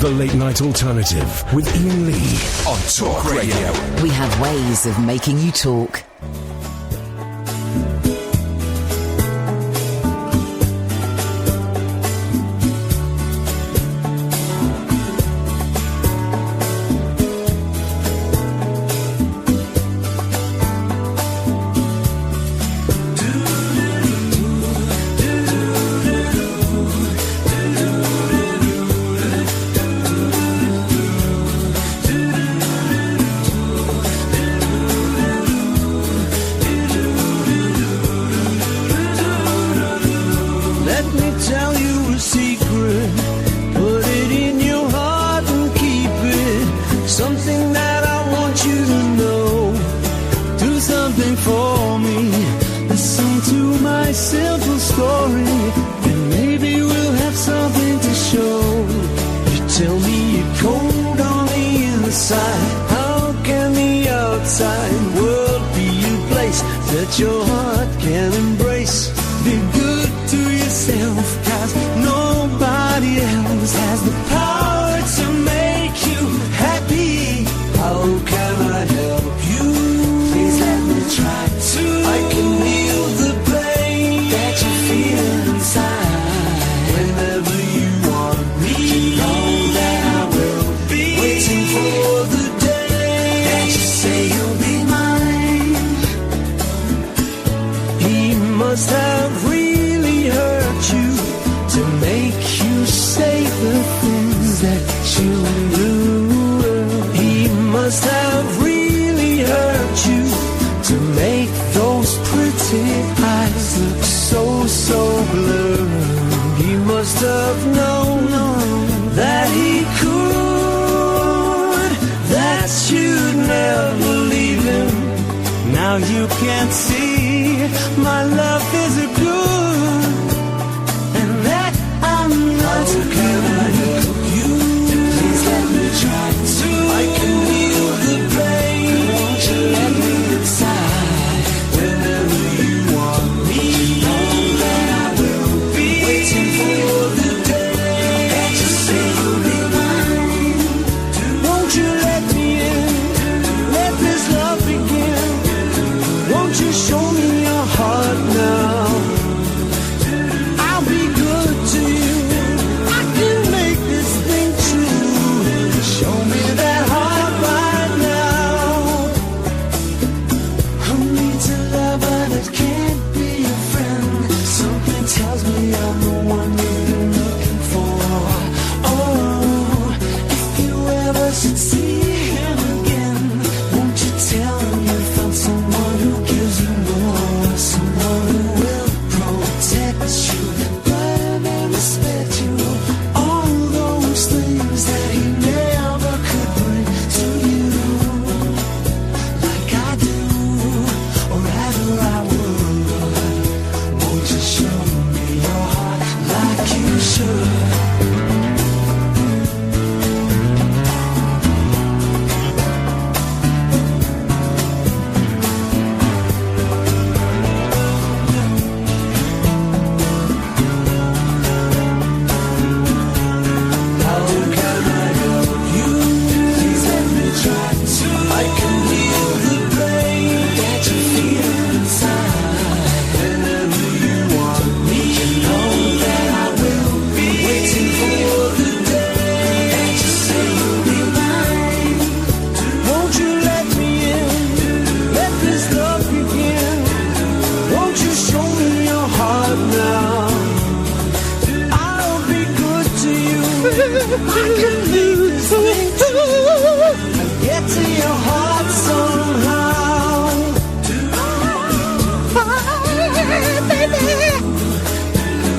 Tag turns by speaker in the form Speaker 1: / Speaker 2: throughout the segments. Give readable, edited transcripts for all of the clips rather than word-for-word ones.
Speaker 1: The Late Night Alternative with Iain Lee on Talk Radio.
Speaker 2: We have ways of making you talk.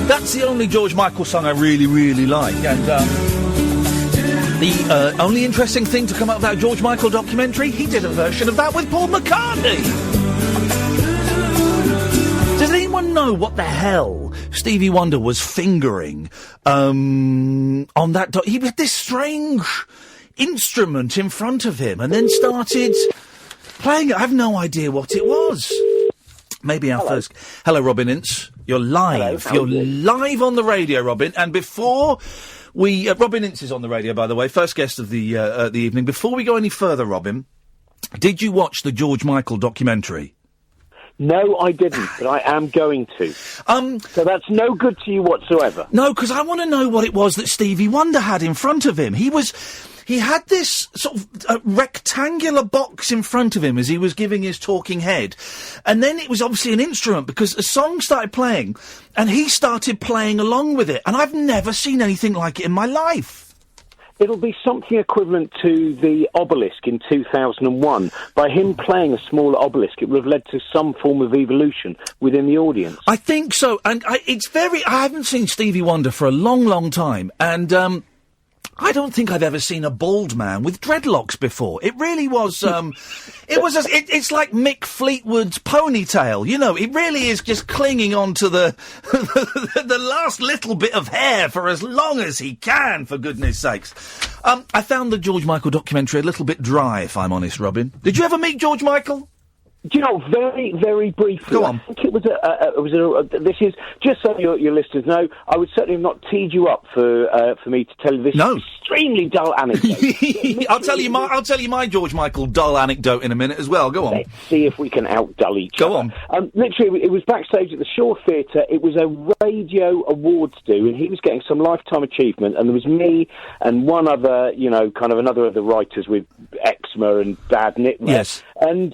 Speaker 3: That's the only George Michael song I really, really like. And the only interesting thing to come out of that George Michael documentary, he did a version of that with Paul McCartney. Does anyone know what the hell Stevie Wonder was fingering on that? He had this strange instrument in front of him and then started playing it. I have no idea what it was. Maybe our first... Hello, Robin Ince. You're live.
Speaker 4: Hello,
Speaker 3: You're live on the radio, Robin. And before Robin Ince is on the radio, by the way, first guest of the evening. Before we go any further, Robin, did you watch the George Michael documentary?
Speaker 4: No, I didn't, but I am going to. So that's no good to you whatsoever.
Speaker 3: No, because I want to know what it was that Stevie Wonder had in front of him. He had this sort of rectangular box in front of him as he was giving his talking head. And then it was obviously an instrument because a song started playing and he started playing along with it. And I've never seen anything like it in my life.
Speaker 4: It'll be something equivalent to the obelisk in 2001. By him playing a smaller obelisk, it would have led to some form of evolution within the audience.
Speaker 3: I think so. And I haven't seen Stevie Wonder for a long, long time. And, I don't think I've ever seen a bald man with dreadlocks before. It really was, it's like Mick Fleetwood's ponytail, you know, it really is just clinging on to the last little bit of hair for as long as he can, for goodness sakes. I found the George Michael documentary a little bit dry, if I'm honest, Robin. Did you ever meet George Michael?
Speaker 4: Do you know, very, very briefly,
Speaker 3: Go on.
Speaker 4: I think it was this is, just so your listeners know, I would certainly have not teed you up for me to tell you this extremely dull anecdote.
Speaker 3: I'll tell you my George Michael dull anecdote in a minute as well. Go on.
Speaker 4: Let's see if we can out-dull each other.
Speaker 3: Go on.
Speaker 4: Literally, it was backstage at the Shaw Theatre. It was a radio awards do, and he was getting some lifetime achievement, and there was me and one other, you know, kind of another of the writers with eczema and bad knitwear.
Speaker 3: Yes.
Speaker 4: And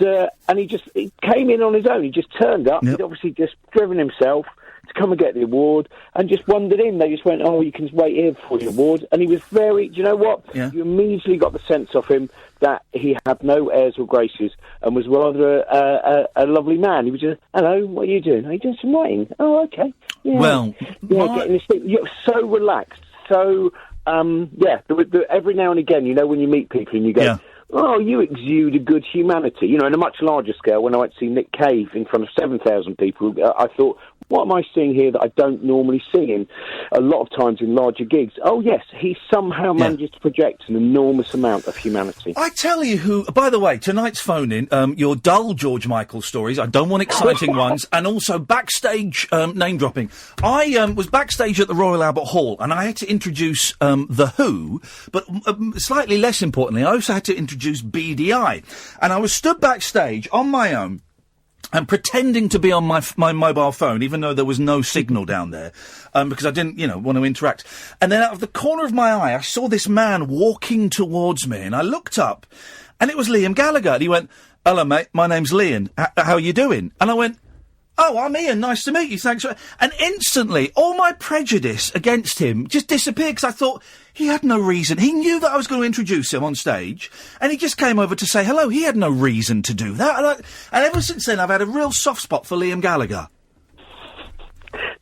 Speaker 4: he came in on his own. He just turned up.
Speaker 3: Yep.
Speaker 4: He'd obviously just driven himself to come and get the award and just wandered in. They just went, "Oh, you can wait here for the award." And he was very, do you know what?
Speaker 3: Yeah.
Speaker 4: You immediately got the sense of him that he had no airs or graces and was rather a lovely man. He was just, "Hello, what are you doing?" "Are you doing some writing?" "Oh, okay." Yeah.
Speaker 3: Well,
Speaker 4: getting this thing. You're so relaxed. So, every now and again, you know, when you meet people and you go,
Speaker 3: yeah.
Speaker 4: "Oh, you exude a good humanity." You know, on a much larger scale, when I went to see Nick Cave in front of 7,000 people, I thought, what am I seeing here that I don't normally see in a lot of times in larger gigs? Oh, yes, he somehow manages to project an enormous amount of humanity.
Speaker 3: I tell you who, by the way, tonight's phone-in, your dull George Michael stories, I don't want exciting ones, and also backstage name-dropping. I was backstage at the Royal Albert Hall, and I had to introduce The Who, but slightly less importantly, I also had to introduce BDI. And I was stood backstage on my own, and pretending to be on my mobile phone, even though there was no signal down there, because I didn't, want to interact. And then out of the corner of my eye, I saw this man walking towards me, and I looked up, and it was Liam Gallagher. And he went, "Hello, mate, my name's Liam. How are you doing?" And I went, "Oh, I'm Iain. Nice to meet you. Thanks." And instantly, all my prejudice against him just disappeared, because I thought he had no reason. He knew that I was going to introduce him on stage, and he just came over to say hello. He had no reason to do that. And ever since then, I've had a real soft spot for Liam Gallagher.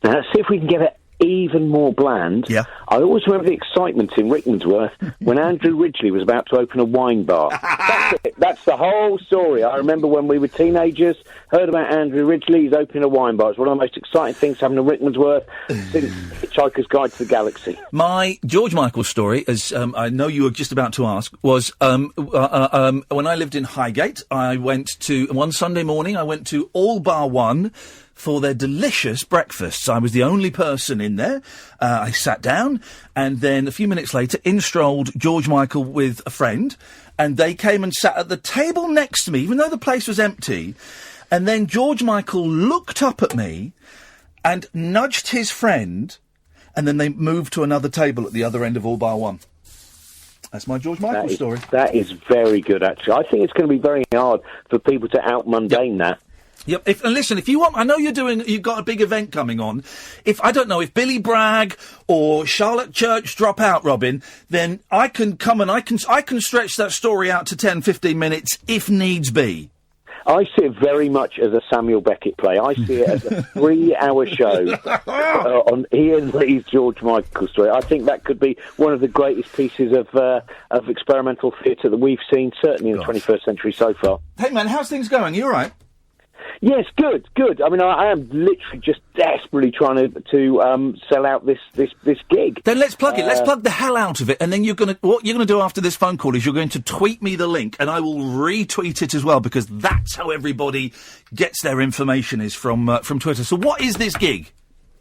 Speaker 4: Now, let's see if we can get it even more bland.
Speaker 3: Yeah.
Speaker 4: I always remember the excitement in Rickmansworth when Andrew Ridgeley was about to open a wine bar. That's it. That's the whole story. I remember when we were teenagers, heard about Andrew Ridgeley, he's opening a wine bar. It's one of the most exciting things happeed in Rickmansworth since Hitchhiker's Guide to the Galaxy.
Speaker 3: My George Michael story, as I know you were just about to ask, was when I lived in Highgate, I went to, one Sunday morning, I went to All Bar One for their delicious breakfasts. I was the only person in there. I sat down, and then a few minutes later, in strolled George Michael with a friend, and they came and sat at the table next to me, even though the place was empty. And then George Michael looked up at me and nudged his friend, and then they moved to another table at the other end of All Bar One. That's my George Michael story.
Speaker 4: That is very good, actually. I think it's going to be very hard for people to out-mundane that.
Speaker 3: Yep. And listen, if you want, I know you've got a big event coming on. If Billy Bragg or Charlotte Church drop out, Robin, then I can come and I can stretch that story out to 10, 15 minutes if needs be.
Speaker 4: I see it very much as a Samuel Beckett play. I see it as a 3-hour show on Iain Lee's George Michael story. I think that could be one of the greatest pieces of experimental theatre that we've seen, certainly in the 21st century so far.
Speaker 3: Hey, man, how's things going? You all right?
Speaker 4: Yes, good. I mean, I am literally just desperately trying to sell out this gig.
Speaker 3: Then let's plug it. Let's plug the hell out of it, and then what you're gonna do after this phone call is you're going to tweet me the link, and I will retweet it as well, because that's how everybody gets their information, is from Twitter. So what is this gig?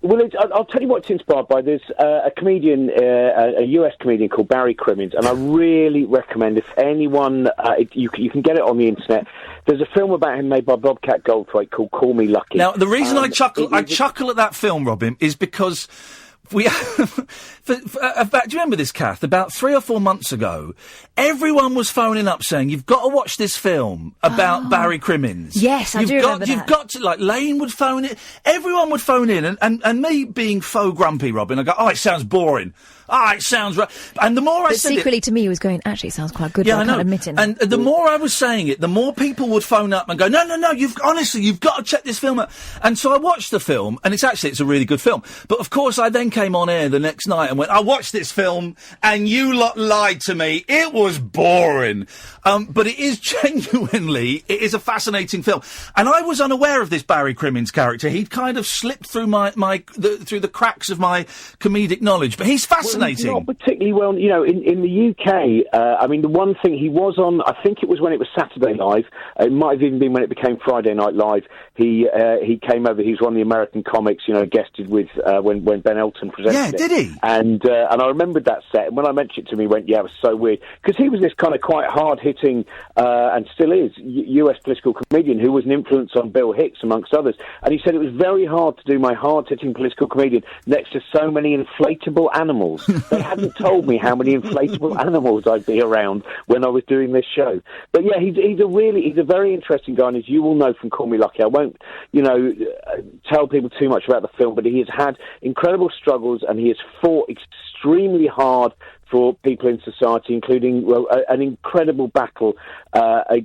Speaker 4: Well, I'll tell you what it's inspired by. There's a comedian, a US comedian called Barry Crimmins, and I really recommend if anyone, you can get it on the internet. There's a film about him made by Bobcat Goldthwait called Call Me Lucky.
Speaker 3: Now, the reason I chuckle at that film, Robin, is because do you remember this, Kath? About 3 or 4 months ago, everyone was phoning up saying, you've got to watch this film about Barry Crimmins.
Speaker 5: Yes, I do remember that.
Speaker 3: You've got to, like, Lane would phone in, everyone would phone in, and me being faux grumpy, Robin, I go, it sounds boring. It sounds right. And the more I said
Speaker 5: secretly to me, he was going, actually, it sounds quite good, but I can't admit it.
Speaker 3: And the more I was saying it, the more people would phone up and go, no, you've got to check this film out. And so I watched the film, and it's a really good film. But of course, I then came on air the next night and went, I watched this film, and you lot lied to me. It was boring. But it is it is a fascinating film. And I was unaware of this Barry Crimmins character. He'd kind of slipped through through the cracks of my comedic knowledge. But he's fascinating.
Speaker 4: Well, not particularly well, in the UK, the one thing he was on, I think it was when it was Saturday Live, it might have even been when it became Friday Night Live, he came over, he was one of the American comics, guested with, when Ben Elton presented it.
Speaker 3: Yeah, did he?
Speaker 4: And I remembered that set, and when I mentioned it to him, he went, it was so weird, because he was this kind of quite hard-hitting, and still is, US political comedian who was an influence on Bill Hicks, amongst others, and he said it was very hard to do my hard-hitting political comedian next to so many inflatable animals. They hadn't told me how many inflatable animals I'd be around when I was doing this show. But yeah, he's a very interesting guy, and as you will know from Call Me Lucky, I won't, tell people too much about the film, but he has had incredible struggles, and he has fought extremely hard for people in society, including an incredible battle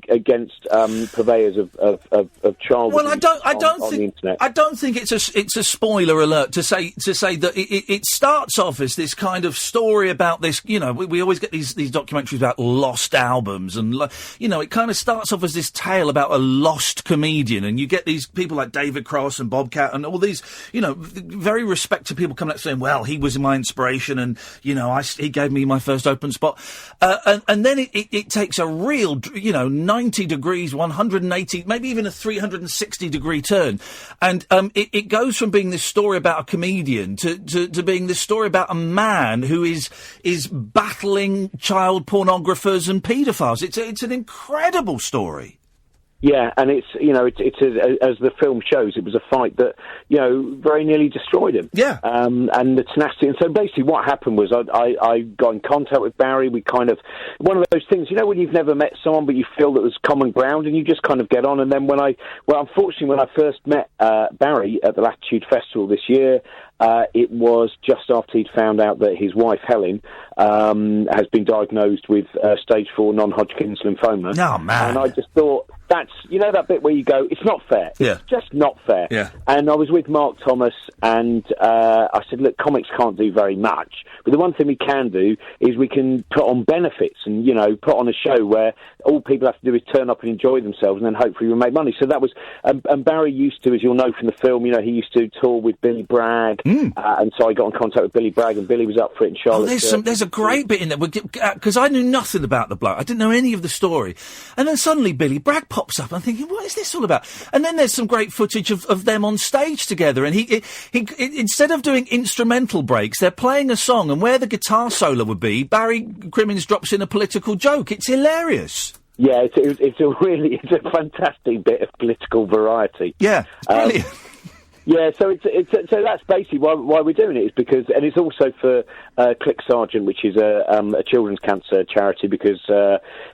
Speaker 4: against purveyors of child abuse on the internet.
Speaker 3: I don't think it's a spoiler alert to say that it starts off as this kind of story about this. We always get these documentaries about lost albums, and it kind of starts off as this tale about a lost comedian, and you get these people like David Cross and Bobcat and all these very respected people coming out saying, well, he was my inspiration, and he gave me my first open spot, and then it takes a real 90 degrees, 180, maybe even a 360 degree turn, and it goes from being this story about a comedian to being this story about a man who is battling child pornographers and paedophiles. It's an incredible story.
Speaker 4: Yeah, and it's as the film shows, it was a fight that very nearly destroyed him.
Speaker 3: Yeah,
Speaker 4: and the tenacity. And so basically, what happened was I got in contact with Barry. We kind of one of those things, when you've never met someone but you feel that there's common ground, and you just kind of get on. And then unfortunately, when I first met Barry at the Latitude Festival this year. It was just after he'd found out that his wife, Helen, has been diagnosed with stage 4 non-Hodgkin's lymphoma.
Speaker 3: Oh, man.
Speaker 4: And I just thought, that's, that bit where you go, it's not fair.
Speaker 3: Yeah.
Speaker 4: It's just not fair.
Speaker 3: Yeah.
Speaker 4: And I was with Mark Thomas, and I said, look, comics can't do very much. But the one thing we can do is we can put on benefits and, put on a show where all people have to do is turn up and enjoy themselves, and then hopefully we'll make money. So that was, and Barry used to, as you'll know from the film, he used to tour with Billy Bragg. And so I got in contact with Billy Bragg, and Billy was up for it in Charlotte.
Speaker 3: There's a great bit in there, because I knew nothing about the bloke. I didn't know any of the story. And then suddenly Billy Bragg pops up, and I'm thinking, what is this all about? And then there's some great footage of them on stage together, and he instead of doing instrumental breaks, they're playing a song, and where the guitar solo would be, Barry Crimmins drops in a political joke. It's hilarious.
Speaker 4: Yeah, it's a fantastic bit of political variety.
Speaker 3: Yeah, it's brilliant.
Speaker 4: Yeah, so so that's basically why we're doing it, is because, and it's also for Click Sargent, which is a children's cancer charity, because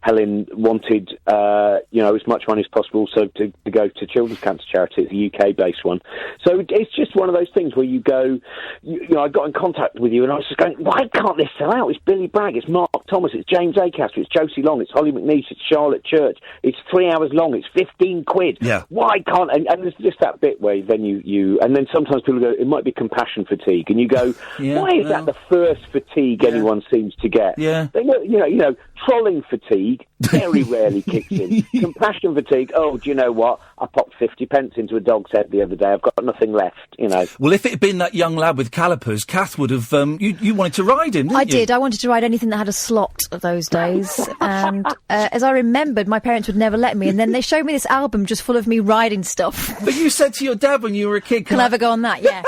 Speaker 4: Helen wanted as much money as possible so to go to children's cancer charity. It's a UK-based one, so it's just one of those things where you go, I got in contact with you, and I was just going, why can't this sell out? It's Billy Bragg, it's Mark Thomas, it's James Acaster, it's Josie Long, it's Holly McNeice, it's Charlotte Church, it's 3 hours long, it's 15 quid.
Speaker 3: Yeah.
Speaker 4: Why can't? And there's just that bit where then you and then sometimes people go, it might be compassion fatigue, and you go, why is that the first fatigue anyone seems to get?
Speaker 3: Yeah.
Speaker 4: They go, trolling fatigue very rarely kicks in. Compassion fatigue, do you know what? I popped 50 pence into a dog's head the other day. I've got nothing left,
Speaker 3: Well, if it had been that young lad with calipers, Kath would have, you wanted to ride him, didn't you?
Speaker 5: I did. I wanted to ride anything that had a slot those days. And as I remembered, my parents would never let me. And then they showed me this album just full of me riding stuff.
Speaker 3: But you said to your dad when you were a kid,
Speaker 5: Can I have a go on that? Yeah.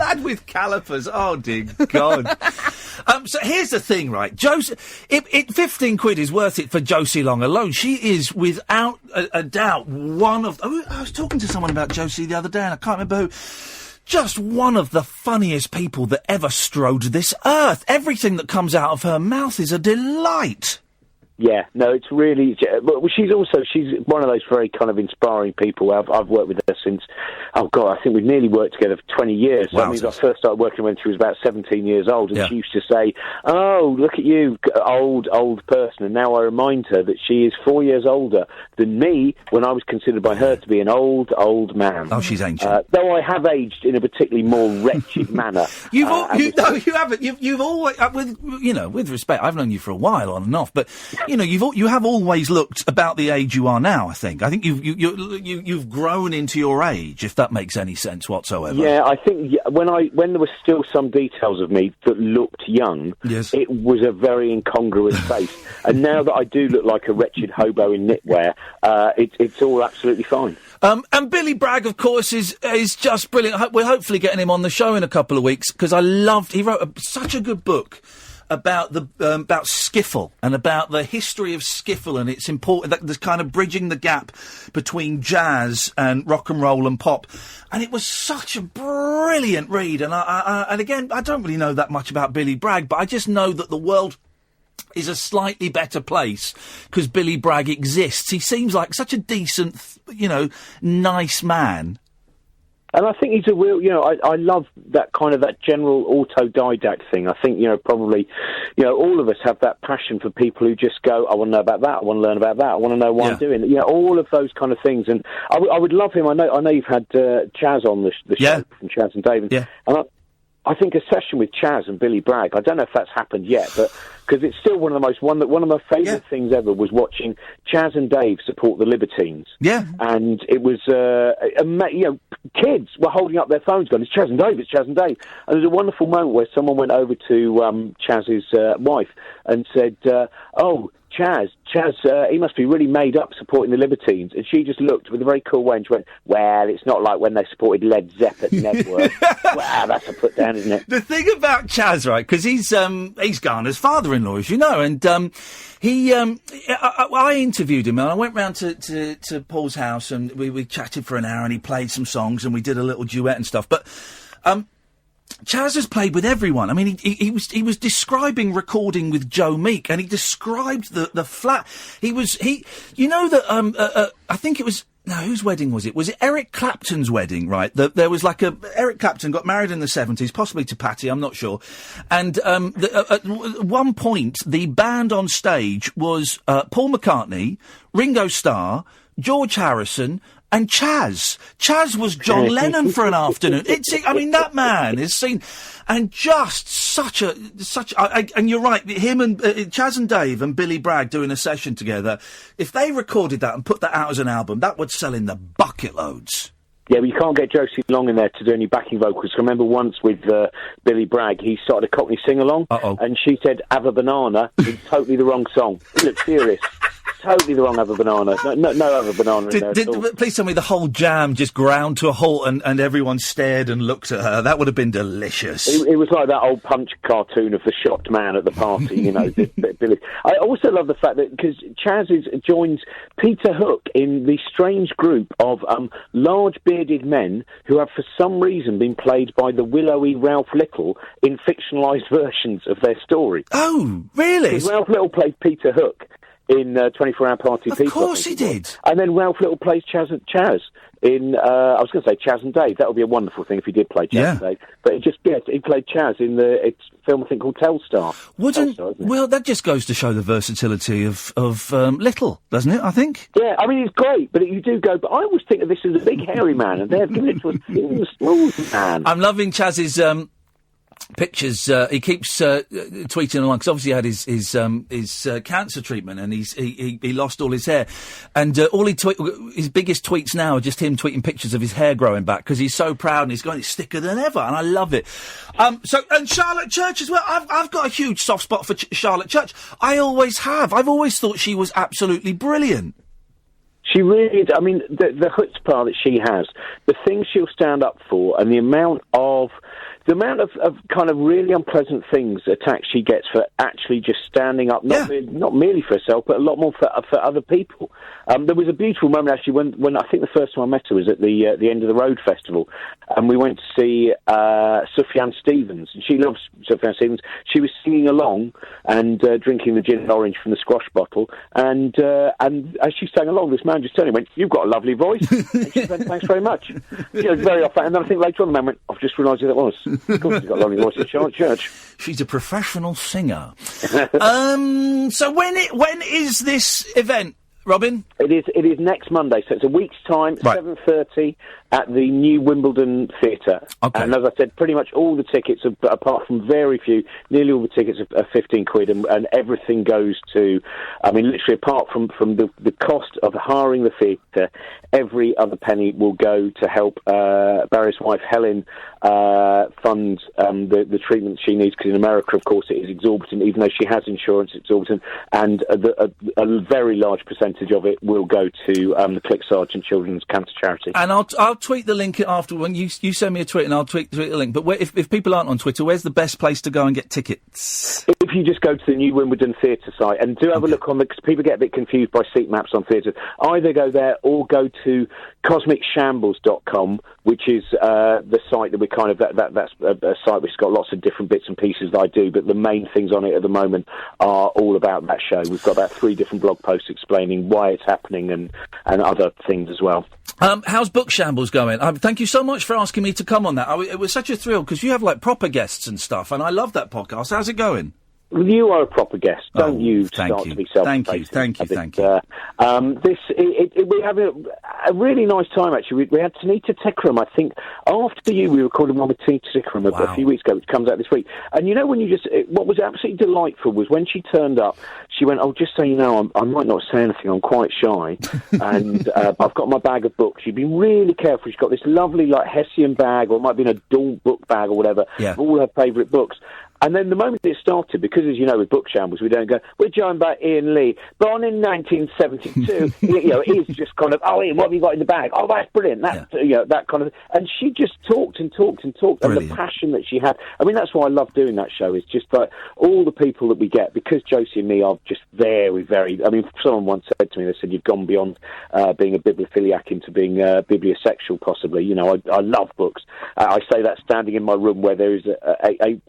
Speaker 3: lad with calipers. Oh, dear God. So here's the thing, right? Josie, 15 quid is worth it for Josie Long alone. She is, without a doubt, one of... I was talking to someone about Josie the other day, and I can't remember who... Just one of the funniest people that ever strode this earth. Everything that comes out of her mouth is a delight.
Speaker 4: Yeah, no, it's really... She's one of those very kind of inspiring people. I've worked with her since... Oh, God, I think we've nearly worked together for 20 years.
Speaker 3: Wow.
Speaker 4: That means I first started working when she was about 17 years old, and
Speaker 3: Yeah.
Speaker 4: she used to say, "Oh, look at you, old person." And now I remind her that she is 4 years older than me when I was considered by her to be an old man.
Speaker 3: Oh, she's ancient.
Speaker 4: Though I have aged in a particularly more wretched manner.
Speaker 3: You haven't. You've always, with respect, I've known you for a while on and off, but you have always looked about the age you are now. I think you've grown into your age, if that makes any sense whatsoever.
Speaker 4: Yeah, I think when there were still some details of me that looked young,
Speaker 3: Yes.
Speaker 4: it was a very incongruous face. And now that I do look like a wretched hobo in knitwear, it's all absolutely fine.
Speaker 3: And Billy Bragg, of course, is just brilliant. We're hopefully getting him on the show in a couple of weeks, because he wrote such a good book about about skiffle and about the history of skiffle, and it's important that there's kind of bridging the gap between jazz and rock and roll and pop. And it was such a brilliant read. And and again, I don't really know that much about Billy Bragg, but I just know that the world is a slightly better place because Billy Bragg exists. He seems like such a decent, nice man.
Speaker 4: And I think he's a real, I love that kind of that general autodidact thing. I think, probably, all of us have that passion for people who just go, I want to know about that, I want to learn about that, I want to know what I'm doing. All of those kind of things. And I would love him. I know you've had Chaz on the show from Chaz and David.
Speaker 3: Yeah.
Speaker 4: And I think a session with Chaz and Billy Bragg, I don't know if that's happened yet, but because it's still one of my favourite things ever was watching Chaz and Dave support the Libertines.
Speaker 3: Yeah.
Speaker 4: And it was, kids were holding up their phones going, "It's Chaz and Dave, it's Chaz and Dave." And there was a wonderful moment where someone went over to Chaz's wife and said, "Oh, Chaz, he must be really made up supporting the Libertines." And she just looked with a very cool way and she went, "Well, it's not like when they supported Led Zeppelin at Network." Wow, that's a put down, isn't it?
Speaker 3: The thing about Chaz, right, because he's Garner's father-in-law, as you know, and I interviewed him, and I went round to Paul's house, and we chatted for an hour, and he played some songs, and we did a little duet and stuff, but Chaz has played with everyone. I mean, he was describing recording with Joe Meek, and he described the flat. I think it was. No, whose wedding was it? Was it Eric Clapton's wedding, right? There was Eric Clapton got married in the 70s, possibly to Patty, I'm not sure. And at one point, the band on stage was Paul McCartney, Ringo Starr, George Harrison, and Chaz. Chaz was John Lennon for an afternoon. That man is seen, and just and you're right, him and Chaz and Dave and Billy Bragg doing a session together, if they recorded that and put that out as an album, that would sell in the bucket loads.
Speaker 4: Yeah, but you can't get Josie Long in there to do any backing vocals. I remember once with Billy Bragg, he started a Cockney sing-along, and she said, "Have a banana," in totally the wrong song. She looked serious. Totally the wrong Have a Banana. No Have a Banana in there at all.
Speaker 3: Please tell me the whole jam just ground to a halt and everyone stared and looked at her. That would have been delicious.
Speaker 4: It was like that old Punch cartoon of the shocked man at the party, Billy. I also love the fact that, because Chaz joins Peter Hook in the strange group of large bearded men who have for some reason been played by the willowy Ralph Little in fictionalised versions of their story.
Speaker 3: Oh, really?
Speaker 4: Because Ralph Little played Peter Hook in 24-Hour Party People.
Speaker 3: Of course he did.
Speaker 4: And then Ralph Little plays Chaz in, I was going to say Chaz and Dave. That would be a wonderful thing if he did play Chaz and Dave. But he played Chaz in the film, I think, called Telstar.
Speaker 3: Well, that just goes to show the versatility of Little, doesn't it, I think?
Speaker 4: Yeah, I mean, it's great, but you do go, but I always think of this as a big hairy man, and they've given it to a small man.
Speaker 3: I'm loving Chaz's pictures. He keeps tweeting along, because obviously he had his cancer treatment, and he lost all his hair, and his biggest tweets now are just him tweeting pictures of his hair growing back, because he's so proud, and he's going, it's thicker than ever, and I love it. And Charlotte Church as well. I've got a huge soft spot for Charlotte Church. I always have. I've always thought she was absolutely brilliant.
Speaker 4: She really is. I mean, the chutzpah that she has, the things she'll stand up for, and the amount of the amount of kind of really unpleasant things, attacks she gets for actually just standing up, not merely for herself, but a lot more for other people. There was a beautiful moment actually when I think the first time I met her was at the End of the Road festival, and we went to see Sufjan Stevens, and she loves Sufjan Stevens. She was singing along and drinking the gin and orange from the squash bottle, and as she sang along, this man just turned and went, "You've got a lovely voice." And she went, "Thanks very much." Very often, and then I think later on the man went, "I've just realised who that was." Of course, she's got a lovely voice at church.
Speaker 3: She's a professional singer. So when is this event, Robin?
Speaker 4: It is next Monday, so it's a week's time,
Speaker 3: right.
Speaker 4: 7:30 at the New Wimbledon Theatre.
Speaker 3: Okay.
Speaker 4: And as I said, pretty much all the tickets, apart from very few, nearly all the tickets are £15, and everything goes to, I mean, literally apart from the cost of hiring the theatre, every other penny will go to help Barry's wife Helen fund the treatment she needs, because in America, of course, it is exorbitant, even though she has insurance, it's exorbitant, and a very large percentage of it will go to the Click Sargent Children's Cancer Charity.
Speaker 3: And I'll tweet the link after when you send me a tweet, and I'll tweet the link. But if people aren't on Twitter, where's the best place to go and get tickets?
Speaker 4: If you just go to the New Wimbledon Theatre site, and do have a look on because people get a bit confused by seat maps on theatres. Either go there or go to cosmicshambles.com, which is the site that we kind of that's a site which has got lots of different bits and pieces that I do, but the main things on it at the moment are all about that show. We've got about 3 different blog posts explaining why it's happening and other things as well.
Speaker 3: How's Book Shambles going? Thank you so much for asking me to come on that. It was such a thrill, because you have like proper guests and stuff, and I love that podcast. How's it going?
Speaker 4: You are a proper guest. Don't you start to be self-effacing.
Speaker 3: Thank you.
Speaker 4: We're having a really nice time, actually. We had Tanita Tekram, I think, after you, we recorded one with Tanita Tekram a few weeks ago, which comes out this week. And when you what was absolutely delightful was when she turned up, she went, "Oh, just so you know, I might not say anything, I'm quite shy, and I've got my bag of books." She'd been really careful. She's got this lovely, like, Hessian bag, or it might be an adult book bag or whatever, of all her favourite books. And then the moment it started, because as you know with Book Shambles, we don't go, "We're joined by Iain Lee, born in 1972. It is just kind of, "Oh, Iain, what have you got in the bag? Oh, that's brilliant." That that kind of, and she just talked and talked and talked, and the passion that she had. I mean, that's why I love doing that show. Is just like all the people that we get, because Josie and me are just very, very. I mean, someone once said to me, they said, "You've gone beyond being a bibliophiliac into being bibliosexual, possibly." I love books. I say that standing in my room where there is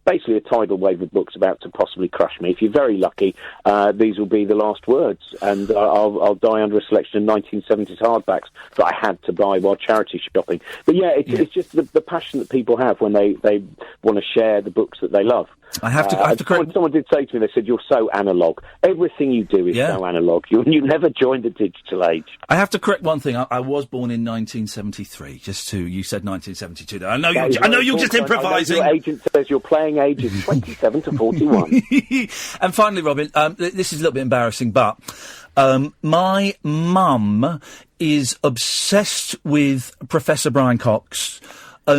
Speaker 4: basically a tidal wave of books about to possibly crush me. If you're very lucky, these will be the last words, and I'll die under a selection of 1970s hardbacks that I had to buy while charity shopping. But it's just the passion that people have when they want to share the books that they love.
Speaker 3: I have to correct.
Speaker 4: Someone did say to me, they said, "You're so analog. Everything you do is so analog. You never joined the digital age." I
Speaker 3: have to correct one thing. I was born in 1973. You said 1972. I know you're just improvising.
Speaker 4: Your agent says your playing age is 27 to 41.
Speaker 3: And finally, Robin, this is a little bit embarrassing, but my mum is obsessed with Professor Brian Cox. I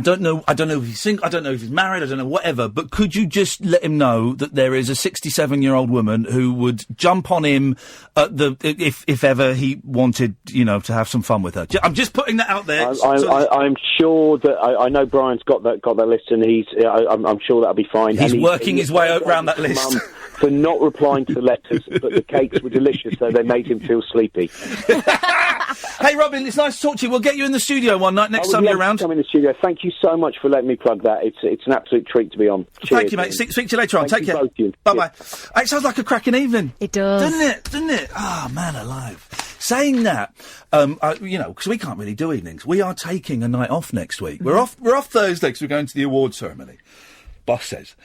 Speaker 3: don't know if he's single, I don't know if he's married, I don't know, whatever, but could you just let him know that there is a 67-year-old woman who would jump on him if ever he wanted, to have some fun with her. I'm just putting that out there.
Speaker 4: I'm sure that I know Brian's got that list, and I'm sure that'll be fine.
Speaker 3: He's working his way around that list.
Speaker 4: For not replying to the letters, but the cakes were delicious, so they made him feel sleepy.
Speaker 3: Hey, Robin, it's nice to talk to you. We'll get you in the studio one night next time you're around.
Speaker 4: Come in the studio. Thank you so much for letting me plug that. It's an absolute treat to be on. Cheers.
Speaker 3: Thank you, mate. Speak to you later on. Take care.
Speaker 4: Both you.
Speaker 3: Bye-bye. It sounds like a cracking evening.
Speaker 5: It does.
Speaker 3: Doesn't it? Oh, man alive. Saying that, because we can't really do evenings. We are taking a night off next week. We're off Thursday because we're going to the award ceremony. Boss says.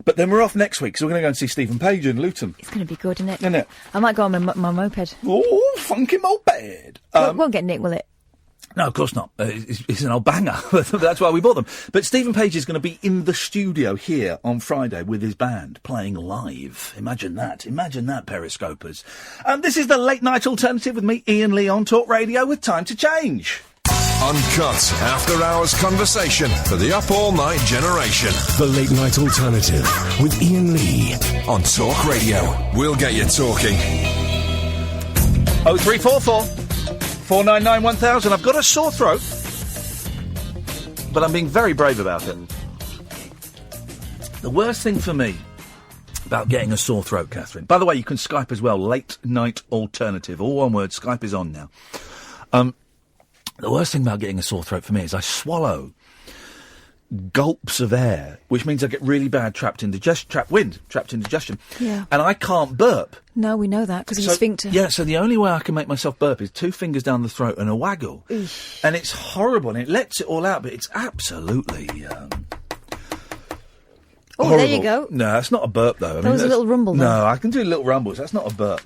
Speaker 3: But then we're off next week, so we're going to go and see Stephen Page in Luton.
Speaker 5: It's going to be good,
Speaker 3: Isn't it?
Speaker 5: I might go on my moped.
Speaker 3: Oh, funky moped.
Speaker 5: Won't get nicked, will it?
Speaker 3: No, of course not. It's an old banger. That's why we bought them. But Stephen Page is going to be in the studio here on Friday with his band playing live. Imagine that, Periscopers. This is the Late Night Alternative with me, Iain Lee, on Talk Radio with Time to Change.
Speaker 1: Uncut after-hours conversation for the up-all-night generation. The Late Night Alternative with Iain Lee on Talk Radio. We'll get you talking.
Speaker 3: 0344 499 1000. I've got a sore throat, but I'm being very brave about it. The worst thing for me about getting a sore throat, Catherine. By the way, you can Skype as well. Late Night Alternative. All one word. Skype is on now. The worst thing about getting a sore throat for me is I swallow gulps of air, which means I get really bad trapped indigestion.
Speaker 5: Yeah.
Speaker 3: And I can't burp.
Speaker 5: No, we know that because of your sphincter.
Speaker 3: Yeah, so the only way I can make myself burp is 2 fingers down the throat and a waggle. Eesh. And it's horrible, and it lets it all out, but it's absolutely...
Speaker 5: Oh,
Speaker 3: horrible.
Speaker 5: There you go.
Speaker 3: No, that's not a burp, though.
Speaker 5: That was a little rumble, though.
Speaker 3: No, I can do little rumbles. That's not a burp.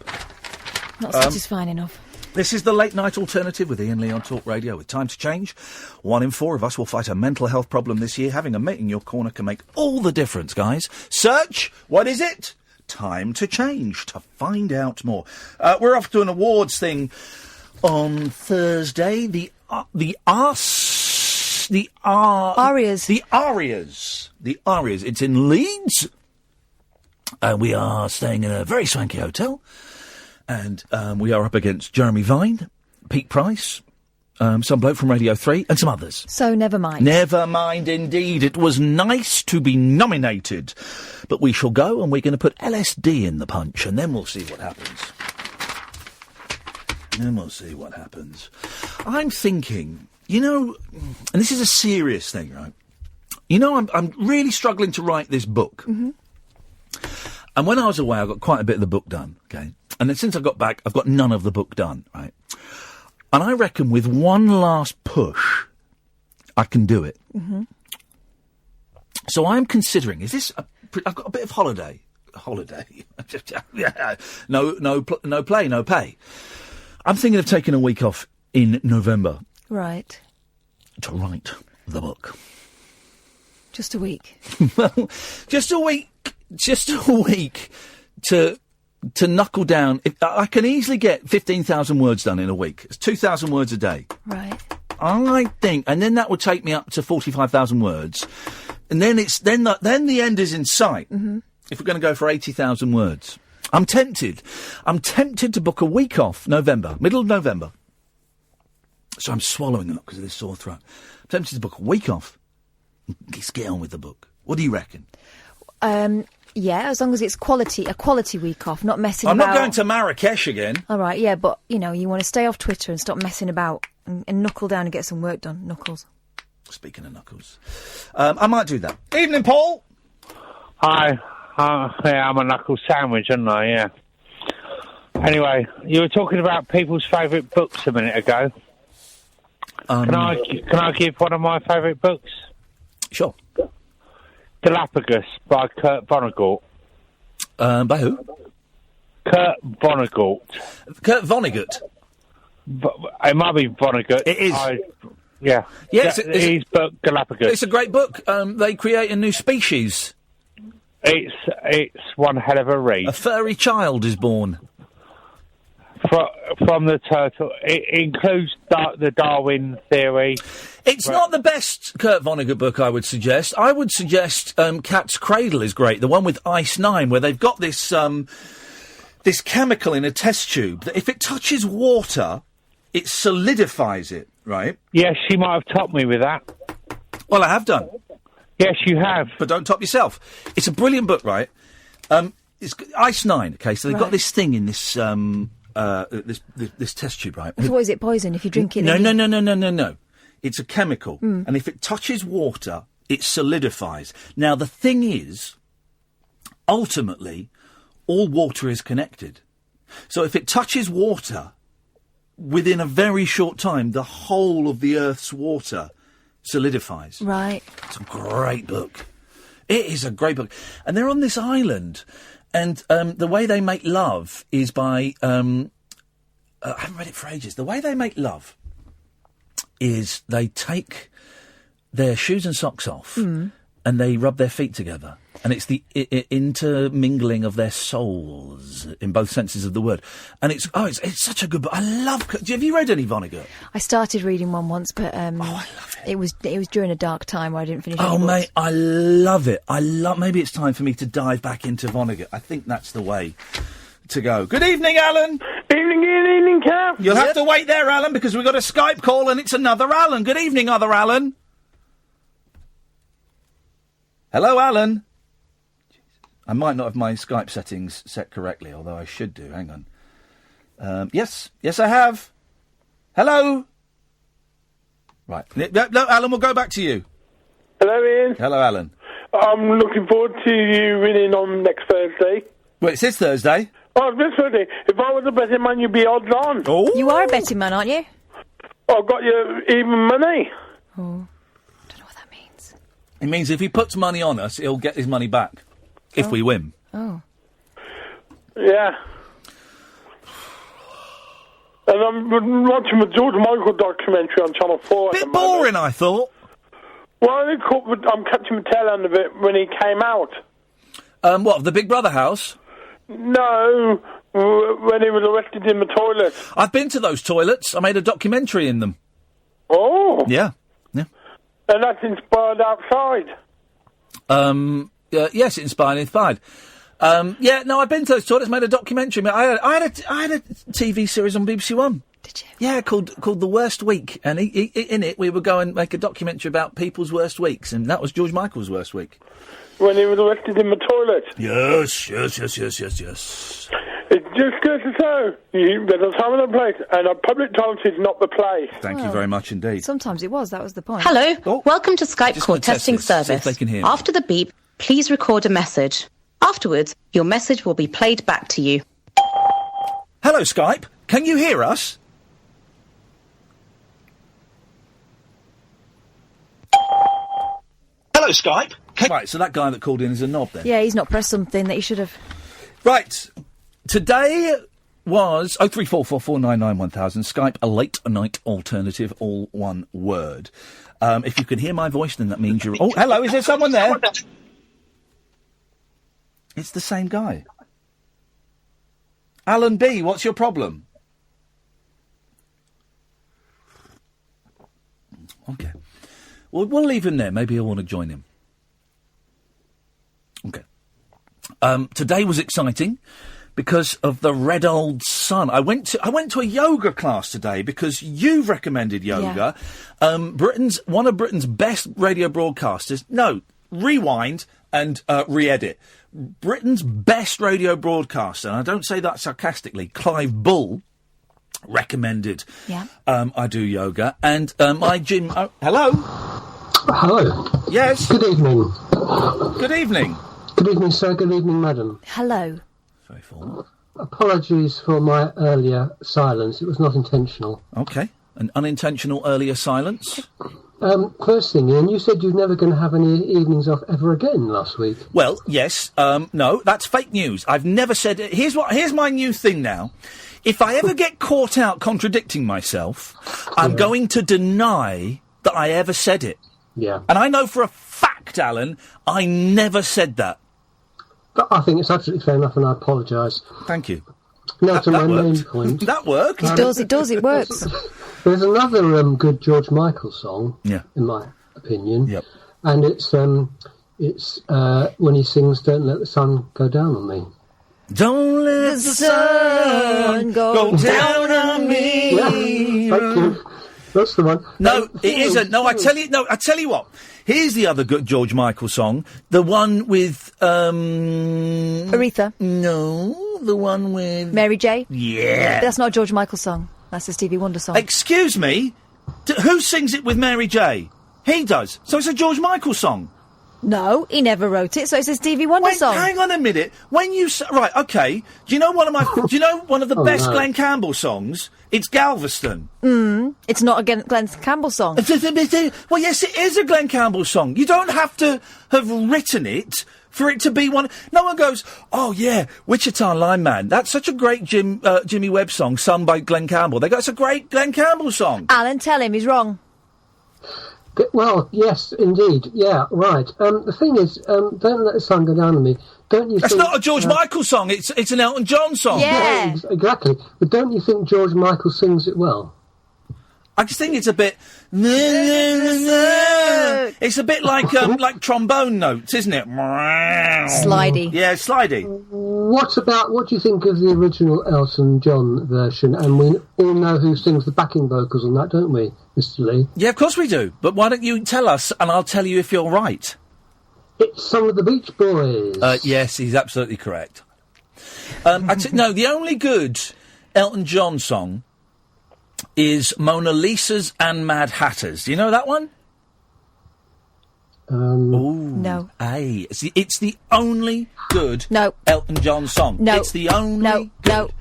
Speaker 5: Not satisfying enough.
Speaker 3: This is the Late Night Alternative with Iain Lee on Talk Radio. With time to change, 1 in 4 of us will fight a mental health problem this year. Having a mate in your corner can make all the difference, guys. Search, what is it? Time to change to find out more. We're off to an awards thing on Thursday. The Arias. The Arias. It's in Leeds. We are staying in a very swanky hotel. And we are up against Jeremy Vine, Pete Price, some bloke from Radio 3, and some others.
Speaker 5: So never mind.
Speaker 3: Never mind, indeed. It was nice to be nominated. But we shall go, and we're going to put LSD in the punch, and then we'll see what happens. I'm thinking, and this is a serious thing, right? I'm really struggling to write this book.
Speaker 5: Mm-hmm.
Speaker 3: And when I was away, I got quite a bit of the book done, okay? And then since I got back, I've got none of the book done, right? And I reckon with one last push, I can do it.
Speaker 5: Mm-hmm.
Speaker 3: So I'm considering, I've got a bit of holiday. Yeah. No play, no pay. I'm thinking of taking a week off in November.
Speaker 5: Right.
Speaker 3: To write the book.
Speaker 5: Just a week.
Speaker 3: Well, just a week to knuckle down. I can easily get 15,000 words done in a week. It's 2,000 words a day.
Speaker 5: Right.
Speaker 3: I think, and then that would take me up to 45,000 words, and then the end is in sight.
Speaker 5: Mm-hmm.
Speaker 3: If we're going to go for 80,000 words, I'm tempted to book a week off middle of November. So I'm swallowing a lot because of this sore throat. I'm tempted to book a week off. Let's get on with the book. What do you reckon?
Speaker 5: Yeah, as long as it's a quality week off, not messing
Speaker 3: about. I'm not going to Marrakesh again.
Speaker 5: All right, yeah, but, you want to stay off Twitter and stop messing about and knuckle down and get some work done. Knuckles.
Speaker 3: Speaking of knuckles. I might do that. Evening, Paul.
Speaker 6: Hi. Yeah, I'm a knuckle sandwich, aren't I? Yeah. Anyway, you were talking about people's favourite books a minute ago. Can I give one of my favourite books?
Speaker 3: Sure.
Speaker 6: Galapagos by Kurt Vonnegut.
Speaker 3: By who?
Speaker 6: Kurt Vonnegut.
Speaker 3: Kurt Vonnegut?
Speaker 6: It might be Vonnegut.
Speaker 3: It is.
Speaker 6: Yeah.
Speaker 3: Yeah,
Speaker 6: his book, Galapagos.
Speaker 3: It's a great book. They create a new species.
Speaker 6: It's one hell of a read.
Speaker 3: A furry child is born.
Speaker 6: From the turtle. It includes the Darwin theory.
Speaker 3: It's not the best Kurt Vonnegut book, I would suggest. I would suggest Cat's Cradle is great, the one with Ice 9, where they've got this this chemical in a test tube that if it touches water, it solidifies it, right?
Speaker 6: Yes, you might have topped me with that.
Speaker 3: Well, I have done.
Speaker 6: Yes, you have.
Speaker 3: But don't top yourself. It's a brilliant book, right? It's Ice 9, okay, so they've got this thing in this... this test tube, right?
Speaker 5: So what is it, poison if you drink it?
Speaker 3: No. It's a chemical. And if it touches water, it solidifies. Now, the thing is, ultimately, all water is connected. So if it touches water, within a very short time, the whole of the Earth's water solidifies.
Speaker 5: Right.
Speaker 3: It's a great book. It is a great book. And they're on this island... And the way they make love is by... I haven't read it for ages. The way they make love is they take their shoes and socks off and they rub their feet together. And it's the intermingling of their souls in both senses of the word. And it's such a good book. I love... Have you read any Vonnegut?
Speaker 5: I started reading one once, but
Speaker 3: I love it.
Speaker 5: It was during a dark time where I didn't finish
Speaker 3: Oh,
Speaker 5: any
Speaker 3: mate,
Speaker 5: books.
Speaker 3: I love it. Maybe it's time for me to dive back into Vonnegut. I think that's the way to go. Good evening, Alan.
Speaker 6: Evening, Kath.
Speaker 3: You'll have to wait there, Alan, because we've got a Skype call and it's another Alan. Good evening, other Alan. Hello, Alan. I might not have my Skype settings set correctly, although I should do. Hang on. Yes, I have. Hello. Right. No, Alan, we'll go back to you.
Speaker 7: Hello, Ian.
Speaker 3: Hello, Alan.
Speaker 7: I'm looking forward to you winning on next Thursday.
Speaker 3: Well, it's this Thursday.
Speaker 7: Oh, this Thursday. If I was a betting man, you'd be odds on.
Speaker 3: Oh.
Speaker 5: You are a betting man, aren't you?
Speaker 7: I've got you even money.
Speaker 5: Oh. Don't know what that means.
Speaker 3: It means if he puts money on us, he'll get his money back. If we win.
Speaker 5: Oh.
Speaker 7: Yeah. And I'm watching the George Michael documentary on Channel 4.
Speaker 3: Bit boring, I thought.
Speaker 7: Well, I'm catching the tail end of it when he came out.
Speaker 3: What, the Big Brother house?
Speaker 7: No, when he was arrested in the toilet.
Speaker 3: I've been to those toilets. I made a documentary in them.
Speaker 7: Oh.
Speaker 3: Yeah.
Speaker 7: And that's inspired outside.
Speaker 3: Yes, inspired. I've been to those toilets, made a documentary. I had a TV series on BBC One.
Speaker 5: Did you?
Speaker 3: Yeah, called The Worst Week. And in it, we would go and make a documentary about people's worst weeks. And that was George Michael's worst week.
Speaker 7: When he was arrested in the toilet.
Speaker 3: Yes.
Speaker 7: It just goes to show there's a time and a place, and a public toilet is not the place.
Speaker 3: Thank you very much indeed.
Speaker 5: Sometimes it was. That was the point.
Speaker 8: Hello. Welcome to Skype
Speaker 3: Just
Speaker 8: call
Speaker 3: gonna test
Speaker 8: testing
Speaker 3: this, see if
Speaker 8: service.
Speaker 3: they can hear me.
Speaker 8: After the beep, please record a message. Afterwards, your message will be played back to you.
Speaker 3: Hello, Skype. Can you hear us? Hello, Skype. Right, so that guy that called in is a knob then.
Speaker 5: Yeah, he's not pressed something that he should have.
Speaker 3: Right. Today was 03444991000. Skype, a late night alternative, all one word. If you can hear my voice, then that means you're... Oh, hello, is there someone there? It's the same guy. Alan B, what's your problem? Okay. Well, we'll leave him there. Maybe he'll want to join him. Okay. Today was exciting because of the red old sun. I went to a yoga class today because you've recommended yoga. Yeah. One of Britain's best radio broadcasters. No, rewind and re-edit. Britain's best radio broadcaster, and I don't say that sarcastically, Clive Bull, recommended I do yoga. And my gym... Oh, hello?
Speaker 9: Hello.
Speaker 3: Yes?
Speaker 9: Good evening.
Speaker 3: Good evening.
Speaker 9: Good evening, sir. Good evening, madam.
Speaker 5: Hello.
Speaker 3: Very formal.
Speaker 9: Apologies for my earlier silence. It was not intentional.
Speaker 3: Okay. An unintentional earlier silence?
Speaker 9: First thing, Ian, you said you're never going to have any evenings off ever again last week.
Speaker 3: Well, yes. No, that's fake news. I've never said it. Here's my new thing now. If I ever get caught out contradicting myself, I'm going to deny that I ever said it.
Speaker 9: Yeah.
Speaker 3: And I know for a fact, Alan, I never said that.
Speaker 9: But I think it's absolutely fair enough, and I apologise.
Speaker 3: Thank you.
Speaker 9: Now to my main point.
Speaker 3: That worked.
Speaker 5: It works.
Speaker 9: There's another good George Michael song, in my opinion.
Speaker 3: Yep.
Speaker 9: And it's when he sings "Don't Let the Sun Go Down on Me."
Speaker 3: Don't let the sun go down on me.
Speaker 9: Yeah, thank you. That's the one.
Speaker 3: No, it isn't. No, I tell you what. Here's the other good George Michael song. The one with,
Speaker 5: Aretha.
Speaker 3: No, the one with...
Speaker 5: Mary J.
Speaker 3: Yeah.
Speaker 5: That's not a George Michael song. That's a Stevie Wonder song.
Speaker 3: Excuse me? Who sings it with Mary J? He does. So it's a George Michael song.
Speaker 5: No, he never wrote it, so it's a Stevie Wonder song.
Speaker 3: Hang on a minute. When you... Right, okay. Do you know one of the best Glenn Campbell songs? It's Galveston.
Speaker 5: It's not a Glenn Campbell song.
Speaker 3: Well, yes, it is a Glenn Campbell song. You don't have to have written it for it to be one. No one goes, oh, yeah, Wichita Lineman. That's such a great Jimmy Webb song sung by Glenn Campbell. They go, it's a great Glenn Campbell song.
Speaker 5: Alan, tell him he's wrong.
Speaker 9: Well, yes, indeed. Yeah, right. The thing is, Don't Let the Sun Go Down on Me. Don't you
Speaker 3: That's
Speaker 9: think...
Speaker 3: not a George Michael song. It's an Elton John song.
Speaker 5: Yeah.
Speaker 9: Exactly. But don't you think George Michael sings it well?
Speaker 3: I just think it's a bit... It's a bit like trombone notes, isn't it?
Speaker 5: Slidey.
Speaker 3: Yeah, slidey.
Speaker 9: What do you think of the original Elton John version? And we all know who sings the backing vocals on that, don't we, Mr. Lee?
Speaker 3: Yeah, of course we do. But why don't you tell us, and I'll tell you if you're right.
Speaker 9: It's some of the Beach Boys.
Speaker 3: Yes, he's absolutely correct. No, the only good Elton John song is Mona Lisa's and Mad Hatters. Do you know that one?
Speaker 5: No.
Speaker 3: Aye. It's the only good
Speaker 5: No.
Speaker 3: Elton John song.
Speaker 5: No.
Speaker 3: It's the only good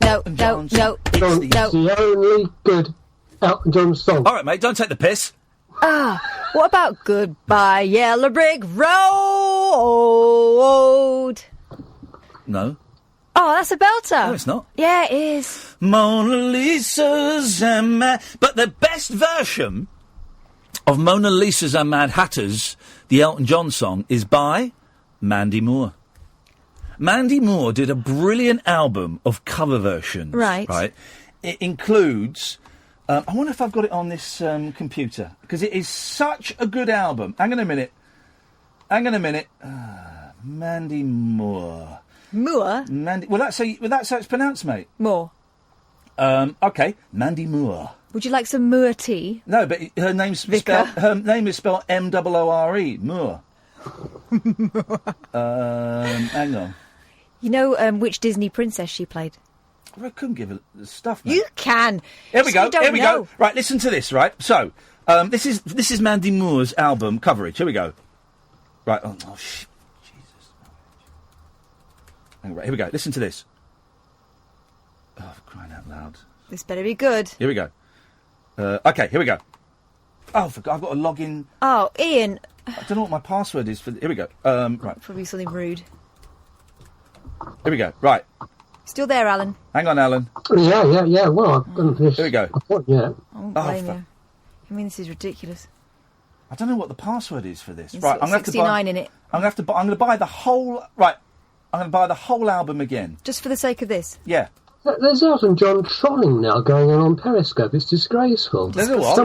Speaker 3: Elton John song.
Speaker 9: It's the only good Elton John song.
Speaker 3: All right, mate, don't take the piss.
Speaker 5: What about Goodbye Yellow Brick Road?
Speaker 3: No.
Speaker 5: Oh, that's a belter.
Speaker 3: No, it's not.
Speaker 5: Yeah, it is.
Speaker 3: Mona Lisa's and Mad... But the best version of Mona Lisa's and Mad Hatters, the Elton John song, is by Mandy Moore. Mandy Moore did a brilliant album of cover versions.
Speaker 5: Right.
Speaker 3: It includes... I wonder if I've got it on this computer, because it is such a good album. Hang on a minute. Mandy Moore.
Speaker 5: Moore?
Speaker 3: Mandy... Well, that's how it's pronounced, mate.
Speaker 5: Moore.
Speaker 3: Okay. Mandy Moore.
Speaker 5: Would you like some Moore tea?
Speaker 3: No, but her name is spelled M-O-O-R-E. Moore. Hang on.
Speaker 5: You know which Disney princess she played?
Speaker 3: I couldn't give her the stuff, mate.
Speaker 5: You can.
Speaker 3: Here we go.
Speaker 5: You don't
Speaker 3: Here we
Speaker 5: know.
Speaker 3: go. Right, listen to this. Right, so this is Mandy Moore's album coverage. Here we go. Right. Oh shit. Jesus. Right, here we go. Listen to this. Oh, for crying out loud.
Speaker 5: This better be good.
Speaker 3: Here we go. Okay, here we go. Oh, I've got to log in.
Speaker 5: Oh, Ian.
Speaker 3: I don't know what my password is for. Here we go. Right.
Speaker 5: Probably something rude.
Speaker 3: Here we go. Right.
Speaker 5: Still there, Alan?
Speaker 3: Hang on, Alan.
Speaker 9: Yeah. Well, I've done this.
Speaker 3: Here we go.
Speaker 9: Yeah.
Speaker 5: I won't blame you. I mean, this is ridiculous.
Speaker 3: I don't know what the password is for this.
Speaker 5: It's
Speaker 3: Right,
Speaker 5: got 69 in it.
Speaker 3: I'm going to buy the whole. Right. I'm going to buy the whole album again.
Speaker 5: Just for the sake of this?
Speaker 3: Yeah.
Speaker 9: There's Elton John trolling now going on Periscope. It's disgraceful.
Speaker 3: There's a what?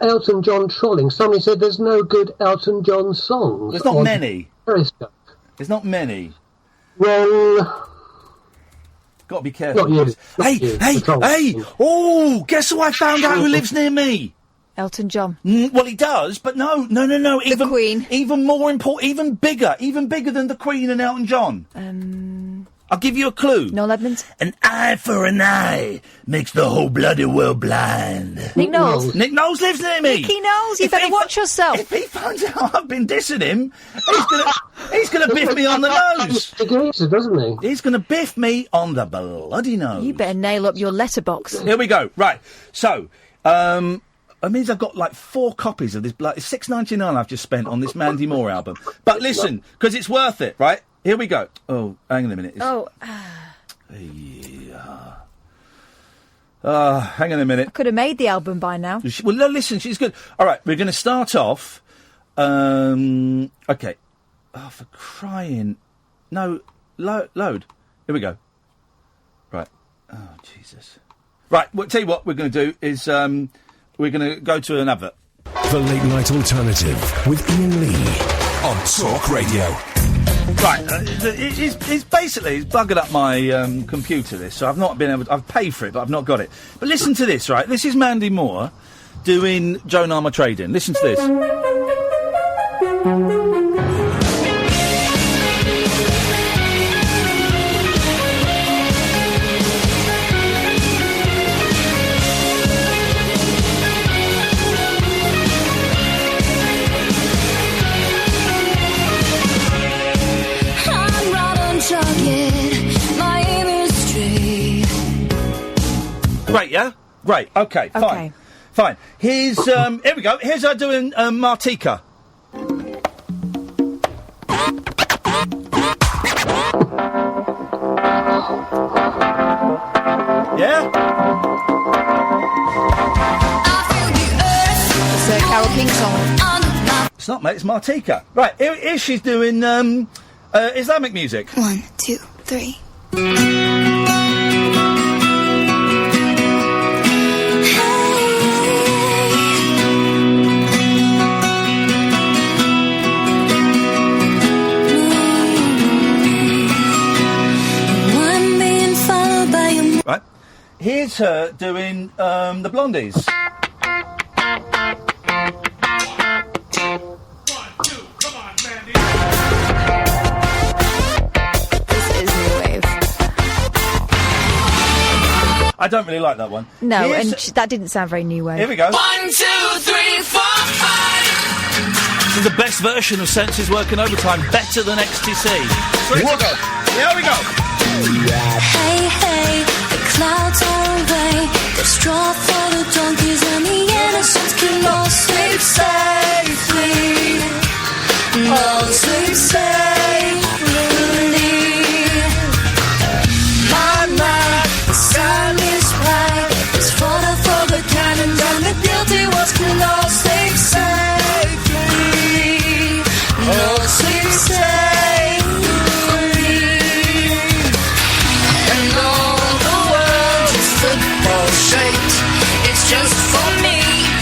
Speaker 9: Elton John trolling. Somebody said there's no good Elton John songs.
Speaker 3: There's not many.
Speaker 9: Periscope.
Speaker 3: There's not many.
Speaker 9: Well...
Speaker 3: Got to be careful.
Speaker 9: Not you.
Speaker 3: Hey! Oh, guess who I found out who lives near me?
Speaker 5: Elton John.
Speaker 3: Well, he does, but no.
Speaker 5: The Queen.
Speaker 3: Even more important, even bigger than the Queen and Elton John. I'll give you a clue.
Speaker 5: Noel Edmonds.
Speaker 3: An eye for an eye makes the whole bloody world blind.
Speaker 5: Nick Knowles.
Speaker 3: Nick Knowles lives near me.
Speaker 5: Nicky Knowles, you better watch yourself.
Speaker 3: If he finds out I've been dissing him, he's gonna biff me on the nose.
Speaker 9: He agrees, doesn't he?
Speaker 3: He's gonna biff me on the bloody nose.
Speaker 5: You better nail up your letterbox.
Speaker 3: Here we go. Right. So, it means I've got like 4 copies of this. It's $6.99 I've just spent on this Mandy Moore album. But listen, because it's worth it, right? Here we go. Oh, hang on a minute. Hang on a minute.
Speaker 5: I could have made the album by now.
Speaker 3: Well, no, listen, she's good. All right, we're going to start off. Okay. Oh, for crying. No, load. Here we go. Right. Oh, Jesus. Right, well, tell you what we're going to do is we're going to go to an advert.
Speaker 1: The Late Night Alternative with Ian Lee on Talk Radio.
Speaker 3: Right, it's buggered up my computer, this, so I've not been able to... I've paid for it, but I've not got it. But listen to this, right? This is Mandy Moore doing Joan Armour Trading. Listen to this. Great, yeah? Great, okay, fine. Fine. Here's, here we go. Here's her doing Martika. Yeah?
Speaker 5: It's a Carole King song.
Speaker 3: It's not, mate, it's Martika. Right, here she's doing Islamic music.
Speaker 10: 1, 2, 3.
Speaker 3: Right, here's her doing the Blondies.
Speaker 10: 1, 2, come on, Mandy.
Speaker 3: I don't really like that one.
Speaker 5: No,
Speaker 3: Here's-
Speaker 5: and that didn't sound very new wave.
Speaker 3: Here we go.
Speaker 10: 1, 2, 3, 4, 5.
Speaker 3: This is the best version of Senses Working Overtime, better than XTC. Here we go. Here we go.
Speaker 10: Hey, hey, the clouds are away. The straw for the donkeys and the innocents can all sleep safely. All sleep safely. My, the sun is bright. It's fodder for the cannons and the guilty ones can all sleep safely. All sleep safely. And all the world is football shaped. It's just for me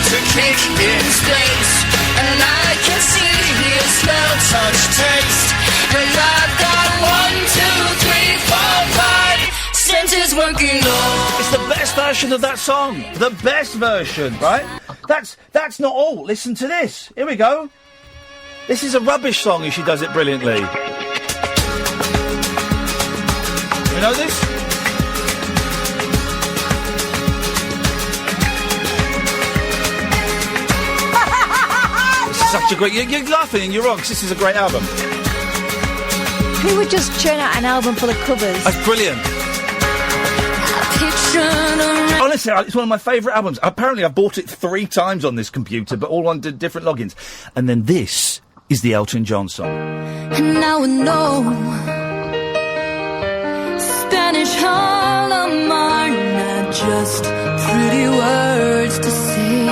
Speaker 10: to kick in space. And I can see, hear, smell, touch, taste. And I've got 1, 2, 3, 4, 5 senses working all.
Speaker 3: It's the best version of that song. The best version, right? That's not all. Listen to this. Here we go. This is a rubbish song and she does it brilliantly. You know this? This is such a great... You're laughing and you're wrong because this is a great album.
Speaker 5: Who would just churn out an album full of covers?
Speaker 3: That's brilliant. Honestly, it's one of my favourite albums. Apparently, I've bought it 3 times on this computer, but all on different logins. And then this is the Elton John song.
Speaker 10: And now I know Spanish Harlem are not just pretty words to say.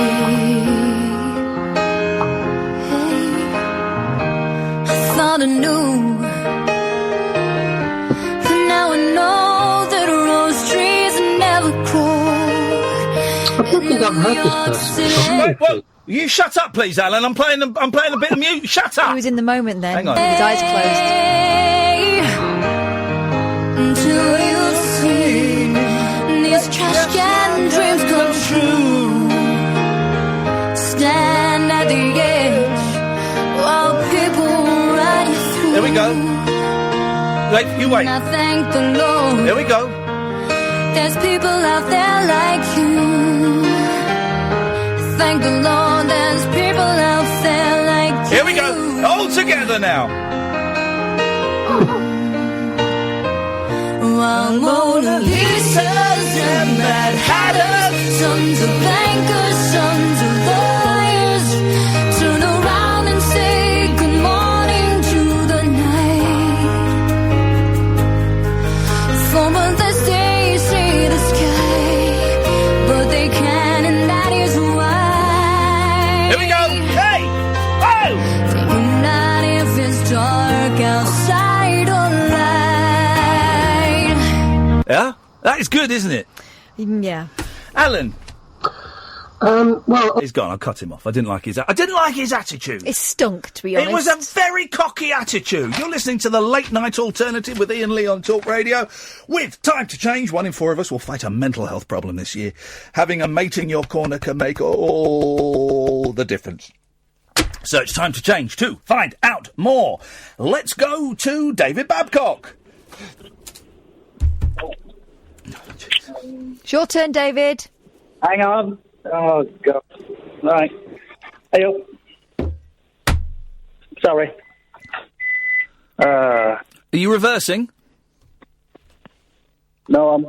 Speaker 10: Hey, I thought I knew, but now I know that rose trees never grow.
Speaker 9: I don't think I've heard this person.
Speaker 3: Right, well, you shut up, please, Alan. I'm playing a bit of mute. Shut up.
Speaker 5: He was in the moment then.
Speaker 3: Hang on.
Speaker 5: With his eyes closed.
Speaker 10: Until you see these trash can dreams come true. Stand at the edge while people ride you through.
Speaker 3: There we go. Wait, you wait.
Speaker 10: And I thank the Lord.
Speaker 3: There we go.
Speaker 10: There's people out there like you. Thank the Lord, there's people out there like you.
Speaker 3: Here we go. All together now.
Speaker 10: While Mona Lisas and Mad Hatters, sons of bankers, sons of lawyers, turn around and say good morning to the night. For others they see the sky, but they can, and that is why.
Speaker 3: Here we go. Hey! Oh!
Speaker 10: Thinking that if it's dark outside or light.
Speaker 3: Yeah? That is good, isn't it?
Speaker 5: Yeah.
Speaker 3: Alan.
Speaker 9: Well,
Speaker 3: He's gone. I cut him off. I didn't like his attitude.
Speaker 5: It stunk, to be honest.
Speaker 3: It was a very cocky attitude. You're listening to the Late Night Alternative with Iain Lee on Talk Radio. With Time to Change, 1 in 4 of us will fight a mental health problem this year. Having a mate in your corner can make all the difference. So it's time to change to find out more. Let's go to David Babcock.
Speaker 5: It's your turn, David.
Speaker 11: Hang on. Oh, God. Right. Hey, up. Sorry.
Speaker 3: Are you reversing?
Speaker 11: No, I'm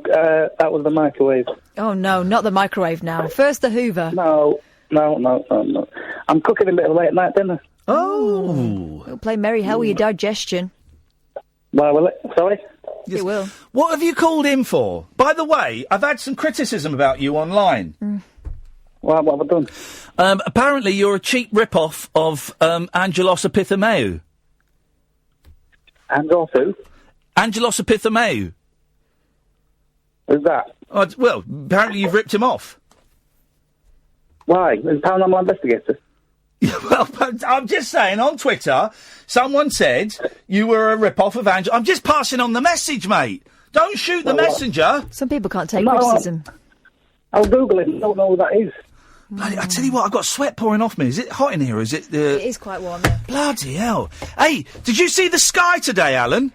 Speaker 11: out with the microwave.
Speaker 5: Oh, no, not the microwave now. First the Hoover.
Speaker 11: No. I'm cooking a bit of late night dinner.
Speaker 3: Oh.
Speaker 5: It'll play merry hell with your digestion.
Speaker 11: Well, will it? Sorry?
Speaker 5: It will.
Speaker 3: What have you called in for? By the way, I've had some criticism about you online.
Speaker 11: Well, what have I done?
Speaker 3: Apparently you're a cheap rip-off of Angelos Epithamou.
Speaker 11: Angelos who?
Speaker 3: Angelos Epithamou.
Speaker 11: Who's that?
Speaker 3: Oh, well, apparently you've ripped him off.
Speaker 11: Why? Is paranormal investigator?
Speaker 3: Well, I'm just saying, on Twitter, someone said you were a rip-off of Angela. I'm just passing on the message, mate. Don't shoot the messenger.
Speaker 5: Some people can't take criticism.
Speaker 11: I'll Google it. I don't know who that is.
Speaker 3: Bloody, I tell you what, I've got sweat pouring off me. Is it hot in here? Or is it?
Speaker 5: It is quite warm, yeah.
Speaker 3: Bloody hell! Hey, did you see the sky today, Alan?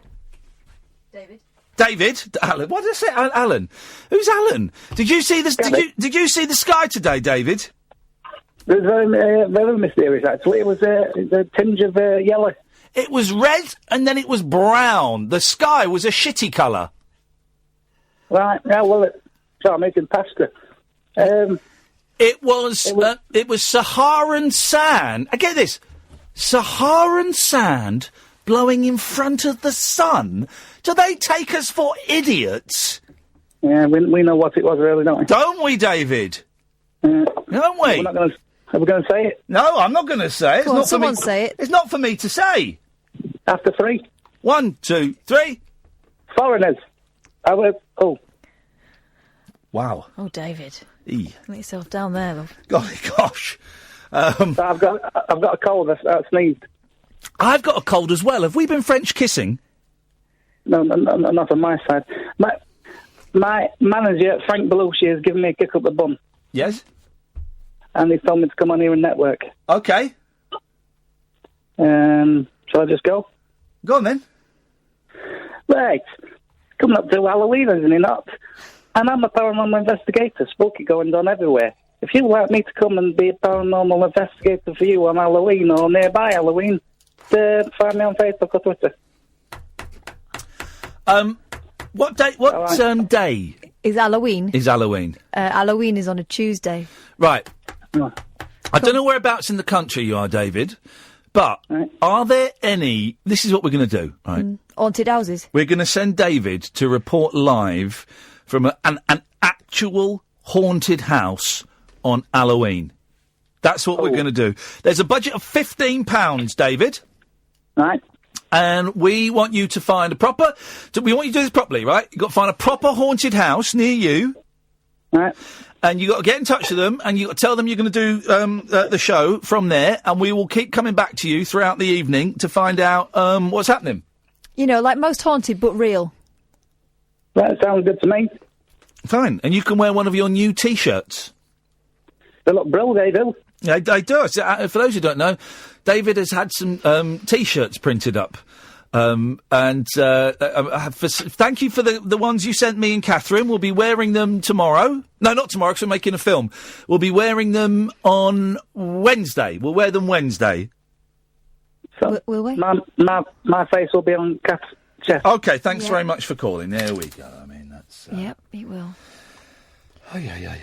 Speaker 3: David, Alan. What did I say? Alan. Who's Alan? Did you see this? Did you see the sky today, David?
Speaker 11: It was very mysterious, actually. It was a tinge of yellow.
Speaker 3: It was red and then it was brown. The sky was a shitty colour.
Speaker 11: Right. Yeah. Well, I'm making pasta.
Speaker 3: It was Saharan sand. I get this. Saharan sand blowing in front of the sun. Do they take us for idiots?
Speaker 11: Yeah, we know what it was, really, don't we?
Speaker 3: Don't we, David? Don't we?
Speaker 11: Are we going to say it?
Speaker 3: No, I'm not going to say it.
Speaker 5: Come on, someone say it.
Speaker 3: It's not for me to say.
Speaker 11: After 3.
Speaker 3: 1, 2, 3.
Speaker 11: Foreigners.
Speaker 3: Wow.
Speaker 5: Oh, David.
Speaker 3: Let
Speaker 5: yourself down there, love.
Speaker 3: Golly gosh.
Speaker 11: I've got a cold. I sneezed.
Speaker 3: I've got a cold as well. Have we been French kissing?
Speaker 11: No, not on my side. My manager, Frank Belushi, has given me a kick up the bum.
Speaker 3: Yes?
Speaker 11: And he told me to come on here and network.
Speaker 3: Okay.
Speaker 11: Shall I just go?
Speaker 3: Go on, then.
Speaker 11: Right. Coming up to Halloween, isn't it not? And I'm a paranormal investigator. Spooky going on everywhere. If you'd like me to come and be a paranormal investigator for you on Halloween or nearby Halloween, find me on Facebook or Twitter.
Speaker 3: What day? What day
Speaker 5: is Halloween?
Speaker 3: Halloween
Speaker 5: is on a Tuesday.
Speaker 3: Right. I don't know whereabouts in the country you are, David, but are there any... This is what we're going to do, right?
Speaker 5: Haunted houses.
Speaker 3: We're going to send David to report live from an actual haunted house on Halloween. That's what we're going to do. There's a budget of £15, David.
Speaker 11: Right.
Speaker 3: And we want you to find we want you to do this properly, right? You've got to find a proper haunted house near you.
Speaker 11: Right.
Speaker 3: And you've got to get in touch with them, and you've got to tell them you're going to do the show from there, and we will keep coming back to you throughout the evening to find out what's happening.
Speaker 5: You know, like most haunted, but real.
Speaker 11: That sounds good to me.
Speaker 3: Fine. And you can wear one of your new T-shirts.
Speaker 11: They look brilliant, they do.
Speaker 3: Yeah, they do. For those who don't know, David has had some T-shirts printed up. Thank you for the ones you sent me and Catherine. We'll be wearing them tomorrow. No, not tomorrow, because we're making a film. We'll be wearing them on Wednesday. We'll wear them Wednesday.
Speaker 11: So
Speaker 5: will we?
Speaker 11: My face will be on Kath's chest.
Speaker 3: Okay, thanks very much for calling. There we go. I mean, that's...
Speaker 5: Yep, it will.
Speaker 3: Oh, yeah,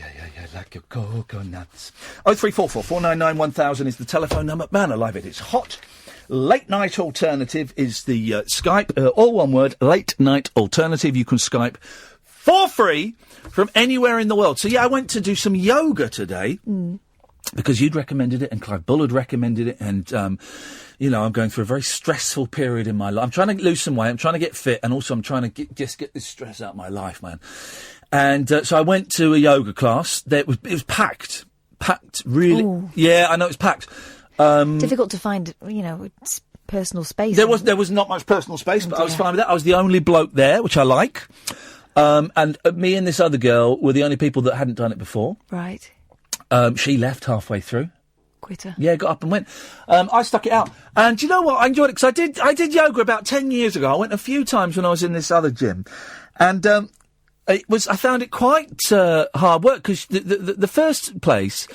Speaker 3: like your coconuts. 0344 499 1000 is the telephone number. Man alive, it is hot. Late Night Alternative is the Skype. All one word, Late Night Alternative. You can Skype for free from anywhere in the world. So, yeah, I went to do some yoga today because you'd recommended it and Clive Bull had recommended it. And, you know, I'm going through a very stressful period in my life. I'm trying to lose some weight. I'm trying to get fit. And also I'm trying to just get this stress out of my life, man. And so I went to a yoga class. It was packed. Packed, really. Ooh. Yeah, I know it's packed.
Speaker 5: Difficult to find, you know, personal space.
Speaker 3: There was not much personal space, but I was fine with that. I was the only bloke there, which I like. And me and this other girl were the only people that hadn't done it before.
Speaker 5: Right.
Speaker 3: She left halfway through.
Speaker 5: Quitter.
Speaker 3: Yeah, got up and went. I stuck it out. And do you know what? I enjoyed it because I did yoga about 10 years ago. I went a few times when I was in this other gym. And I found it quite hard work because the first place,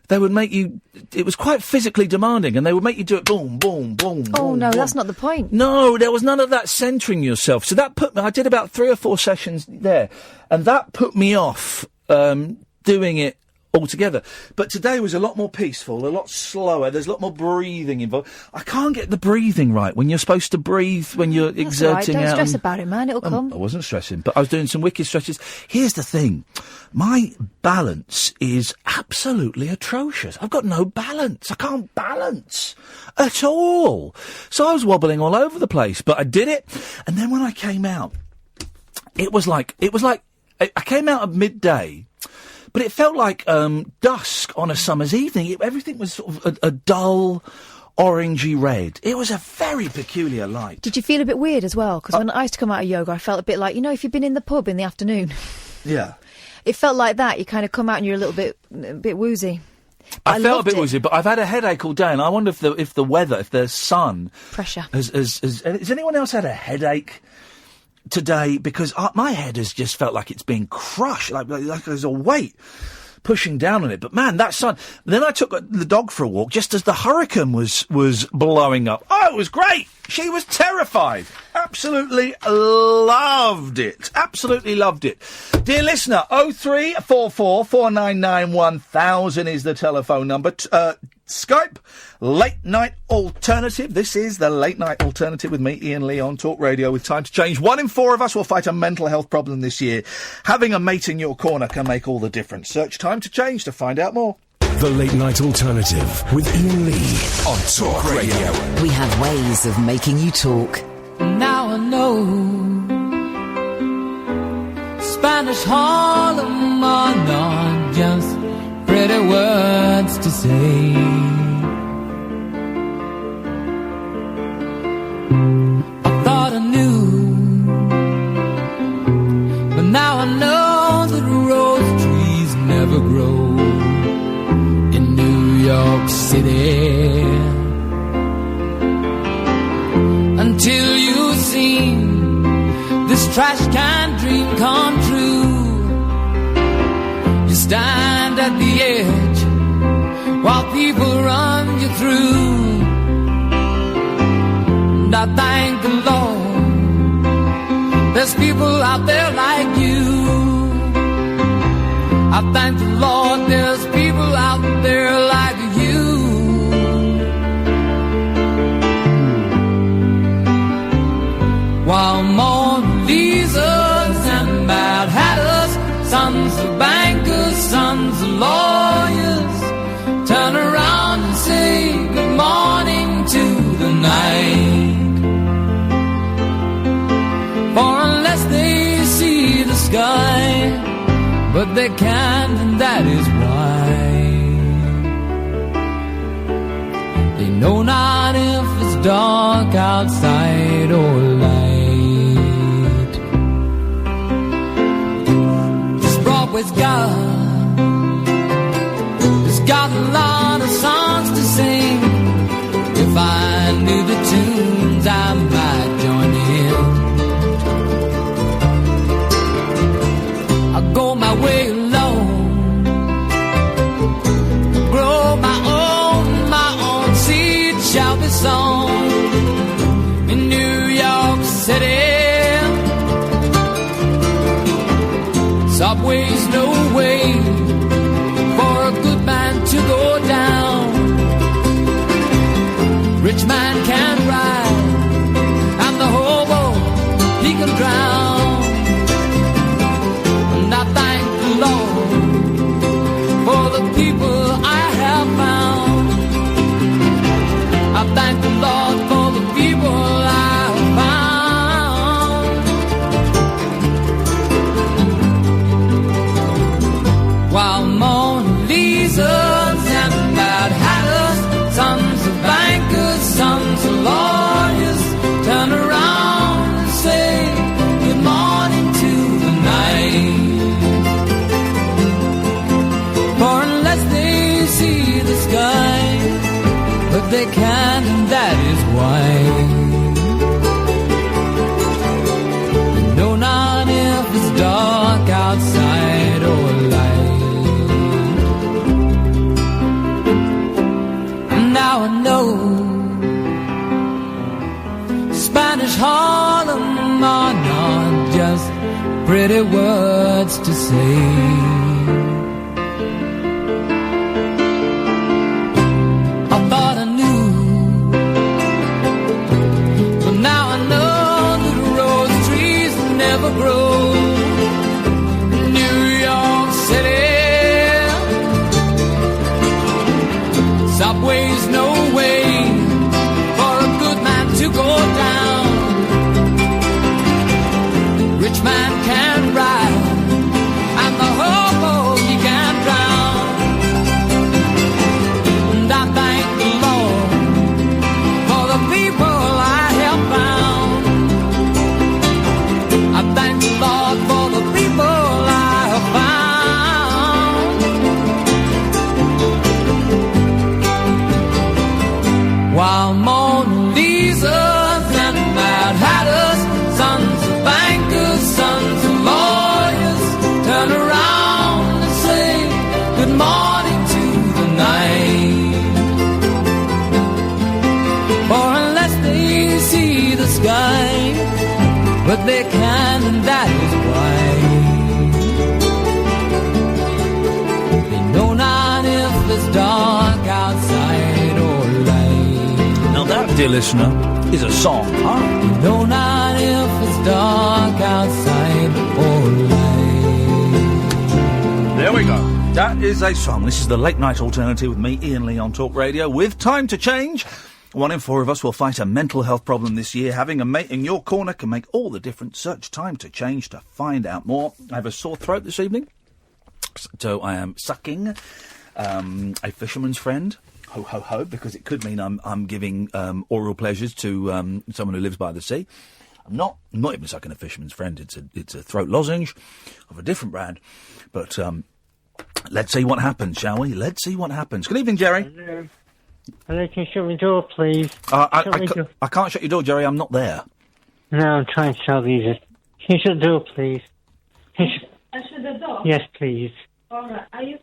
Speaker 3: they would make you, it was quite physically demanding and they would make you do it boom, boom, boom,
Speaker 5: Oh,
Speaker 3: boom,
Speaker 5: no,
Speaker 3: boom.
Speaker 5: that's not the point.
Speaker 3: No, there was none of that centering yourself. So that I did about 3 or 4 sessions there and that put me off doing it altogether. But today was a lot more peaceful, a lot slower. There's a lot more breathing involved. I can't get the breathing right when you're supposed to breathe when you're exerting
Speaker 5: Don't
Speaker 3: out.
Speaker 5: stress about it, man. It'll come.
Speaker 3: I wasn't stressing, but I was doing some wicked stretches. Here's the thing. My balance is absolutely atrocious. I've got no balance. I can't balance at all. So I was wobbling all over the place, but I did it. And then when I came out, it was like I came out at midday. But it felt like dusk on a summer's evening. Everything was sort of a dull, orangey red. It was a very peculiar light.
Speaker 5: Did you feel a bit weird as well? Because when I used to come out of yoga, I felt a bit like, you know, if you've been in the pub in the afternoon.
Speaker 3: Yeah.
Speaker 5: It felt like that. You kind of come out and you're a bit woozy.
Speaker 3: I felt a bit woozy, but I've had a headache all day, and I wonder if the weather, if the sun...
Speaker 5: Pressure.
Speaker 3: Has anyone else had a headache today because my head has just felt like it's being crushed, like there's a weight pushing down on it. But man, that sun. Then I took the dog for a walk just as the hurricane was blowing up. Oh, it was great. She was terrified. Absolutely loved it. Absolutely loved it. Dear listener, 0344 499 1000 is the telephone number. Skype, Late Night Alternative. This is the Late Night Alternative with me, Iain Lee, on Talk Radio with Time to Change. 1 in 4 of us will fight a mental health problem this year. Having a mate in your corner can make all the difference. Search Time to Change to find out more.
Speaker 1: The Late Night Alternative with Iain Lee on Talk Radio.
Speaker 2: We have ways of making you talk.
Speaker 10: Now I know Spanish Harlem are not just pretty words to say. I thought I knew, but now I know that rose trees never grow in New York City until you've seen this trash can dream come true. You stand at the edge while people run you through. And I thank the Lord there's people out there like you. I thank the Lord there's people out there like you. While Mona Lisas and Mad Hatters, sons of bankers, sons of lawyers, turn around and say good morning to the night. For unless they see the sky, but they can't, and that is why they know not if it's dark outside or light. Broadway's got a lot of songs to sing. If I knew the tunes, I might join in. I go my way alone, grow my own seed shall be sown in New York City. Subway's no way for a good man to go down. Rich man can't ride, and the hobo, he can drown. And I thank the Lord for the people I have found. I thank the Lord for the people I have found. While Mona Lisas and Mad Hatters, sons of bankers, sons of lawyers, turn around and say good morning to the night. For unless they see the sky, but they can't, and that is why they know not if it's dark outside or light. Now I know Spanish Harlem are not just pretty words to say. I thought I knew, but now I know that rose trees never grow in New York City. Subway's no way for a good man to go down. Rich man can't ride, and the hobo he can't drown. good morning to the night. For unless they see the sky, but they can, and that is why. They know not if it's dark outside or light.
Speaker 3: Now that, dear listener, is a song, huh?
Speaker 10: They know not if it's dark outside or light.
Speaker 3: There we go. That is a song. This is the Late Night Alternative with me, Iain Lee, on Talk Radio. With Time to Change, 1 in 4 of us will fight a mental health problem this year. Having a mate in your corner can make all the difference. Search Time to Change to find out more. I have a sore throat this evening, so I am sucking a fisherman's friend. Ho, ho, ho, because it could mean I'm giving oral pleasures to someone who lives by the sea. I'm not even sucking a fisherman's friend. It's a throat lozenge of a different brand. But let's see what happens, shall we? Let's see what happens. Good evening, Gerry.
Speaker 12: Hello, can you shut my door, please?
Speaker 3: I can't shut your door, Gerry. I'm not there.
Speaker 12: No, I'm trying to tell you this. Can you shut the door, please?
Speaker 13: I shut the door?
Speaker 12: Yes, please.
Speaker 13: All right. Are you...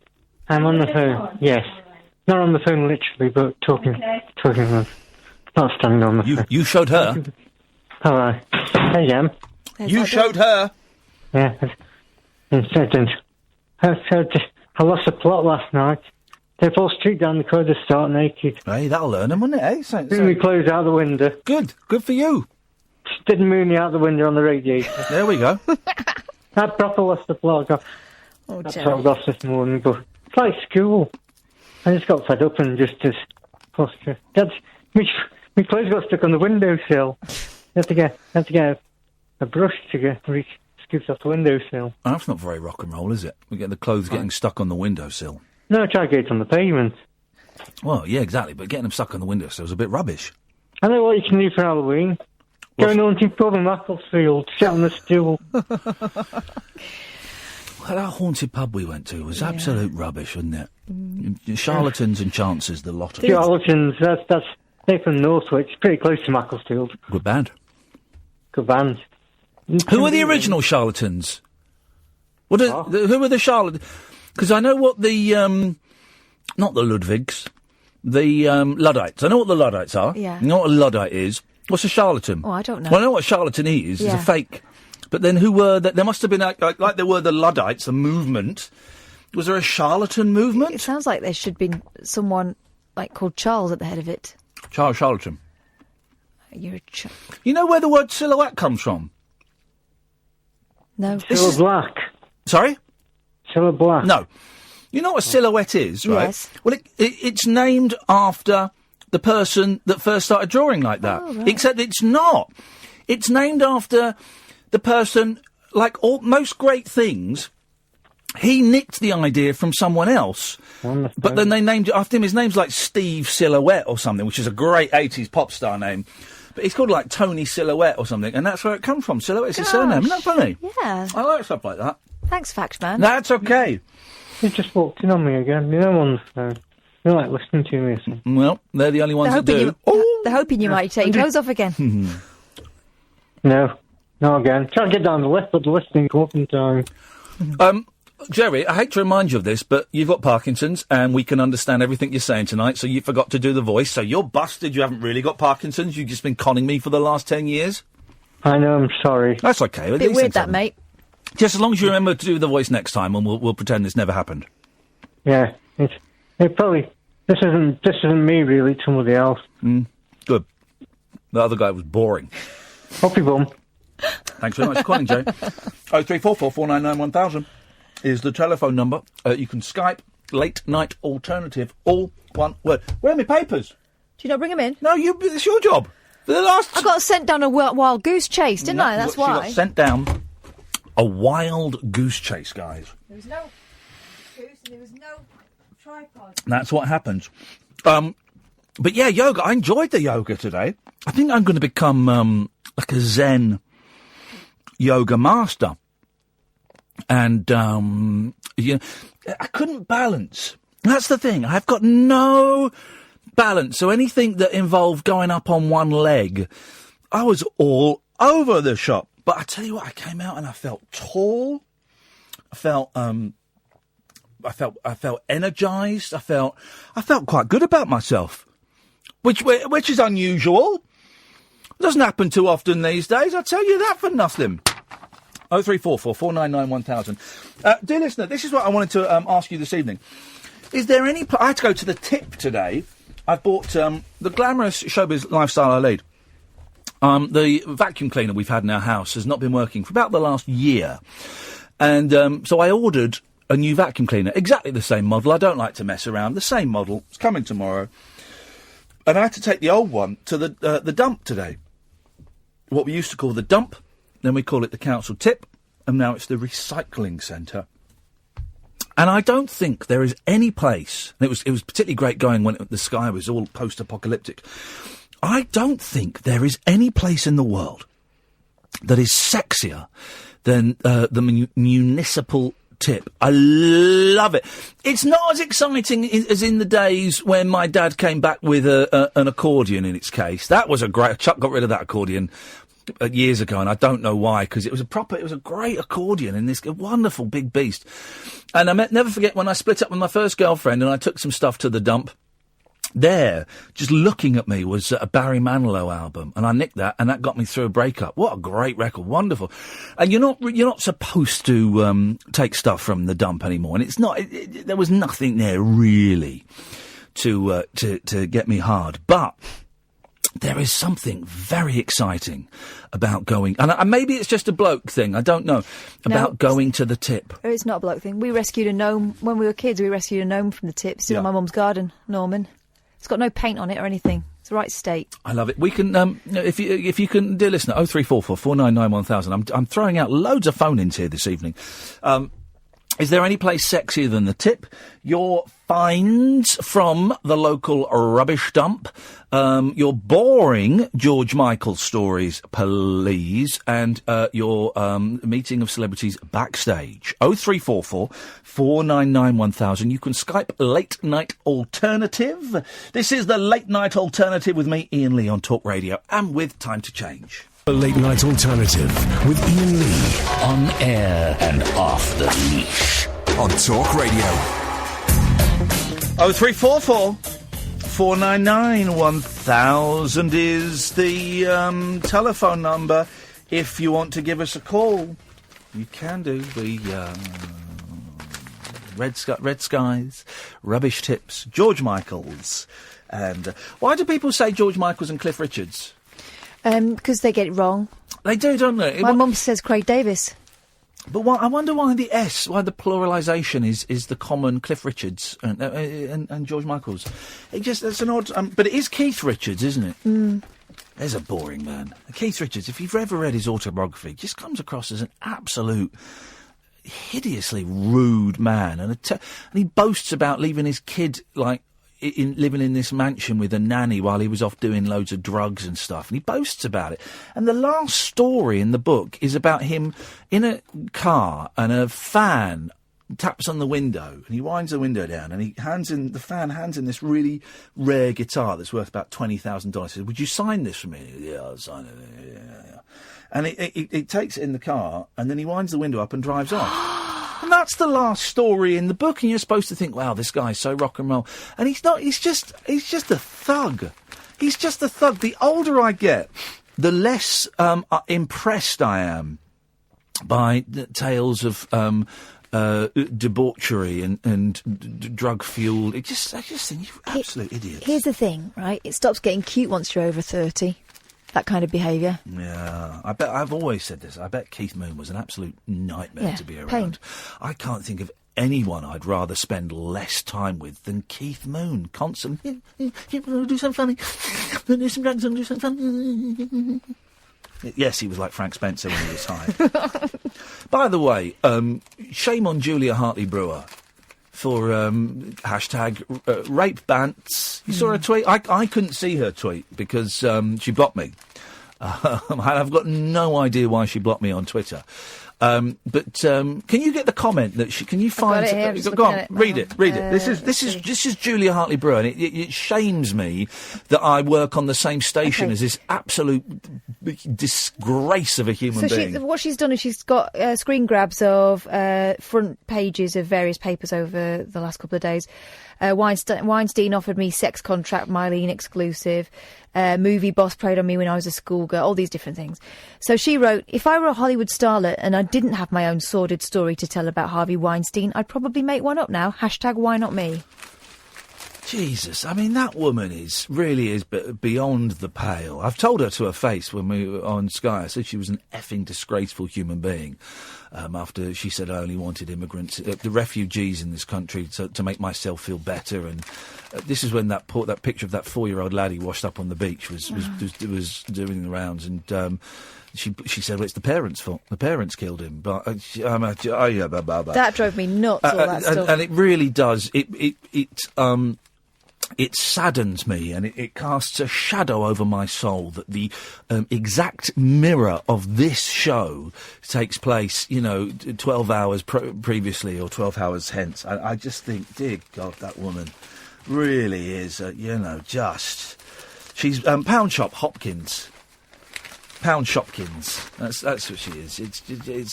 Speaker 12: I'm on the phone.
Speaker 13: phone?
Speaker 12: Yes. Not on the phone, literally, but talking.
Speaker 13: Okay.
Speaker 12: Talking. Not standing on the phone.
Speaker 3: You showed her.
Speaker 12: All right. There you am.
Speaker 3: You showed her.
Speaker 12: Yeah. I lost the plot last night. They fall straight down the corridor, start naked.
Speaker 3: Hey, that'll learn them, wouldn't it? Eh?
Speaker 12: Threw my clothes out the window.
Speaker 3: Good for you.
Speaker 12: Stood Mooney out the window on the radiator.
Speaker 3: There we go.
Speaker 12: I proper lost the plot. That's what I lost this morning, but it's like school. I just got fed up and just Dad, my clothes got stuck on the windowsill. You have to get a brush to get scoops off the windowsill.
Speaker 3: Oh, that's not very rock and roll, is it? We get the clothes getting stuck on the windowsill.
Speaker 12: No, I try to get it on the pavement.
Speaker 3: Well, yeah, exactly, but getting them stuck on the windowsill is a bit rubbish.
Speaker 12: I know what you can do for Halloween. Go and hunting pub in Macclesfield, sit on the stool.
Speaker 3: Well, that haunted pub we went to was absolute rubbish, wasn't it? Charlatans and chances, the lot of them.
Speaker 12: Charlatans, they're from Northwich, pretty close to Macclesfield.
Speaker 3: Good band.
Speaker 12: Good band.
Speaker 3: Who were the original charlatans? Who were the charlatans? Because I know what the, not the Ludwigs, the Luddites. I know what the Luddites are.
Speaker 5: Yeah.
Speaker 3: You know what a Luddite is? What's a charlatan?
Speaker 5: Oh, I don't know.
Speaker 3: Well, I know what a charlatan is.
Speaker 5: Yeah.
Speaker 3: It's a fake. But then who were... There must have been, like there were the Luddites, the movement. Was there a charlatan movement?
Speaker 5: It sounds like there should be someone called Charles at the head of it.
Speaker 3: Charles Charlatan.
Speaker 5: You're a
Speaker 3: You know where the word silhouette comes from?
Speaker 5: No.
Speaker 12: Silhouette black.
Speaker 3: Sorry?
Speaker 12: Silhouette black.
Speaker 3: No. You know what a silhouette is, right?
Speaker 5: Yes.
Speaker 3: Well, it's named after the person that first started drawing like that.
Speaker 5: Oh, right.
Speaker 3: Except it's not. It's named after the person, like most great things, he nicked the idea from someone else. But then they named it after him. His name's like Steve Silhouette or something, which is a great 80s pop star name. But he's called like Tony Silhouette or something, and that's where it comes from. Silhouette's his surname. Isn't that funny?
Speaker 5: Yeah.
Speaker 3: I like stuff like that.
Speaker 5: Thanks, Fact Man.
Speaker 3: That's okay.
Speaker 12: You just walked in on me again. You know, on the phone. You're like listening to me or something.
Speaker 3: Well, they're the only ones that do.
Speaker 5: They're hoping you might take your clothes off again.
Speaker 12: No, not again. Try to get down the lift, but the lift didn't come up in time.
Speaker 3: Jerry, I hate to remind you of this, but you've got Parkinson's, and we can understand everything you're saying tonight, so you forgot to do the voice, so you're busted. You haven't really got Parkinson's. You've just been conning me for the last 10 years.
Speaker 12: I know, I'm sorry.
Speaker 3: That's okay.
Speaker 5: Bit weird, that, mate.
Speaker 3: Just as long as you remember to do the voice next time, and we'll pretend this never happened.
Speaker 12: Yeah, it probably... This isn't me, really, it's somebody else.
Speaker 3: Good. The other guy was boring.
Speaker 12: Hoppy bum.
Speaker 3: Thanks very much for calling, Jay. 0344 499 1000 is the telephone number. You can Skype Late Night Alternative, all one word. Where are my papers?
Speaker 5: Do you not bring them in?
Speaker 3: No, it's your job. For the last...
Speaker 5: I got sent down a wild goose chase, didn't I? That's why.
Speaker 3: She got sent down a wild goose chase, guys.
Speaker 5: There was no goose and there was no tripod.
Speaker 3: That's what happens. But yeah, yoga. I enjoyed the yoga today. I think I'm going to become like a Zen yoga master. And I couldn't balance. That's the thing. I've got no balance. So anything that involved going up on one leg, I was all over the shop. But I tell you what, I came out and I felt tall. I felt felt energised. I felt quite good about myself, which is unusual. Doesn't happen too often these days. I tell you that for nothing. 0344 499 1000. Dear listener, this is what I wanted to ask you this evening. Is there any... I had to go to the tip today. I bought the glamorous showbiz lifestyle I lead. The vacuum cleaner we've had in our house has not been working for about the last year. And so I ordered a new vacuum cleaner, exactly the same model. I don't like to mess around. The same model. It's coming tomorrow. And I had to take the old one to the dump today. What we used to call the dump, then we call it the council tip, and now it's the recycling centre. And I don't think there is any place, and it was particularly great going when the sky was all post-apocalyptic, I don't think there is any place in the world that is sexier than the municipal tip. I love it. It's not as exciting as in the days when my dad came back with an accordion in its case. That was a great... Chuck got rid of that accordion years ago, and I don't know why, because it was a great accordion in this wonderful big beast. And I never forget when I split up with my first girlfriend and I took some stuff to the dump. There, just looking at me, was a Barry Manilow album, and I nicked that, and that got me through a breakup. What a great record, wonderful. And you're not supposed to take stuff from the dump anymore, and it's not. There was nothing there really to get me hard, but there is something very exciting about going, and maybe it's just a bloke thing. I don't know about going to the tip.
Speaker 5: It's not a bloke thing. We rescued a gnome when we were kids. We rescued a gnome from the tip. Still in my mum's garden, Norman. It's got no paint on it or anything. It's the right state. I love it. We can, if you can, dear listener, 0344 499 1000. I'm throwing out loads of phone-ins here this evening. Is there any place sexier than the tip? Your finds from the local rubbish dump. Your boring George Michael stories, please. And your meeting of celebrities backstage. 0344 499 1000. You can Skype Late Night Alternative. This is the Late Night Alternative with me, Iain Lee, on Talk Radio. And with Time to Change.
Speaker 1: The Late Night Alternative with Iain Lee.
Speaker 2: On air and off the leash.
Speaker 1: On Talk Radio.
Speaker 3: 0344 499 1000 is the telephone number. If you want to give us a call, you can do. The Red Skies, Rubbish Tips, George Michael's. And why do people say George Michael's and Cliff Richards?
Speaker 5: Because they get it wrong.
Speaker 3: They do, don't they?
Speaker 5: My mum says Craig Davis.
Speaker 3: But I wonder why the pluralisation is the common Cliff Richards and George Michael's. That's an odd... but it is Keith Richards, isn't it?
Speaker 5: Mm.
Speaker 3: There's a boring man. Keith Richards, if you've ever read his autobiography, just comes across as an absolute hideously rude man. And he boasts about leaving his kid, living in this mansion with a nanny while he was off doing loads of drugs and stuff. And he boasts about it. And the last story in the book is about him in a car and a fan taps on the window and he winds the window down and the fan hands in this really rare guitar that's worth about $20,000. He says, "Would you sign this for me?" "Yeah, I'll sign it." Yeah. And he takes it in the car and then he winds the window up and drives off. And that's the last story in the book, and you're supposed to think, wow, this guy's so rock and roll. And he's not, he's just a thug. He's just a thug. The older I get, the less impressed I am by the tales of debauchery and drug-fueled... I just think, you absolute idiots.
Speaker 5: Here's the thing, right? It stops getting cute once you're over 30. That kind of behaviour.
Speaker 3: Yeah, I've always said this. I bet Keith Moon was an absolute nightmare to be around. Pain. I can't think of anyone I'd rather spend less time with than Keith Moon. Constantly, do something funny, do some drugs, do something funny. Yes, he was like Frank Spencer when he was high. By the way, shame on Julia-Hartley Brewer for hashtag rape bants. You saw her tweet? I couldn't see her tweet because she blocked me. I've got no idea why she blocked me on Twitter. But can you get the comment that can you find? Go on, read it. This is Julia-Hartley Brewer, and it shames me that I work on the same station as this absolute disgrace of a human being.
Speaker 5: What she's done is she's got screen grabs of front pages of various papers over the last couple of days. Weinstein offered me sex contract, Mylene exclusive. Movie boss preyed on me when I was a schoolgirl, all these different things. So she wrote, if I were a Hollywood starlet and I didn't have my own sordid story to tell about Harvey Weinstein, I'd probably make one up now. # why not me?
Speaker 3: Jesus, I mean, that woman really is beyond the pale. I've told her to her face when we were on Sky. I said she was an effing disgraceful human being. After she said I only wanted immigrants, the refugees in this country to make myself feel better. And this is when that picture of that 4-year-old laddie washed up on the beach was doing the rounds. And she said, well, it's the parents' fault. The parents killed him. But
Speaker 5: that drove me nuts. All that stuff.
Speaker 3: And it really does. It saddens me, and it casts a shadow over my soul that the exact mirror of this show takes place, 12 hours previously or 12 hours hence. I just think, dear God, that woman really is, she's Pound Shop Hopkins. Pound Shopkins. That's what she is. It's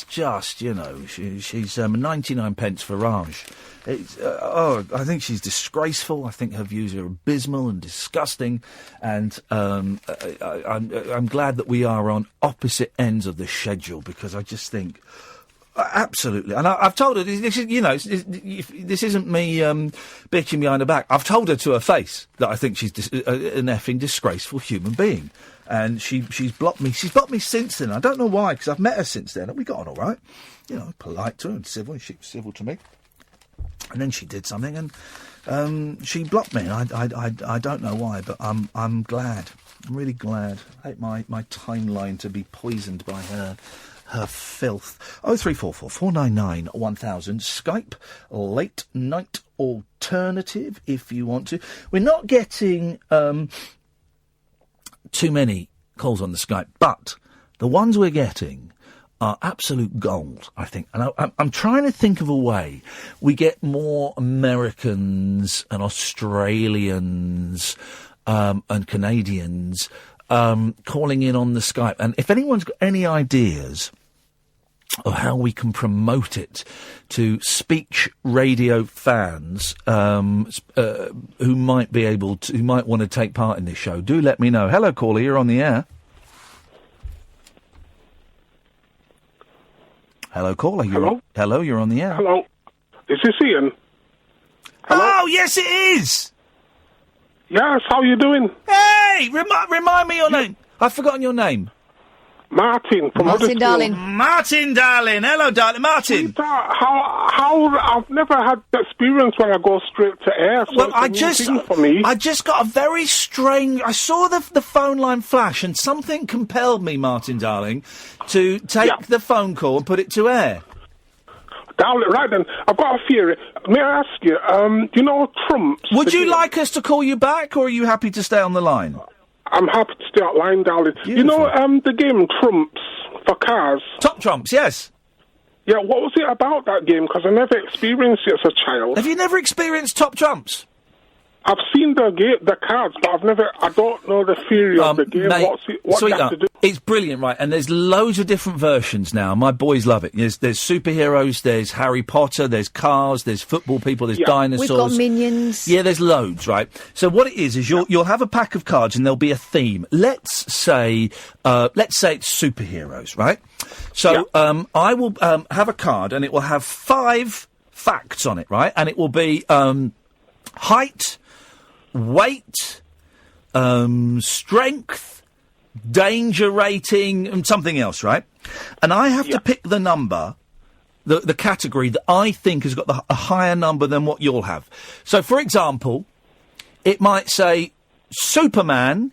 Speaker 3: just, she's 99 pence Farage. I think she's disgraceful. I think her views are abysmal and disgusting. And I'm glad that we are on opposite ends of the schedule, because I just think absolutely. And I've told her this isn't me bitching behind her back. I've told her to her face that I think she's an effing disgraceful human being. And she's blocked me. She's blocked me since then. I don't know why, because I've met her since then. We got on all right. Polite to her and civil. And she was civil to me. And then she did something, and she blocked me. I don't know why, but I'm glad. I'm really glad. I hate my timeline to be poisoned by her filth. 0344 499 1000. Skype late night alternative if you want to. We're not getting too many calls on the Skype, but the ones we're getting are absolute gold, I think. And I'm trying to think of a way we get more Americans and Australians and Canadians calling in on the Skype. And if anyone's got any ideas of how we can promote it to speech radio fans who might want to take part in this show, do let me know. Hello, caller, you're on the air. Hello, caller. Hello, you're on the air.
Speaker 14: Hello. Is this Iain? Hello?
Speaker 3: Oh, yes, it is.
Speaker 14: Yes, how you doing?
Speaker 3: Hey, remind me your name. I've forgotten your name.
Speaker 14: Martin from
Speaker 5: Martin, darling.
Speaker 3: Martin, darling. Hello, darling. Martin.
Speaker 14: How I've never had the experience when I go straight to air. So
Speaker 3: I just got a very strange. I saw the phone line flash, and something compelled me, Martin, darling, to take the phone call and put it to air.
Speaker 14: Darling, right then, I've got a theory. May I ask you? Do you know Trumps?
Speaker 3: Would you like us to call you back, or are you happy to stay on the line?
Speaker 14: I'm happy to stay online, darling.
Speaker 3: Beautiful.
Speaker 14: You know the game Trumps for cars?
Speaker 3: Top Trumps, yes.
Speaker 14: Yeah, what was it about that game? Because I never experienced it as a child.
Speaker 3: Have you never experienced Top Trumps?
Speaker 14: I've seen the cards, but I don't know the theory of the game.
Speaker 3: Mate,
Speaker 14: what do you have to do?
Speaker 3: It's brilliant, right? And there's loads of different versions now. My boys love it. There's superheroes, there's Harry Potter, there's cars, there's football people, there's dinosaurs.
Speaker 5: We've got minions.
Speaker 3: Yeah, there's loads, right? So what it is you'll have a pack of cards and there'll be a theme. Let's say it's superheroes, right? So I will have a card and it will have 5 facts on it, right? And it will be height, weight, strength, danger rating, and something else, right? And I have to pick the number, the category that I think has got a higher number than what you'll have. So, for example, it might say Superman.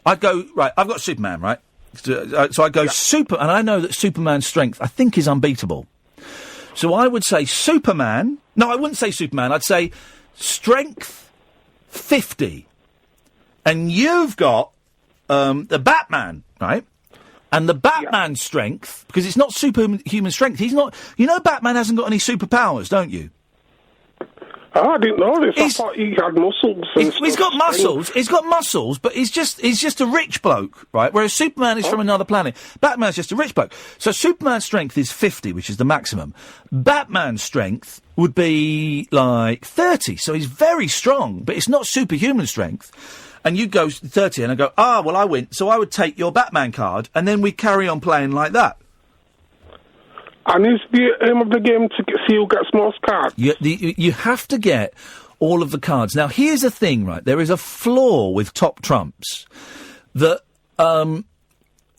Speaker 3: I'd go, right, I've got Superman, right? So I go Super, and I know that Superman's strength, I think, is unbeatable. So I would say Superman. No, I wouldn't say Superman. I'd say strength 50. And you've got the Batman, right? And the Batman strength, because it's not superhuman strength, he's not... You know Batman hasn't got any superpowers, don't you?
Speaker 14: Oh, I didn't know this. I thought he had muscles.
Speaker 3: He's got muscles. He's got muscles, but he's just a rich bloke, right? Whereas Superman is from another planet. Batman's just a rich bloke. So Superman's strength is 50, which is the maximum. Batman's strength would be like 30, so he's very strong, but it's not superhuman strength. And you go 30, and I go, well, I win. So I would take your Batman card, and then we carry on playing like that.
Speaker 14: And is the aim of the game to see who gets most cards?
Speaker 3: You have to get all of the cards. Now, here's the thing, right? There is a flaw with top trumps that,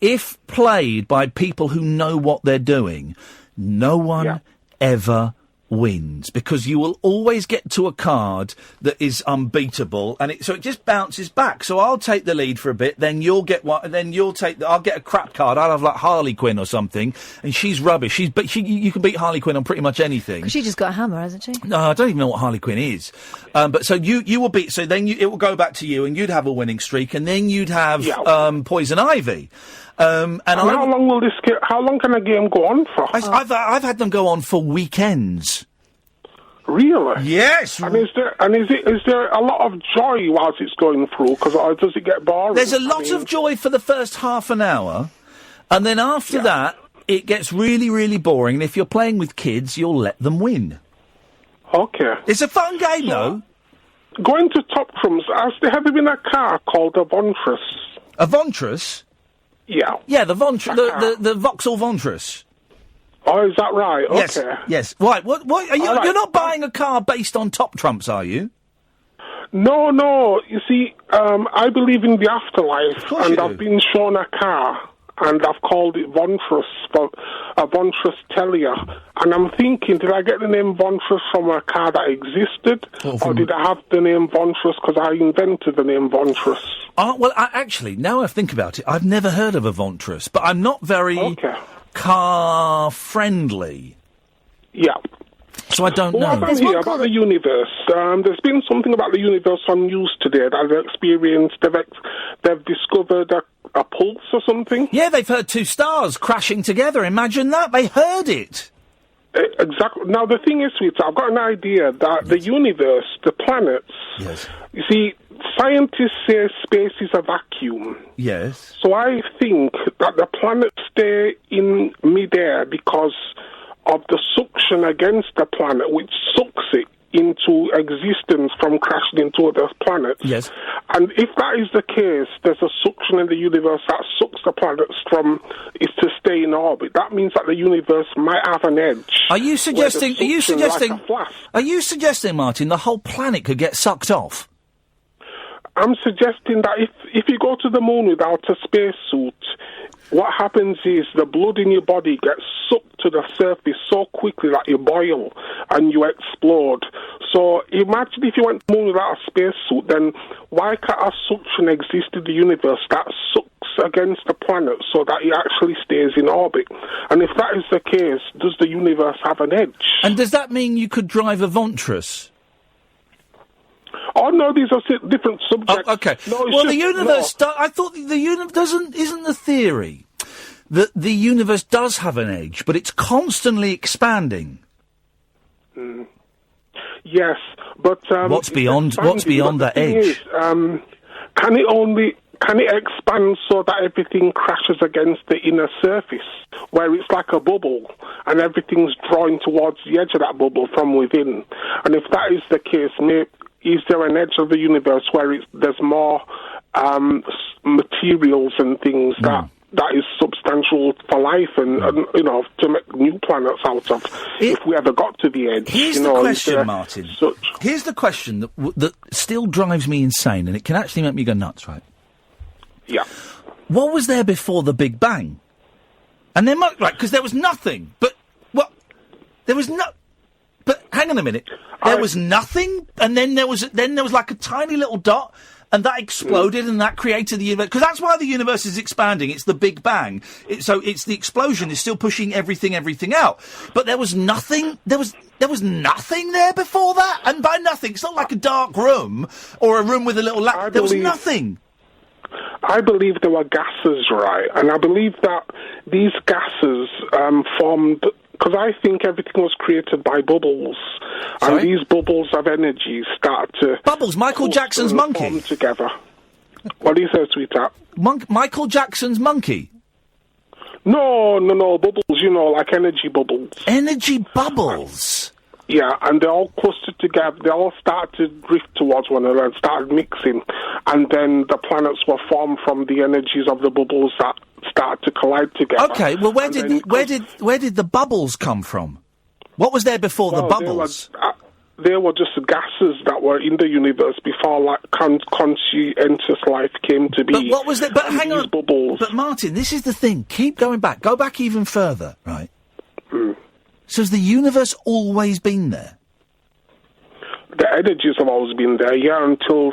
Speaker 3: if played by people who know what they're doing, no one ever wins, because you will always get to a card that is unbeatable, and so it just bounces back. So I'll take the lead for a bit, then you'll get one, and then I'll get a crap card. I'll have like Harley Quinn or something, and she's rubbish. You can beat Harley Quinn on pretty much anything.
Speaker 5: 'Cause she just got a hammer, hasn't she?
Speaker 3: No, I don't even know what Harley Quinn is. But so you will beat. So then it will go back to you, and you'd have a winning streak, and then you'd have Poison Ivy. And
Speaker 14: how long will this game? How long can a game go on for?
Speaker 3: I've had them go on for weekends.
Speaker 14: Really?
Speaker 3: Yes.
Speaker 14: And is there a lot of joy whilst it's going through? Because does it get boring?
Speaker 3: There's a lot of joy for the first half an hour, and then after that, it gets really, really boring. And if you're playing with kids, you'll let them win.
Speaker 14: Okay.
Speaker 3: It's a fun game, though.
Speaker 14: Going to Top Trumps, has there ever been a car called a Vontress?
Speaker 3: A Vontress?
Speaker 14: Yeah.
Speaker 3: Yeah, the Vauxhall Vontress.
Speaker 14: Oh, is that right?
Speaker 3: Yes.
Speaker 14: Okay.
Speaker 3: Yes. Right. What are you? You're not buying a car based on top trumps, are you?
Speaker 14: No. You see, I believe in the afterlife, and I've been shown a car, and I've called it Vontress, but a Vontress Tellier. And I'm thinking, did I get the name Vontress from a car that existed, or did I have the name Vontress because I invented the name Vontress?
Speaker 3: Well, actually, now I think about it, I've never heard of a Vontress, but I'm not very car friendly.
Speaker 14: Yeah.
Speaker 3: So I don't know.
Speaker 14: What about here about the universe? There's been something about the universe on news today that they've experienced. They've discovered a pulse or something.
Speaker 3: Yeah, they've heard two stars crashing together. Imagine that. They heard it.
Speaker 14: Exactly. Now, the thing is, sweetie, I've got an idea that the universe, the planets, you see, scientists say space is a vacuum.
Speaker 3: Yes.
Speaker 14: So I think that the planets stay in midair because of the suction against the planet, which sucks it into existence from crashing into other planets.
Speaker 3: Yes.
Speaker 14: And if that is the case, there's a suction in the universe that sucks the planets to stay in orbit. That means that the universe might have an edge.
Speaker 3: Are you suggesting, Martin, the whole planet could get sucked off?
Speaker 14: I'm suggesting that if you go to the moon without a spacesuit, what happens is the blood in your body gets sucked to the surface so quickly that you boil and you explode. So imagine if you went to the moon without a spacesuit, then why can't a suction exist in the universe that sucks against the planet so that it actually stays in orbit? And if that is the case, does the universe have an edge?
Speaker 3: And does that mean you could drive a Vontress?
Speaker 14: Oh no, these are different subjects.
Speaker 3: Oh, okay.
Speaker 14: No,
Speaker 3: well, the universe. I thought the universe isn't the theory that the universe does have an edge, but it's constantly expanding.
Speaker 14: Yes, but
Speaker 3: what's beyond that edge?
Speaker 14: Can it expand so that everything crashes against the inner surface, where it's like a bubble, and everything's drawing towards the edge of that bubble from within? And if that is the case, is there an edge of the universe where there's more materials and things that is substantial for life and to make new planets out of if we ever got to the edge?
Speaker 3: Here's the question, Martin. Here's the question that still drives me insane, and it can actually make me go nuts, right?
Speaker 14: Yeah.
Speaker 3: What was there before the Big Bang? And there might, right, because there was nothing. But what? There was no. But hang on a minute. There was nothing, and then there was like a tiny little dot, and that exploded, and that created the universe. Because that's why the universe is expanding. It's the Big Bang. So it's the explosion is still pushing everything out. But there was nothing. There was nothing there before that. And by nothing, it's not like a dark room or a room with a little lamp. There was nothing.
Speaker 14: I believe there were gases, right? And I believe that these gases formed... Because I think everything was created by bubbles.
Speaker 3: Sorry?
Speaker 14: And these bubbles of energy start to...
Speaker 3: Bubbles? Michael Jackson's monkey?
Speaker 14: Form together. What do you say, sweetheart?
Speaker 3: Michael Jackson's monkey?
Speaker 14: No, bubbles, like energy bubbles.
Speaker 3: Energy bubbles?
Speaker 14: Yeah, and they all clustered together. They all started to drift towards one another and started mixing. And then the planets were formed from the energies of the bubbles that start to collide together.
Speaker 3: Okay, well, where did the bubbles come from? What was there before the bubbles?
Speaker 14: They were just gases that were in the universe before conscientious life came to be.
Speaker 3: But what was that? But hang on.
Speaker 14: Bubbles.
Speaker 3: But Martin, this is the thing. Keep going back. Go back even further, right? So has the universe always been there?
Speaker 14: The energies have always been there, yeah, until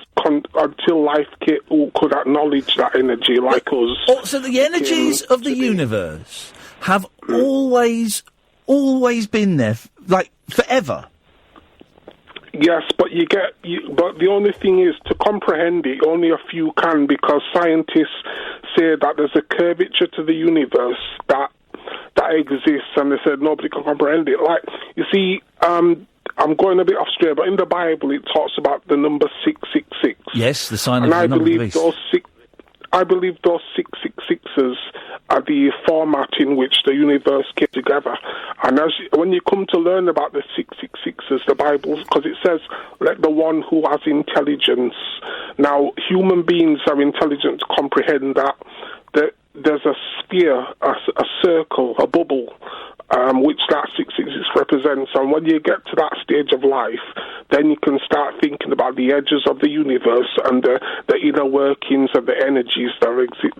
Speaker 14: life could acknowledge that energy like us.
Speaker 3: So the energies of the universe have always been there, like forever.
Speaker 14: Yes, but but the only thing is, to comprehend it, only a few can, because scientists say that there's a curvature to the universe that exists, and they said nobody can comprehend it. Like, you see, I'm going a bit off straight, but in the Bible it talks about the number 666.
Speaker 3: Yes, the sign of the number of the beast.
Speaker 14: I believe those 666s are the format in which the universe came together. And when you come to learn about the 666s, the Bible, because it says, let the one who has intelligence. Now, human beings are intelligent to comprehend that there's a sphere, a circle, a bubble, which that 666 represents. And when you get to that stage of life, then you can start thinking about the edges of the universe and the inner workings of the energies that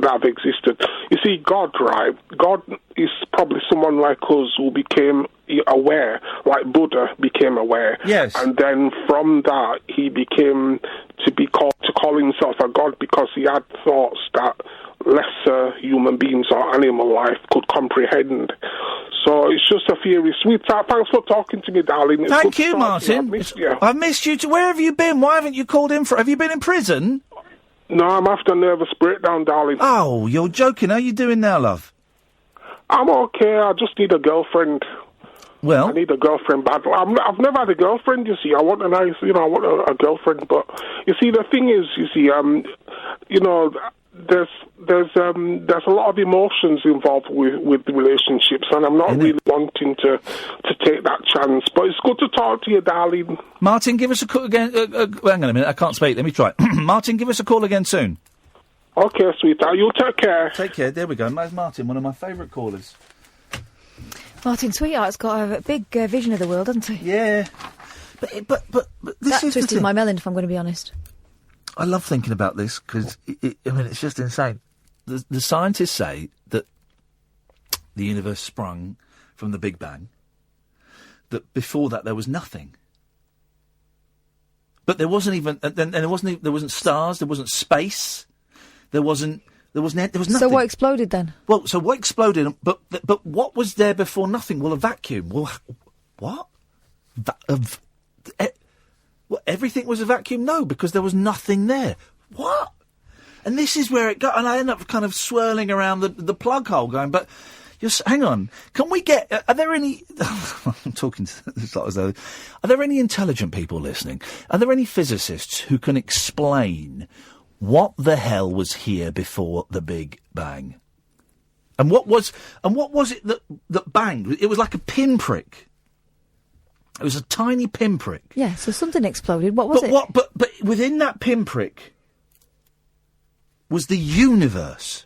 Speaker 14: have existed. You see, God, right? God is probably someone like us who became aware, like Buddha became aware.
Speaker 3: Yes.
Speaker 14: And then from that, he became to call himself a god, because he had thoughts that lesser human beings or animal life could comprehend. So it's just a theory. Sweetheart, thanks for talking to me, darling.
Speaker 3: Thank you, Martin. I've missed you. Where have you been? Why haven't you called in for... Have you been in prison?
Speaker 14: No, I'm after a nervous breakdown, darling.
Speaker 3: Oh, you're joking. How are you doing now, love?
Speaker 14: I'm okay. I just need a girlfriend.
Speaker 3: Well,
Speaker 14: I need a girlfriend badly. I've never had a girlfriend, you see. I want a girlfriend. But, you see, the thing is, there's a lot of emotions involved with the relationships, and I'm not really wanting to take that chance. But it's good to talk to you, darling.
Speaker 3: Martin, give us a call again. Hang on a minute, I can't speak. Let me try. Martin, give us a call again soon.
Speaker 14: Okay, sweetheart. You take care.
Speaker 3: Take care. There we go. Martin, one of my favourite callers.
Speaker 5: Martin Sweetheart's got a big vision of the world, hasn't he?
Speaker 3: Yeah. But this
Speaker 5: that twisted my melon, if I'm going to be honest.
Speaker 3: I love thinking about this because, it's just insane. The scientists say that the universe sprung from the Big Bang, that before that there was nothing. But there wasn't even, there wasn't stars, there wasn't space, there was nothing.
Speaker 5: So what exploded then?
Speaker 3: Well, so what exploded, but what was there before nothing? Well, a vacuum. Well, what? Everything was a vacuum? No, because there was nothing there. What? And this is where it got, and I end up kind of swirling around the plug hole going, but hang on, can we get, are there any, I'm talking to this like as though, are there any intelligent people listening? Are there any physicists who can explain what the hell was here before the Big Bang? And what was it that banged? It was like a pinprick. It was a tiny pinprick.
Speaker 5: Yeah, so something exploded. What was it?
Speaker 3: But within that pinprick was the universe.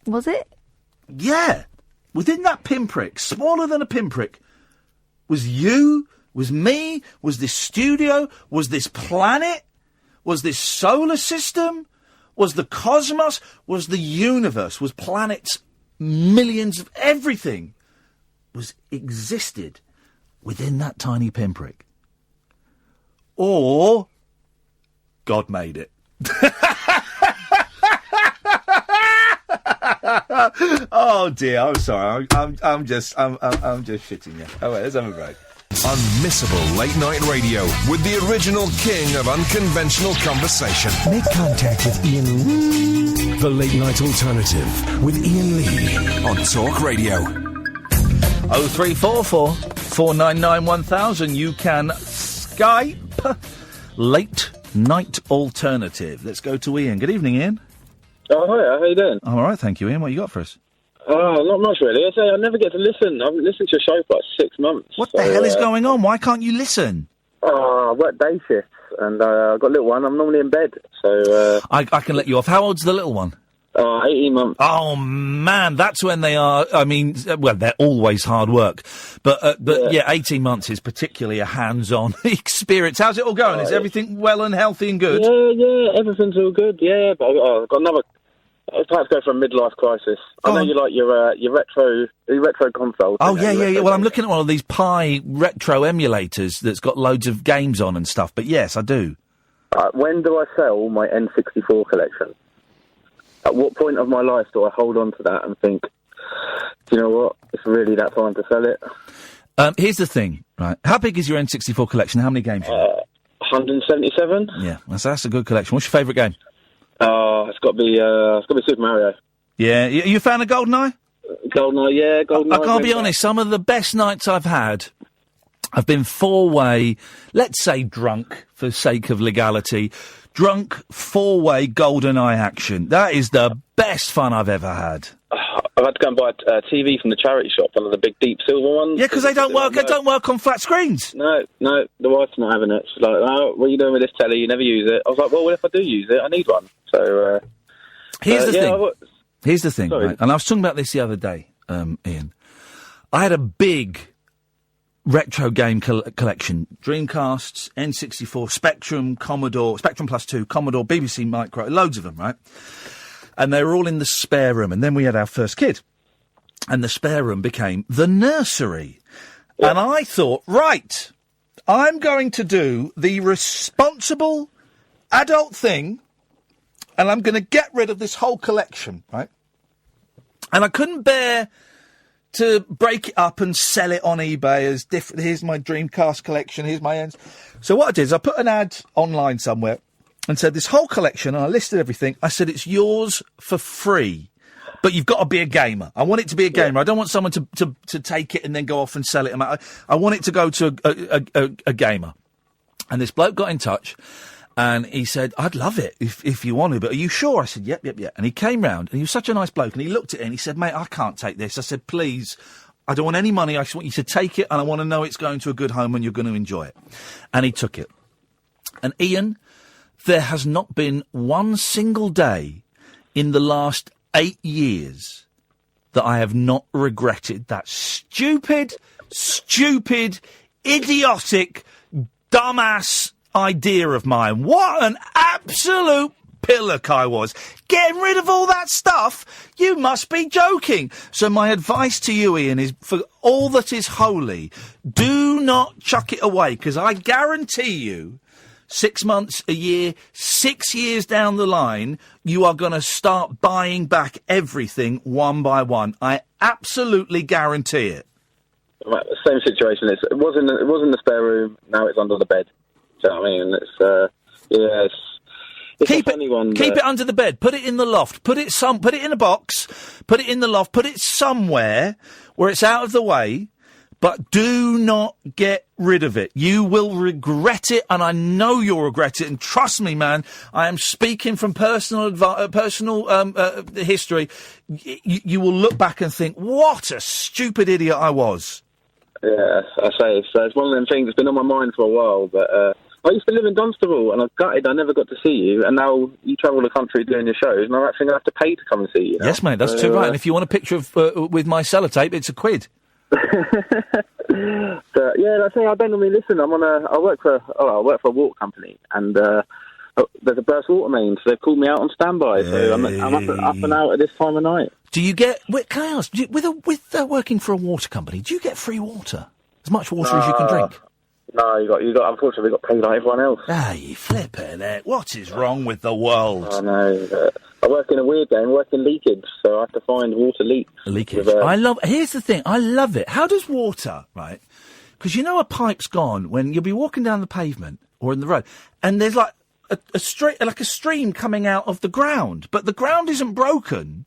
Speaker 5: Was it?
Speaker 3: Yeah. Within that pinprick, smaller than a pinprick, was you, was me, was this studio, was this planet, was this solar system, was the cosmos, was the universe, was planets, millions of everything existed within that tiny pinprick. Or God made it. Oh dear, I'm sorry. I'm just shitting you. Oh wait, let's have a break.
Speaker 1: Unmissable late night radio with the original king of unconventional conversation.
Speaker 15: Make contact with Iain. The Late Night Alternative with Iain Lee
Speaker 1: on Talk Radio.
Speaker 3: 0344 499 1000. You can Skype Late Night Alternative. Let's go to Iain. Good evening, Iain.
Speaker 16: Oh, hiya. How you doing?
Speaker 3: I'm all right, thank you, Iain. What you got for us?
Speaker 16: Oh, not much really. I say I never get to listen. I haven't listened to a show for like 6 months.
Speaker 3: What the hell is going on? Why can't you listen?
Speaker 16: I work day shifts, and I've got a little one. I'm normally in bed, so...
Speaker 3: I can let you off. How old's the little one?
Speaker 16: 18 months.
Speaker 3: Oh, man, that's when they are... I mean, well, they're always hard work. But yeah, 18 months is particularly a hands-on experience. How's it all going? Is everything well and healthy and good?
Speaker 16: Yeah, everything's all good, yeah. But I've got another... I was about to go for a midlife crisis. I know you like your retro console.
Speaker 3: Oh, yeah. Well, I'm looking at one of these Pi retro emulators that's got loads of games on and stuff. But yes, I do.
Speaker 16: When do I sell my N64 collection? At what point of my life do I hold on to that and think, do you know what? It's really that time to sell it.
Speaker 3: Here's the thing, right? How big is your N64 collection? How many games?
Speaker 16: 177.
Speaker 3: Yeah, that's a good collection. What's your favourite game?
Speaker 16: It's got to be Super Mario.
Speaker 3: Yeah, you a fan of GoldenEye?
Speaker 16: GoldenEye, yeah, GoldenEye.
Speaker 3: I can't be honest. Some of the best nights I've had have been four-way, let's say drunk for sake of legality, drunk four-way GoldenEye action. That is the best fun I've ever had.
Speaker 16: I've had to go and buy a TV from the charity shop, one of the big deep silver ones.
Speaker 3: Yeah, because they don't work. They don't work on flat screens.
Speaker 16: No, the wife's not having it. She's like, "Oh, what are you doing with this telly? You never use it." I was like, "Well, if I do use it, I need one." So
Speaker 3: here's the thing. Here's the thing,
Speaker 16: Sorry.
Speaker 3: right? And I was talking about this the other day, Iain. I had a big retro game collection: Dreamcasts, N64, Spectrum, Commodore, Spectrum Plus 2, Commodore, BBC Micro, loads of them, right? And they were all in the spare room. And then we had our first kid. And the spare room became the nursery. Yeah. And I thought, right, I'm going to do the responsible adult thing, and I'm going to get rid of this whole collection, right? And I couldn't bear to break it up and sell it on eBay as different. Here's my Dreamcast collection, here's my ends. So what I did is I put an ad online somewhere and said, this whole collection, and I listed everything. I said, it's yours for free, but you've got to be a gamer. I want it to be a gamer. I don't want someone to take it and then go off and sell it. I want it to go to a gamer. And this bloke got in touch, and he said, I'd love it if you want to, but are you sure? I said, yep. And he came round, and he was such a nice bloke, and he looked at it, and he said, mate, I can't take this. I said, please, I don't want any money. I just want you to take it, and I want to know it's going to a good home and you're going to enjoy it. And he took it. And Iain, there has not been one single day in the last 8 years that I have not regretted that stupid, idiotic, dumbass idea of mine. What an absolute pillock I was. Getting rid of all that stuff? You must be joking. So my advice to you, Iain, is for all that is holy, do not chuck it away, because I guarantee you 6 months, a year, 6 years down the line, you are going to start buying back everything one by one. I absolutely guarantee it.
Speaker 16: Right, same situation. It was in the spare room. Now it's under the bed. Do you know what I mean? It's
Speaker 3: keep it under the bed. Put it in the loft. Put it in a box. Put it in the loft. Put it somewhere where it's out of the way. But do not get rid of it. You will regret it, and I know you'll regret it. And trust me, man, I am speaking from personal history. You will look back and think, what a stupid idiot I was.
Speaker 16: Yeah, I say it's one of them things that's been on my mind for a while. But I used to live in Dunstable, and I was gutted I never got to see you. And now you travel the country doing your shows, and I'm actually going to have to pay to come and see you now.
Speaker 3: Yes, mate, that's too right. And if you want a picture of with my sellotape, it's £1.
Speaker 16: But yeah, I say I don't normally listen. I work for a water company, and there's a burst water main, so they've called me out on standby. So I'm up and out at this time of night.
Speaker 3: Do you get? Can I ask? With working for a water company, do you get free water? As much water as you can drink?
Speaker 16: No, you got. Unfortunately, got paid like everyone else.
Speaker 3: You flippin' it! What is wrong with the world?
Speaker 16: I know. I work in a weird game, work in leakage, so I have to find water leaks.
Speaker 3: Leakage. Here's the thing. I love it. How does water, right? Because you know a pipe's gone when you'll be walking down the pavement or in the road, and there's like a stream coming out of the ground, but the ground isn't broken.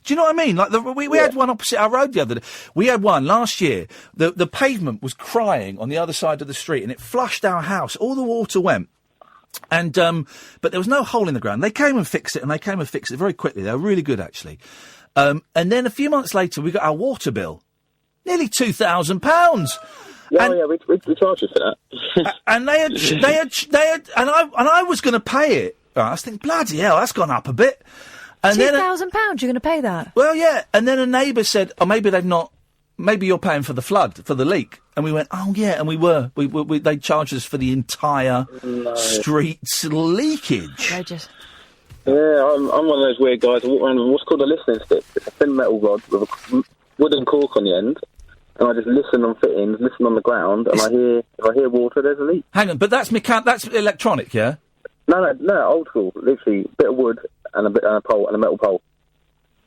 Speaker 3: Do you know what I mean? Like we had one opposite our road the other day. We had one last year. The pavement was crying on the other side of the street, and it flushed our house. All the water went. And but there was no hole in the ground. They came and fixed it, and they came and fixed it very quickly. They were really good, actually. And then a few months later, we got our water bill, nearly £2,000.
Speaker 16: Yeah, we charged you for that.
Speaker 3: And they had, and I was going to pay it. I was thinking, bloody hell, that's gone up a bit. And
Speaker 5: £2,000, you're going to pay that?
Speaker 3: Well, yeah. And then a neighbour said, oh, maybe they've not, maybe you're paying for the flood, for the leak. And we went, oh, yeah, and we were. They charged us for the entire street's leakage.
Speaker 5: Outrageous.
Speaker 16: Yeah, I'm one of those weird guys. I walk around with what's called a listening stick. It's a thin metal rod with a wooden cork on the end. And I just listen on fittings, listen on the ground, and if I hear water, there's a leak.
Speaker 3: Hang on, but that's electronic, yeah?
Speaker 16: No, old school. Literally, a bit of wood and a pole and a metal pole.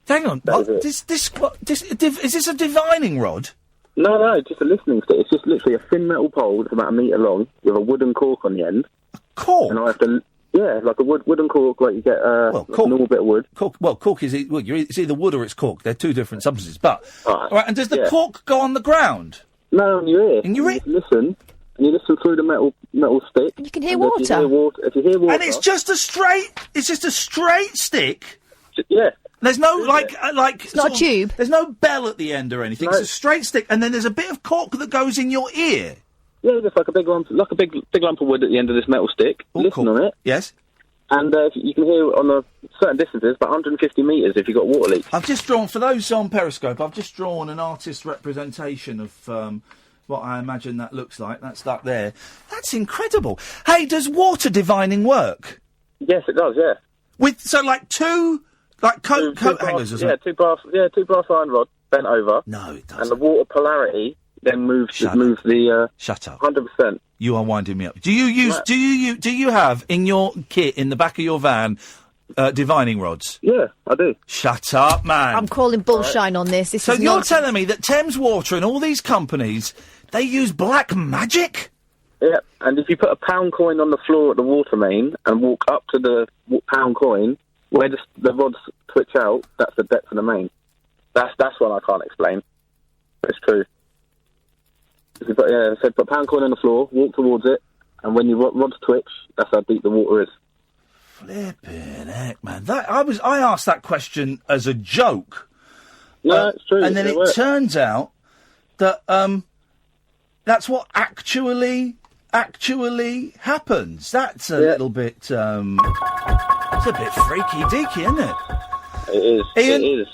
Speaker 3: Hang on, is this a divining rod?
Speaker 16: No, just a listening stick. It's just literally a thin metal pole that's about a metre long with a wooden cork on the end.
Speaker 3: A cork?
Speaker 16: And I have to, like a wooden cork, like you get a normal bit of wood.
Speaker 3: Cork is it's either wood or it's cork. They're two different substances. But all right, and does the cork go on the ground?
Speaker 16: No, on your ear.
Speaker 3: In your ear?
Speaker 16: Listen. And you listen through the metal stick.
Speaker 5: And you can hear water.
Speaker 16: If you hear water,
Speaker 3: and it's just a straight stick.
Speaker 16: Yeah.
Speaker 3: There's no it's
Speaker 5: not a tube.
Speaker 3: There's no bell at the end or anything.
Speaker 16: No.
Speaker 3: It's a straight stick, and then there's a bit of cork that goes in your ear.
Speaker 16: Yeah, just like a big lump of wood at the end of this metal stick. Listen on it.
Speaker 3: Yes.
Speaker 16: And you can hear on certain distances, about 150 metres if you've got water leaks.
Speaker 3: I've just drawn, for those on Periscope, I've just drawn an artist's representation of what I imagine that looks like. That's that there. That's incredible. Hey, does water divining work?
Speaker 16: Yes, it does, yeah.
Speaker 3: Two coat hangers or something?
Speaker 16: Yeah, two brass iron rods bent over.
Speaker 3: No, it doesn't.
Speaker 16: And the water polarity then moves the...
Speaker 3: Shut up.
Speaker 16: 100%.
Speaker 3: You are winding me up. Do you have in your kit, in the back of your van, divining rods?
Speaker 16: Yeah, I do.
Speaker 3: Shut up, man.
Speaker 5: I'm calling bullshine on this.
Speaker 3: So you're telling me that Thames Water and all these companies, they use black magic?
Speaker 16: Yeah, and if you put a pound coin on the floor at the water main and walk up to the pound coin, where the rods twitch out, that's the depth of the main. That's one I can't explain. But it's true. If you put a pound coin on the floor, walk towards it, and when your rods twitch, that's how deep the water is.
Speaker 3: Flippin' heck, man. I asked that question as a joke.
Speaker 16: No, it's true.
Speaker 3: And then it turns out that that's what actually happens. That's a little bit it's a bit freaky deaky, isn't it?
Speaker 16: It is.
Speaker 3: Ian,
Speaker 16: it is.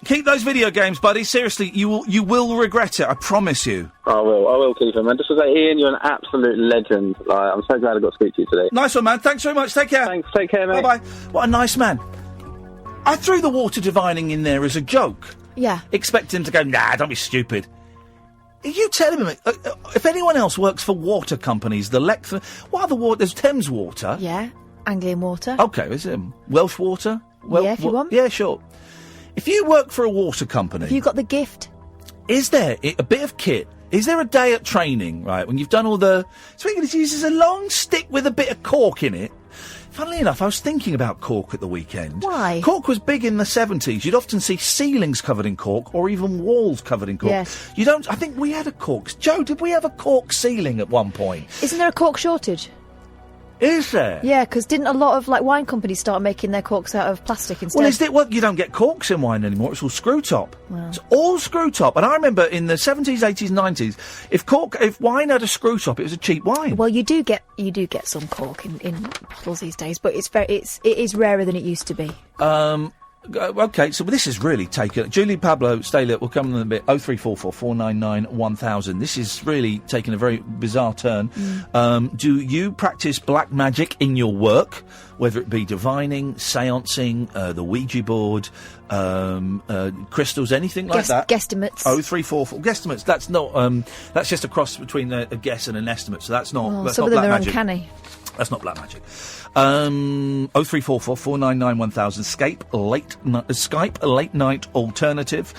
Speaker 3: Keep those video games, buddy. Seriously, you will regret it. I promise you.
Speaker 16: I will keep them. And just to say, Ian, you're an absolute legend. I'm so glad I got to speak to you today.
Speaker 3: Nice one, man. Thanks very much. Take care.
Speaker 16: Thanks. Take care, mate.
Speaker 3: Bye-bye. What a nice man. I threw the water divining in there as a joke.
Speaker 5: Yeah.
Speaker 3: Expecting him to go, nah, don't be stupid. Are you telling me, if anyone else works for water companies, what other water? There's Thames Water.
Speaker 5: Yeah. Anglian Water.
Speaker 3: Okay, is it Welsh Water?
Speaker 5: Yeah, if you want.
Speaker 3: Yeah, sure. If you work for a water company...
Speaker 5: Have you got the gift?
Speaker 3: Is there a bit of kit? Is there a day at training, right, when you've done all the... So it uses a long stick with a bit of cork in it. Funnily enough, I was thinking about cork at the weekend.
Speaker 5: Why?
Speaker 3: Cork was big in the 70s. You'd often see ceilings covered in cork or even walls covered in cork.
Speaker 5: Yes.
Speaker 3: I think we had a cork... Joe, did we have a cork ceiling at one point?
Speaker 5: Isn't there a cork shortage?
Speaker 3: Is there?
Speaker 5: Yeah, because didn't a lot of wine companies start making their corks out of plastic instead?
Speaker 3: Well, you don't get corks in wine anymore. It's all screw top. Wow. It's all screw top. And I remember in the 70s, 80s, 90s, if wine had a screw top, it was a cheap wine.
Speaker 5: Well, you do get some cork in bottles these days, but it is rarer than it used to be.
Speaker 3: Okay, so this is really taken... Julie, Pablo, stay lit. We'll come in a bit. 0344 499 1000. This is really taking a very bizarre turn. Do you practice black magic in your work? whether it be divining, seancing, the Ouija board, crystals, anything like that.
Speaker 5: Guesstimates.
Speaker 3: 0344 guesstimates. That's not. That's just a cross between a guess and an estimate. So that's not. That's
Speaker 5: some
Speaker 3: not
Speaker 5: of them
Speaker 3: black
Speaker 5: are
Speaker 3: magic.
Speaker 5: uncanny.
Speaker 3: That's not black magic. 0344 499 1000. Skype late night alternative.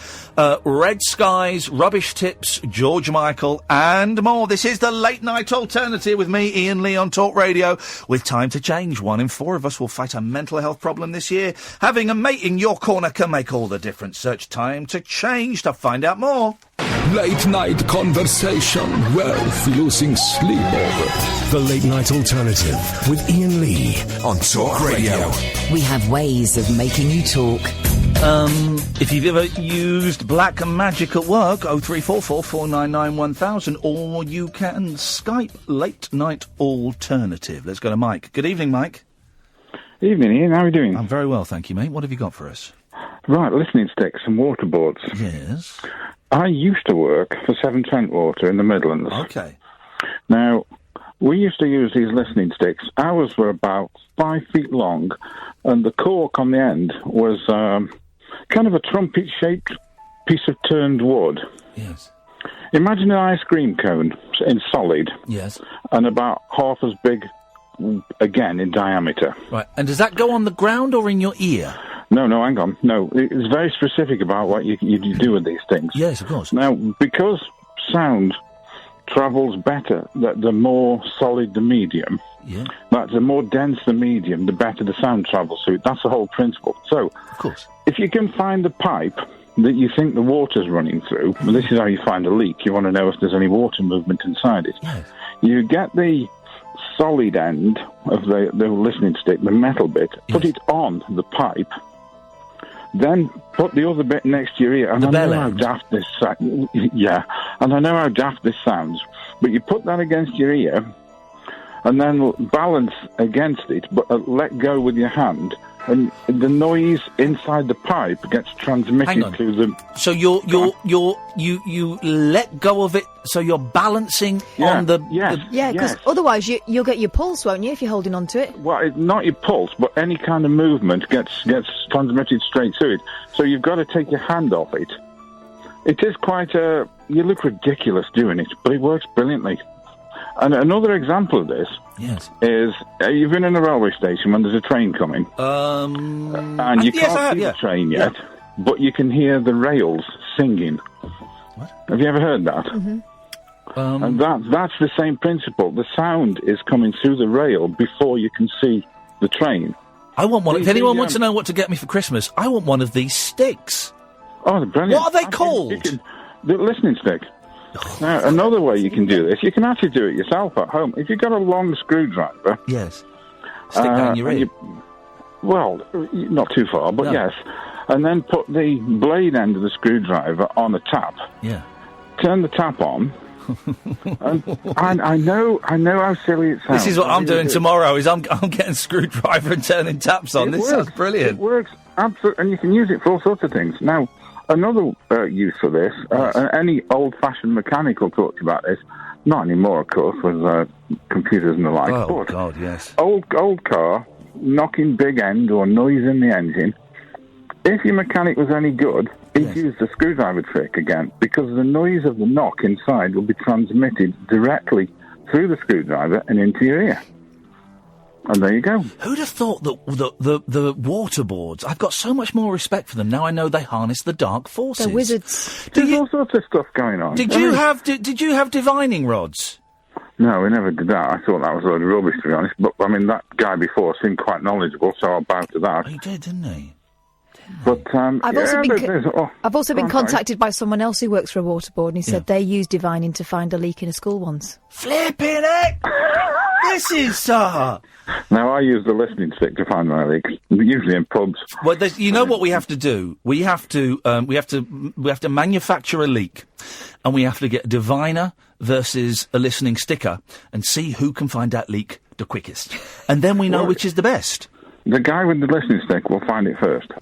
Speaker 3: Red skies, rubbish tips, George Michael, and more. This is the late night alternative with me, Iain Lee, on Talk Radio. With time to change, 1 in 4 of us will fight a mental health problem this year. Having a mate in your corner can make all the difference. Search Time to Change to find out more.
Speaker 15: Late night conversation, wealth losing sleep over.
Speaker 1: The Late Night Alternative with Iain Lee on Talk Radio.
Speaker 17: We have ways of making you talk.
Speaker 3: If you've ever used black magic at work, 0344 499 1000, or you can Skype Late Night Alternative. Let's go to Mike. Good evening, Mike.
Speaker 18: Evening, Ian. How are you doing?
Speaker 3: I'm very well, thank you, mate. What have you got for us?
Speaker 18: Right, listening sticks and waterboards.
Speaker 3: Yes.
Speaker 18: I used to work for Severn Trent Water in the Midlands.
Speaker 3: Okay.
Speaker 18: Now, we used to use these listening sticks. Ours were about 5 feet long, and the cork on the end was kind of a trumpet-shaped piece of turned wood.
Speaker 3: Yes.
Speaker 18: Imagine an ice cream cone in solid.
Speaker 3: Yes.
Speaker 18: And about half as big, again, in diameter.
Speaker 3: Right, and does that go on the ground or in your ear?
Speaker 18: No, hang on. No, it's very specific about what you do with these things.
Speaker 3: Yes, of course.
Speaker 18: Now, because sound travels better, the more solid the medium, that the more dense the medium, the better the sound travels through. That's the whole principle. So,
Speaker 3: of course,
Speaker 18: if you can find the pipe that you think the water's running through, well, this is how you find a leak. You want to know if there's any water movement inside it.
Speaker 3: Yes.
Speaker 18: You get the solid end of the listening stick, the metal bit, put it on the pipe, then put the other bit next to your ear. And I know how daft this sounds. Yeah, and I know how daft this sounds. But you put that against your ear, and then balance against it, but let go with your hand, and the noise inside the pipe gets transmitted to the.
Speaker 3: So you let go of it. So you're balancing on the.
Speaker 5: Yeah, because otherwise you'll get your pulse, won't you, if you're holding on to it?
Speaker 18: Well, not your pulse, but any kind of movement gets transmitted straight to it. So you've got to take your hand off it. It is quite a. You look ridiculous doing it, but it works brilliantly. And another example of this is you've been in a railway station when there's a train coming, and you can't see the train yet, but you can hear the rails singing. What? Have you ever heard that?
Speaker 5: Mm-hmm.
Speaker 18: And that's the same principle. The sound is coming through the rail before you can see the train.
Speaker 3: I want one. If anyone wants to know what to get me for Christmas, I want one of these sticks.
Speaker 18: Oh, they're brilliant.
Speaker 3: What are they called?
Speaker 18: The listening stick. Now, another way you can do this, you can actually do it yourself at home. If you've got a long screwdriver...
Speaker 3: Yes. Stick down your ear.
Speaker 18: Well, not too far, but yes. And then put the blade end of the screwdriver on a tap.
Speaker 3: Yeah.
Speaker 18: Turn the tap on. And I know how silly it sounds.
Speaker 3: This is what I'm doing tomorrow, is I'm getting screwdriver and turning taps on. This sounds brilliant.
Speaker 18: It works, absolutely, and you can use it for all sorts of things. Now, another use for this, any old-fashioned mechanic will talk to you about this. Not anymore, of course, with computers and the like.
Speaker 3: Oh,
Speaker 18: but
Speaker 3: God, yes.
Speaker 18: Old car, knocking big end or noise in the engine. If your mechanic was any good, he'd use the screwdriver trick again, because the noise of the knock inside will be transmitted directly through the screwdriver and into your ear. And there you go.
Speaker 3: Who'd have thought that the waterboards? I've got so much more respect for them now. I know they harness the dark forces.
Speaker 5: They're wizards.
Speaker 18: There's all sorts of stuff going on.
Speaker 3: Did you have divining rods?
Speaker 18: No, we never did that. I thought that was a load of rubbish, to be honest. But I mean, that guy before seemed quite knowledgeable, so I'll bow to that.
Speaker 3: He did, didn't he?
Speaker 18: But
Speaker 5: I've also been contacted by someone else who works for a water board, and he said they use divining to find a leak in a school once.
Speaker 3: Flipping it! This is
Speaker 18: Now I use the listening stick to find my leaks, usually in pubs.
Speaker 3: Well, you know what we have to do? We have to manufacture a leak, and we have to get a diviner versus a listening sticker, and see who can find that leak the quickest, and then we know which is the best.
Speaker 18: The guy with the listening stick will find it first.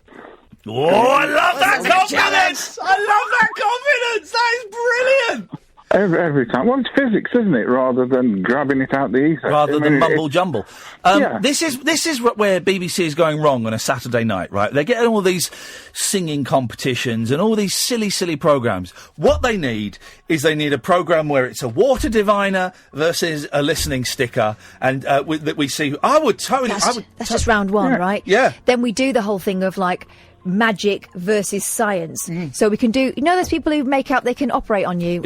Speaker 3: Oh, I love that confidence! I love that confidence! That is brilliant!
Speaker 18: Every time. Well, it's physics, isn't it? Rather than grabbing it out the ether.
Speaker 3: Rather than mumble jumble.
Speaker 18: Yeah.
Speaker 3: This is where BBC is going wrong on a Saturday night, right? They're getting all these singing competitions and all these silly programmes. What they need is a programme where it's a water diviner versus a listening sticker, and that we see.
Speaker 5: That's just round one, right?
Speaker 3: Yeah.
Speaker 5: Then we do the whole thing of like magic versus science. So we can do. You know, there's people who make out they can operate on you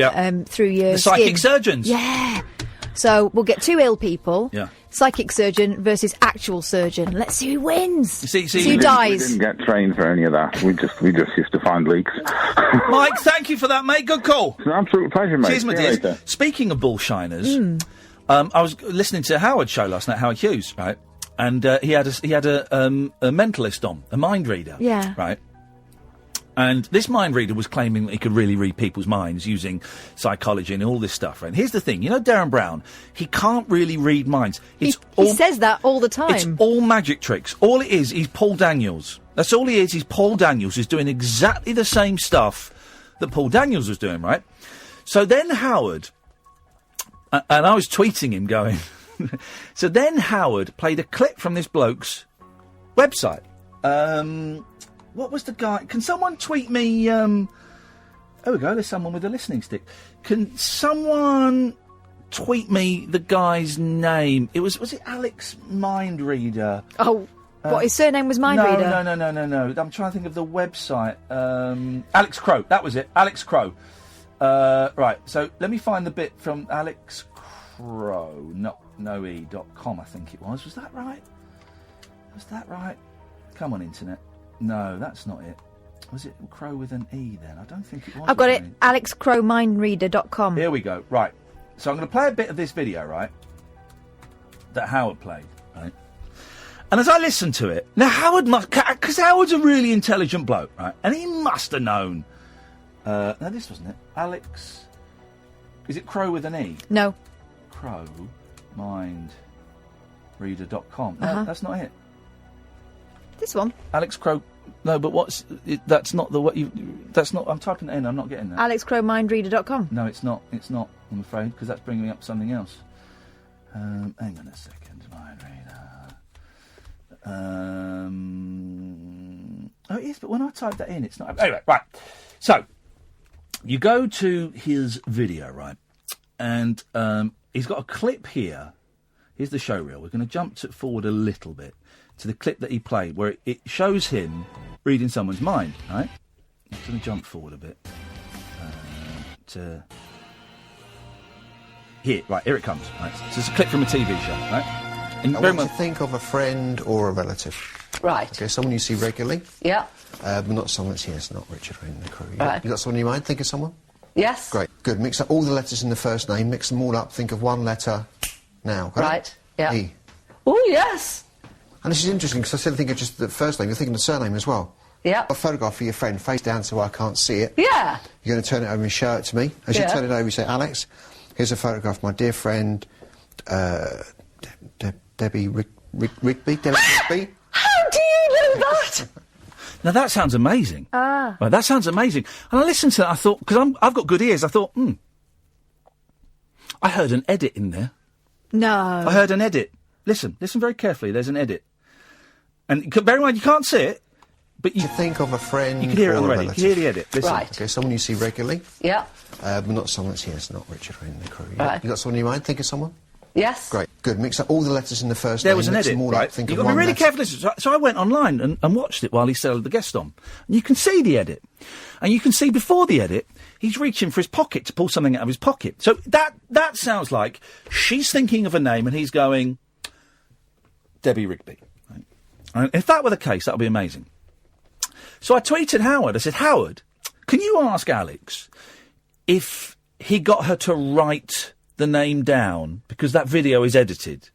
Speaker 5: through your
Speaker 3: the psychic
Speaker 5: skin.
Speaker 3: surgeons.
Speaker 5: Yeah. So we'll get two ill people.
Speaker 3: Yeah.
Speaker 5: Psychic surgeon versus actual surgeon. Let's see who wins.
Speaker 3: See
Speaker 5: who dies.
Speaker 18: We didn't get trained for any of that. We just used to find leaks.
Speaker 3: Mike, thank you for that, mate. Good call.
Speaker 18: It's an absolute pleasure, mate.
Speaker 3: Cheers, my
Speaker 18: See you
Speaker 3: dear.
Speaker 18: later.
Speaker 3: Speaking of bullshiners, I was listening to Howard's show last night, Howard Hughes, right? And he had a mentalist on, a mind reader.
Speaker 5: Yeah.
Speaker 3: Right. And this mind reader was claiming that he could really read people's minds using psychology and all this stuff, right? And here's the thing, you know Darren Brown, he can't really read minds.
Speaker 5: He says that all the time.
Speaker 3: It's all magic tricks. All it is, he's Paul Daniels. That's all he is. He's Paul Daniels. He's doing exactly the same stuff that Paul Daniels was doing, right? So then Howard, and I was tweeting him going, so then Howard played a clip from this bloke's website. What was the guy? Can someone tweet me? Oh, we go. There's someone with a listening stick. Can someone tweet me the guy's name? Was it Alex Mindreader?
Speaker 5: Oh, what, his surname was Mindreader?
Speaker 3: No. I'm trying to think of the website. Alex Crow. That was it. Alex Crow. Right. So let me find the bit from Alex Crow. noe.com, I think it was. Was that right? Come on, internet. No, that's not it. Was it Crow with an E then? I don't think it was.
Speaker 5: I've got it. AlexCrowMindreader.com.
Speaker 3: Here we go. Right. So I'm going to play a bit of this video, right? That Howard played, right? And as I listened to it, now Howard must, because Howard's a really intelligent bloke, right? And he must have known. No, this wasn't it. Alex. Is it Crow with an E?
Speaker 5: No.
Speaker 3: CrowMindReader.com. No, that's not it.
Speaker 5: This one.
Speaker 3: Alex Crow. No, but that's not the what you. That's not. I'm typing it in. I'm not getting that.
Speaker 5: AlexCrowMindReader.com.
Speaker 3: No, it's not. It's not. I'm afraid, because that's bringing up something else. Hang on a second, Mind Reader. Oh, it is, but when I type that in, it's not. Anyway, right. So you go to his video, right, and he's got a clip here. Here's the show reel. We're going to jump forward a little bit to the clip that he played, where it shows him reading someone's mind, right? I'm going to jump forward a bit to here. Right, here it comes. Right, so it's a clip from a TV show, right? And
Speaker 19: I want you to think of a friend or a relative.
Speaker 20: Right.
Speaker 19: Okay, someone you see regularly.
Speaker 20: Yeah.
Speaker 19: But not someone that's here. It's not Richard or in the crew.
Speaker 20: Right.
Speaker 19: You got someone in your mind? Think of someone?
Speaker 20: Yes.
Speaker 19: Great. Good. Mix up all the letters in the first name. Mix them all up. Think of one letter now. Okay?
Speaker 20: Right. Yeah.
Speaker 19: E.
Speaker 20: Oh, yes.
Speaker 19: And this is interesting, because I said think of just the first name. You're thinking the surname as well.
Speaker 20: Yeah.
Speaker 19: A photograph of your friend, face down so I can't see it.
Speaker 20: Yeah.
Speaker 19: You're going to turn it over and show it to me. As you turn it over, you say, Alex, here's a photograph of my dear friend, Debbie Rigby.
Speaker 20: How do you know that?
Speaker 3: Now that sounds amazing.
Speaker 5: Ah.
Speaker 3: Right, that sounds amazing. And I listened to that. I thought, because I've got good ears. I thought, I heard an edit in there.
Speaker 5: No.
Speaker 3: I heard an edit. Listen very carefully. There's an edit, and bear in mind you can't see it, but you
Speaker 19: think of a friend.
Speaker 3: You can hear it
Speaker 19: or a
Speaker 3: already. You can hear the edit. Listen.
Speaker 20: Right.
Speaker 19: Okay, someone you see regularly.
Speaker 20: Yeah.
Speaker 19: But not someone that's here. It's not Richard or in the crew.
Speaker 20: Right.
Speaker 19: You got someone in your mind? Think of someone.
Speaker 20: Yes.
Speaker 19: Great. Good. Mix up all the letters in the first
Speaker 3: There
Speaker 19: name.
Speaker 3: was an
Speaker 19: mix
Speaker 3: edit,
Speaker 19: them all
Speaker 3: right?
Speaker 19: Up, think
Speaker 3: You've
Speaker 19: of
Speaker 3: got to be
Speaker 19: one
Speaker 3: really
Speaker 19: letter.
Speaker 3: careful. So I went online and watched it while he still had the guest on. And you can see the edit. And you can see before the edit, he's reaching for his pocket to pull something out of his pocket. So that sounds like she's thinking of a name and he's going, Debbie Rigby. Right? And if that were the case, that would be amazing. So I tweeted Howard. I said, Howard, can you ask Alex if he got her to write the name down, because that video is edited?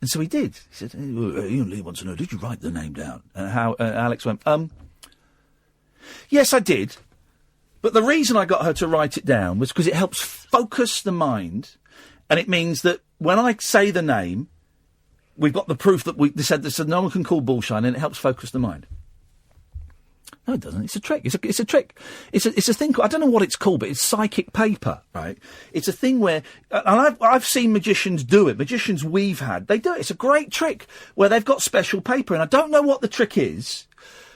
Speaker 3: And so he did. He said, Iain Lee wants to know, did you write the name down? And Alex went, yes, I did. But the reason I got her to write it down was because it helps focus the mind, and it means that when I say the name, we've got the proof that they said no one can call bullshine, and it helps focus the mind. No, it doesn't. It's a trick. It's a trick. It's a thing. I don't know what it's called, but it's psychic paper, right? It's a thing where, and I've seen magicians do it. Magicians we've had, they do it. It's a great trick where they've got special paper, and I don't know what the trick is,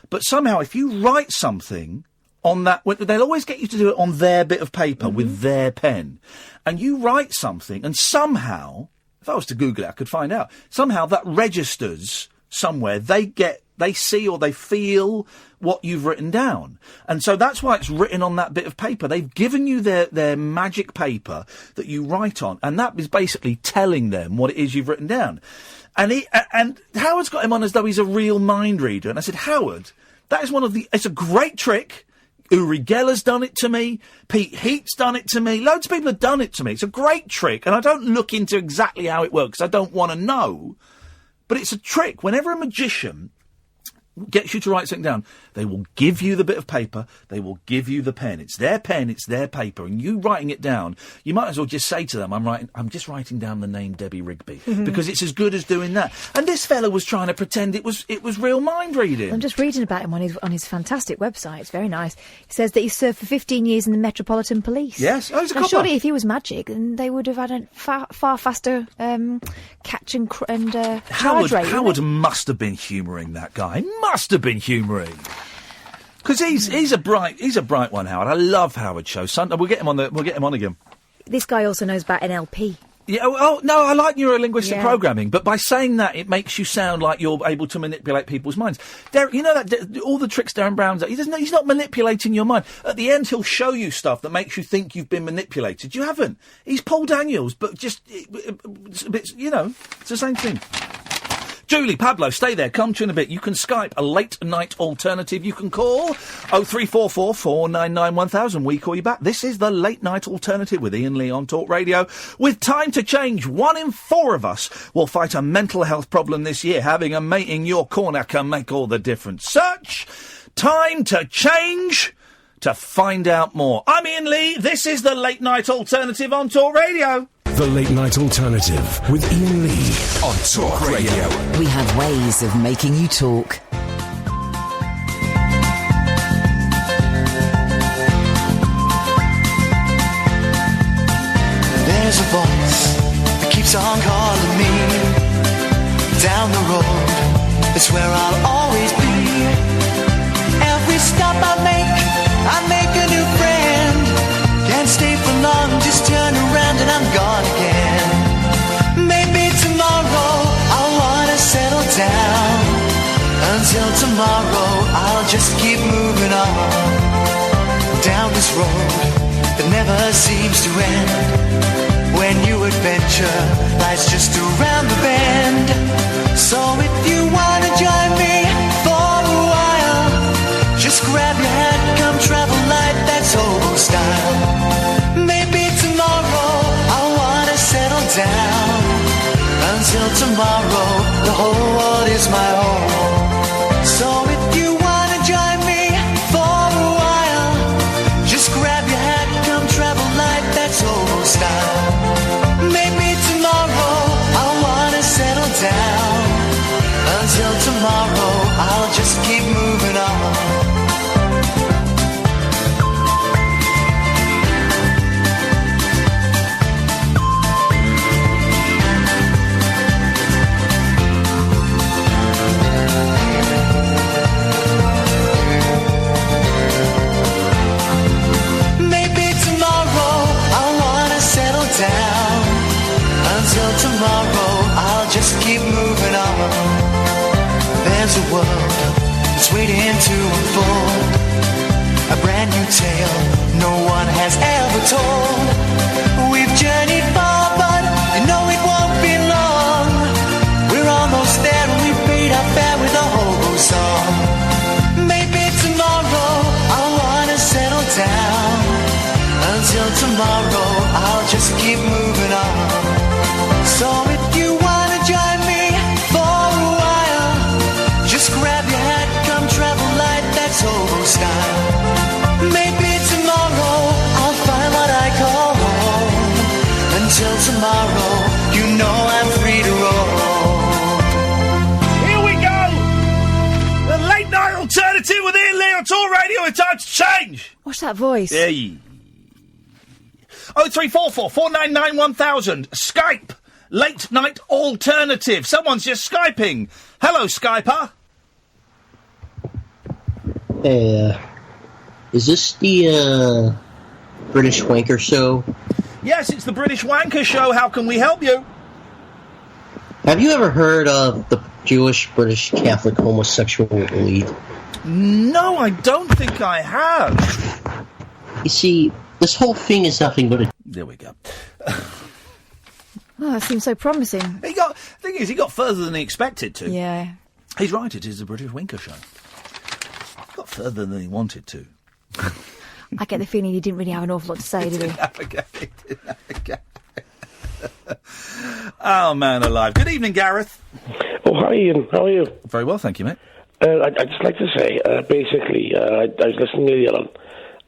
Speaker 3: but somehow if you write something on that, they'll always get you to do it on their bit of paper with their pen, and you write something, and somehow, if I was to Google it, I could find out. Somehow that registers somewhere. They see or they feel what you've written down. And so that's why it's written on that bit of paper. They've given you their magic paper that you write on, and that is basically telling them what it is you've written down. And Howard's got him on as though he's a real mind reader. And I said, Howard, that is it's a great trick. Uri Geller's done it to me. Pete Heat's done it to me. Loads of people have done it to me. It's a great trick, and I don't look into exactly how it works. I don't want to know. But it's a trick. Whenever a magician gets you to write something down, they will give you the bit of paper, they will give you the pen. It's their pen, it's their paper, and you writing it down, you might as well just say to them, I'm just writing down the name Debbie Rigby, because it's as good as doing that. And this fella was trying to pretend it was real mind reading.
Speaker 5: I'm just reading about him on his fantastic website. It's very nice. He says that he served for 15 years in the Metropolitan Police.
Speaker 3: Yes, he's a copper.
Speaker 5: Surely if he was magic, then they would have had a far faster catch and charge rate.
Speaker 3: Howard must have been humouring that guy. Must have been humouring. Because he's a bright one, Howard. I love Howard's show. We'll get him on again.
Speaker 5: This guy also knows about NLP.
Speaker 3: Yeah. Oh no, I like neuro-linguistic programming, but by saying that, it makes you sound like you're able to manipulate people's minds. You know that all the tricks Darren Brown's he's not manipulating your mind. At the end, he'll show you stuff that makes you think you've been manipulated. You haven't. He's Paul Daniels, but just it's a bit, it's the same thing. Julie, Pablo, stay there. Come to you in a bit. You can Skype a late night alternative. You can call 0344 499 1000. We call you back. This is the late night alternative with Iain Lee on Talk Radio. With time to change, 1 in 4 of us will fight a mental health problem this year. Having a mate in your corner can make all the difference. Search Time to Change to find out more. I'm Iain Lee. This is the late night alternative on Talk Radio.
Speaker 15: The Late Night Alternative with Iain Lee
Speaker 1: on Talk Radio.
Speaker 17: We have ways of making you talk.
Speaker 10: There's a voice that keeps on calling me. Down the road, it's where I'll always be. Every stop I make a new friend. Can't stay for long, just turn around and I'm gone again. Maybe tomorrow I'll wanna settle down. Until tomorrow I'll just keep moving on. Down this road that never seems to end. When new adventure lies just around the bend. So if you wanna join me for a while, just grab your hat, come travel light, that's hobo style. Maybe tomorrow I'll wanna settle down. Until tomorrow, the whole world is my home. So if you wanna join me for a while, just grab your hat, come travel light, that's hobo style. Maybe tomorrow I'll wanna settle down. Until tomorrow, I'll just keep moving on. Down. Until tomorrow, I'll just keep moving on. There's a world that's waiting to unfold, a brand new tale no one has ever told. We've journeyed far, but you know it won't be long. We're almost there and we've paid our fare with a hobo song. Maybe tomorrow I'll wanna settle down. Until tomorrow, I'll just keep moving on. So if you wanna join me for a while, just grab your hat, come travel light, that's hobo style. Maybe tomorrow, I'll find what I call home. Until tomorrow, you know I'm free to roll.
Speaker 3: Here we go! The late night alternative with Iain Lee on Talk you it's time to change!
Speaker 5: What's that voice?
Speaker 3: Hey. 0344 499 1000. Skype. Late night alternative. Someone's just Skyping. Hello, Skyper.
Speaker 21: Hey, is this the, British Wanker show?
Speaker 3: Yes, it's the British Wanker show. How can we help you?
Speaker 21: Have you ever heard of the Jewish British Catholic Homosexual League?
Speaker 3: No, I don't think I have.
Speaker 21: You see, this whole thing is nothing but a...
Speaker 3: There we go.
Speaker 5: Oh, that seems so promising.
Speaker 3: He got further than he expected to.
Speaker 5: Yeah.
Speaker 3: He's right, it is the British Wanker show. He got further than he wanted to.
Speaker 5: I get the feeling he didn't really have an awful lot to say, did he?
Speaker 3: Okay. Oh, man alive. Good evening, Gareth.
Speaker 22: Oh, hi, Ian. How are you?
Speaker 3: Very well, thank you, mate.
Speaker 22: I'd just like to say, basically, I was listening earlier on.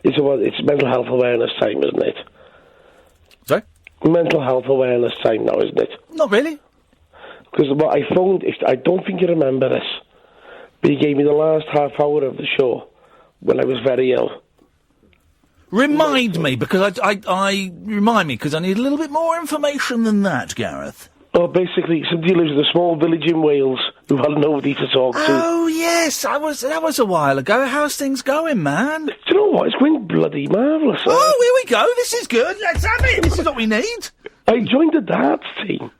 Speaker 22: It's mental health awareness time, isn't it?
Speaker 3: Sorry?
Speaker 22: Mental health awareness time now, isn't it?
Speaker 3: Not really.
Speaker 22: Because what I phoned, I don't think you remember this, but he gave me the last half hour of the show when I was very ill.
Speaker 3: Remind me, because remind me, because I need a little bit more information than that, Gareth.
Speaker 22: Oh, basically, somebody lives in a small village in Wales who had nobody to talk to.
Speaker 3: Oh, yes, that was a while ago. How's things going, man?
Speaker 22: Do you know what? It's going bloody marvellous.
Speaker 3: Oh, here we go. This is good. Let's have it. This is what we need.
Speaker 22: I joined the darts team.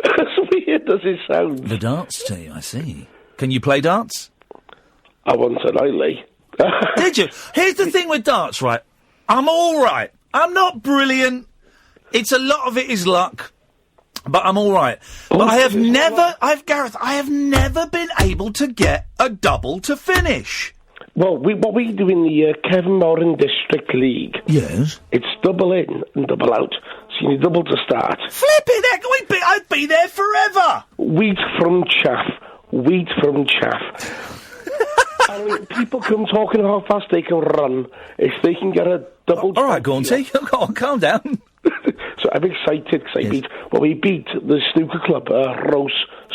Speaker 22: As weird as it sounds.
Speaker 3: The darts team, I see. Can you play darts?
Speaker 22: I once said I lay.
Speaker 3: Did you? Here's the thing with darts, right? I'm all right. I'm not brilliant. A lot of it is luck. But I'm all right. But I have never been able to get a double to finish.
Speaker 22: Well, what we do in the Kevin Moran District League...
Speaker 3: Yes?
Speaker 22: It's double in and double out. So you need double to start.
Speaker 3: Flipping heck, I'd be there forever.
Speaker 22: Wheat from chaff. Wheat from chaff. I mean, people come talking how fast they can run if they can get a double...
Speaker 3: all right, Gaunty. Go on, calm down.
Speaker 22: So I'm excited because we beat the snooker club, Rose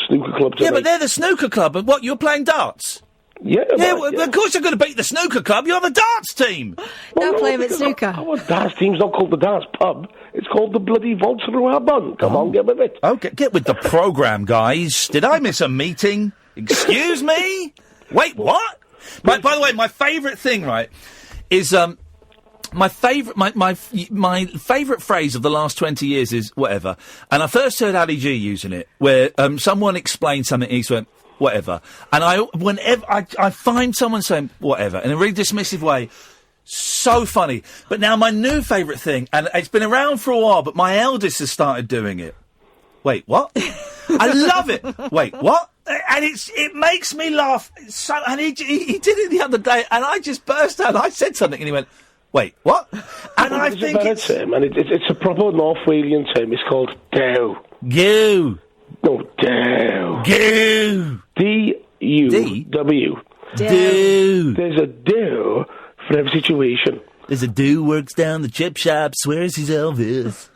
Speaker 22: Snooker Club tonight.
Speaker 3: Yeah, but they're the snooker club. And what, you're playing darts?
Speaker 22: Yeah,
Speaker 3: of course you're going to beat the snooker club. You're the darts team.
Speaker 5: Now play him at snooker.
Speaker 22: Our darts team's not called the darts pub. It's called the bloody Vaults of our bun. Come on, get with it.
Speaker 3: Okay, get with the programme, guys. Did I miss a meeting? Excuse me? Wait, what? By the way, my favourite thing, right, is... My favourite phrase of the last 20 years is whatever. And I first heard Ali G using it, where someone explained something and he went, whatever. And whenever I find someone saying whatever in a really dismissive way, so funny. But now my new favourite thing, and it's been around for a while, but my eldest has started doing it. Wait, what? I love it. Wait, what? And it makes me laugh. And he did it the other day, and I just burst out. I said something, and he went, wait, what? And I think
Speaker 22: it's a term, and it's a proper North Walian term. It's called dow.
Speaker 3: Goo.
Speaker 22: No, dow.
Speaker 3: Goo.
Speaker 22: D-U-W.
Speaker 3: Do.
Speaker 22: There's a do for every situation.
Speaker 3: There's a do works down the chip shop, swears he's Elvis.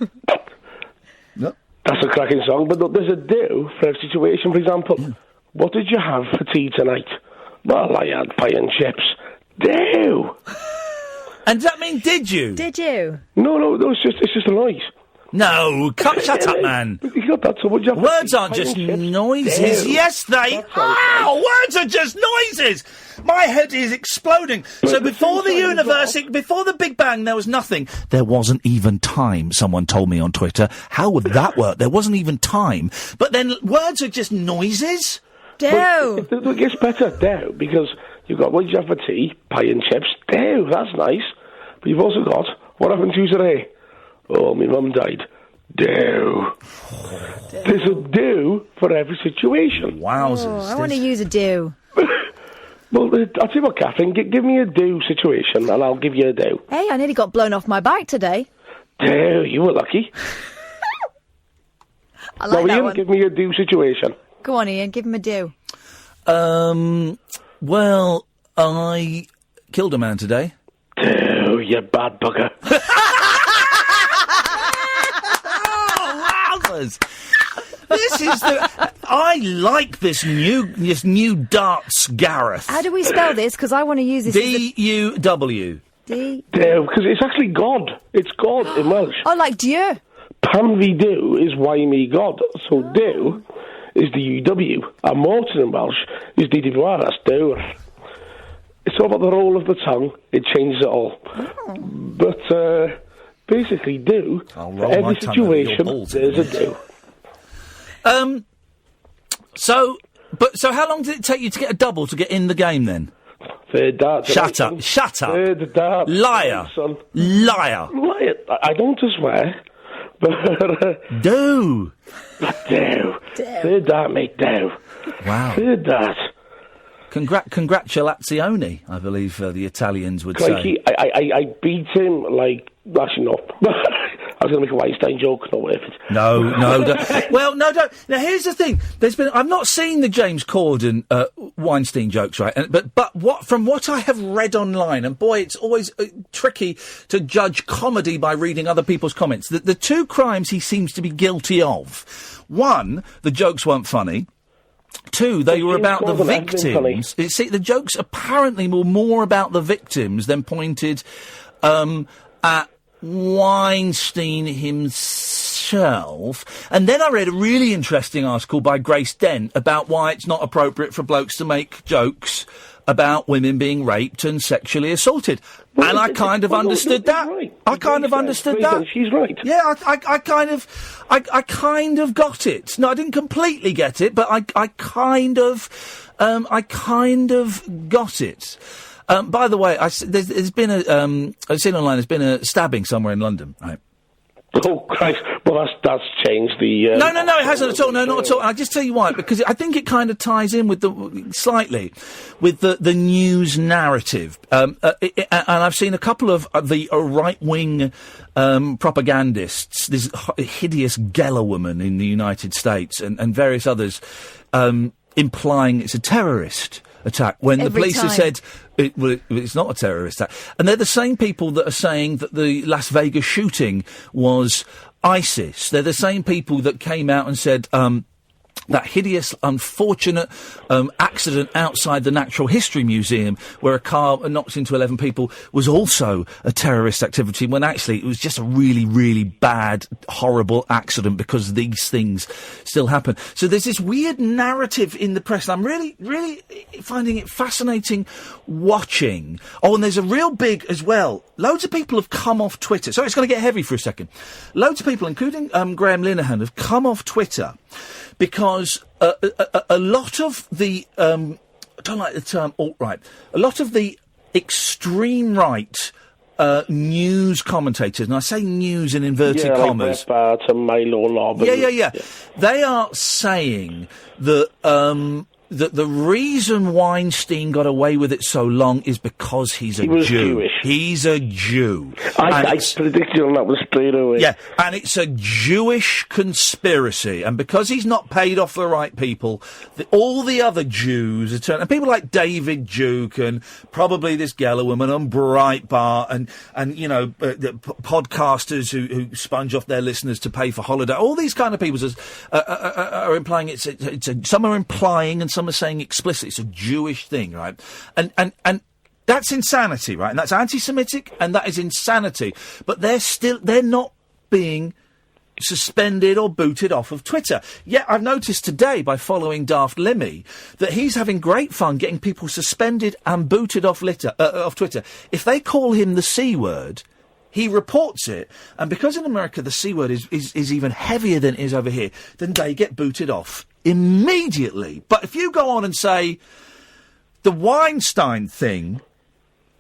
Speaker 22: No. That's a cracking song, but look, there's a do for every situation. For example, what did you have for tea tonight? Well, I had pie and chips. Do.
Speaker 3: And does that mean did you?
Speaker 5: Did you?
Speaker 22: No, it's just a noise.
Speaker 3: No, shut up, man.
Speaker 22: You got that, so
Speaker 3: words aren't just noises.
Speaker 22: Damn.
Speaker 3: Yes, they are. Words are just noises. My head is exploding. So before the universe, before the Big Bang, there was nothing. There wasn't even time, someone told me on Twitter. How would that work? There wasn't even time. But then words are just noises?
Speaker 5: Dow.
Speaker 22: It gets better, dow, because you've got, what did you have for tea? Pie and chips. Dow, that's nice. But you've also got, what happened to you today? Oh, my mum died. Do. There's a do for every situation.
Speaker 3: Wowzers.
Speaker 5: Oh, I want to use a do.
Speaker 22: Well, I'll tell you what, Catherine, give me a do situation and I'll give you a do.
Speaker 5: Hey, I nearly got blown off my bike today.
Speaker 22: Do, you were lucky.
Speaker 5: I like
Speaker 22: now,
Speaker 5: that
Speaker 22: Ian,
Speaker 5: one.
Speaker 22: give me a do situation.
Speaker 5: Go on, Ian, give him a do.
Speaker 3: Well, I killed a man today.
Speaker 22: Do, you bad bugger.
Speaker 3: This is the. I like this new darts, Gareth.
Speaker 5: How do we spell this? Because I want to use this.
Speaker 3: D-U-W.
Speaker 5: D.
Speaker 22: Because it's actually God. It's God in Welsh.
Speaker 5: Oh, like Dieu.
Speaker 22: Pan fi Duw is why me God. So Duw is the U-W. And Morton in Welsh is the Diwar. That's Dewr. It's all about the roll of the tongue. It changes it all.
Speaker 5: Oh.
Speaker 22: But basically, do for every situation there's a do.
Speaker 3: So how long did it take you to get a double to get in the game then?
Speaker 22: Third dart.
Speaker 3: Shut up!
Speaker 22: Third dart.
Speaker 3: Liar!
Speaker 22: Son.
Speaker 3: Liar!
Speaker 22: I don't swear, but
Speaker 3: do.
Speaker 22: Third dart, mate. Do.
Speaker 3: Wow.
Speaker 22: Third dart.
Speaker 3: Congratulazioni, I believe the Italians would
Speaker 22: say. I beat him like actually no. I was going to make a Weinstein joke, not worth it.
Speaker 3: No, don't. Well, no, don't. Now, here's the thing. I've not seen the James Corden Weinstein jokes, right? But from what I have read online, and boy, it's always tricky to judge comedy by reading other people's comments. The two crimes he seems to be guilty of. One, the jokes weren't funny. Two, they were about the victims. See, the jokes apparently were more about the victims than pointed at Weinstein himself. And then I read a really interesting article by Grace Dent about why it's not appropriate for blokes to make jokes about women being raped and sexually assaulted. Well, and I kind of understood that. Right. I kind of understood that.
Speaker 22: She's right.
Speaker 3: Yeah, I kind of got it. No, I didn't completely get it, but I kind of got it. By the way, there's been I've seen online, there's been a stabbing somewhere in London, right?
Speaker 22: Oh, Christ. Well, that's changed the...
Speaker 3: No, it hasn't at all. No, not at all. I'll just tell you why. Because I think it kind of ties in with the news narrative. And I've seen a couple of the right-wing propagandists, this hideous Geller woman in the United States and various others, implying it's a terrorist attack when the police have said it's not a terrorist attack. And they're the same people that are saying that the Las Vegas shooting was ISIS. They're the same people that came out and said that hideous, unfortunate accident outside the Natural History Museum where a car knocked into 11 people was also a terrorist activity, when actually it was just a really, really bad, horrible accident because these things still happen. So there's this weird narrative in the press, and I'm really, really finding it fascinating watching. Oh, and there's a real big, as well, loads of people have come off Twitter. So it's going to get heavy for a second. Loads of people, including Graham Linehan, have come off Twitter because a lot of the, I don't like the term alt-right, a lot of the extreme right news commentators, and I say news in inverted commas.
Speaker 22: Like Brett Bart and Milo Lobb.
Speaker 3: Yeah. They are saying that that the reason Weinstein got away with it so long is because he's a Jew.
Speaker 22: Jewish.
Speaker 3: He's a Jew.
Speaker 22: I predicted on that one straight away.
Speaker 3: Yeah, and it's a Jewish conspiracy. And because he's not paid off the right people, all the other Jews are turning... And people like David Duke and probably this Geller woman and Breitbart and you know, podcasters who sponge off their listeners to pay for holiday. All these kind of people are implying some are implying and some are saying explicitly it's a Jewish thing, right? And that's insanity, right? And that's anti-Semitic, and that is insanity. But they're not being suspended or booted off of Twitter. Yet I've noticed today, by following Daft Limmy, that he's having great fun getting people suspended and booted off Twitter. If they call him the C word, he reports it, and because in America the C word is even heavier than it is over here, then they get booted off immediately. But if you go on and say the Weinstein thing,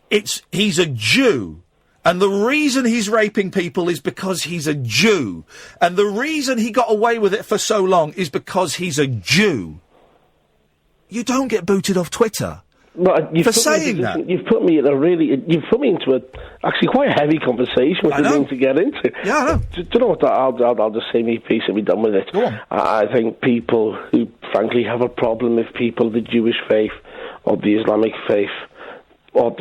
Speaker 3: he's a Jew, and the reason he's raping people is because he's a Jew, and the reason he got away with it for so long is because he's a Jew, you don't get booted off Twitter.
Speaker 22: Well,
Speaker 3: for saying that.
Speaker 22: You've put me into actually quite a heavy conversation, which I didn't mean to get into.
Speaker 3: Yeah, I know.
Speaker 22: Do you know what? I'll just say my piece and be done with it.
Speaker 3: Go on.
Speaker 22: I think people who, frankly, have a problem with people of the Jewish faith or the Islamic faith or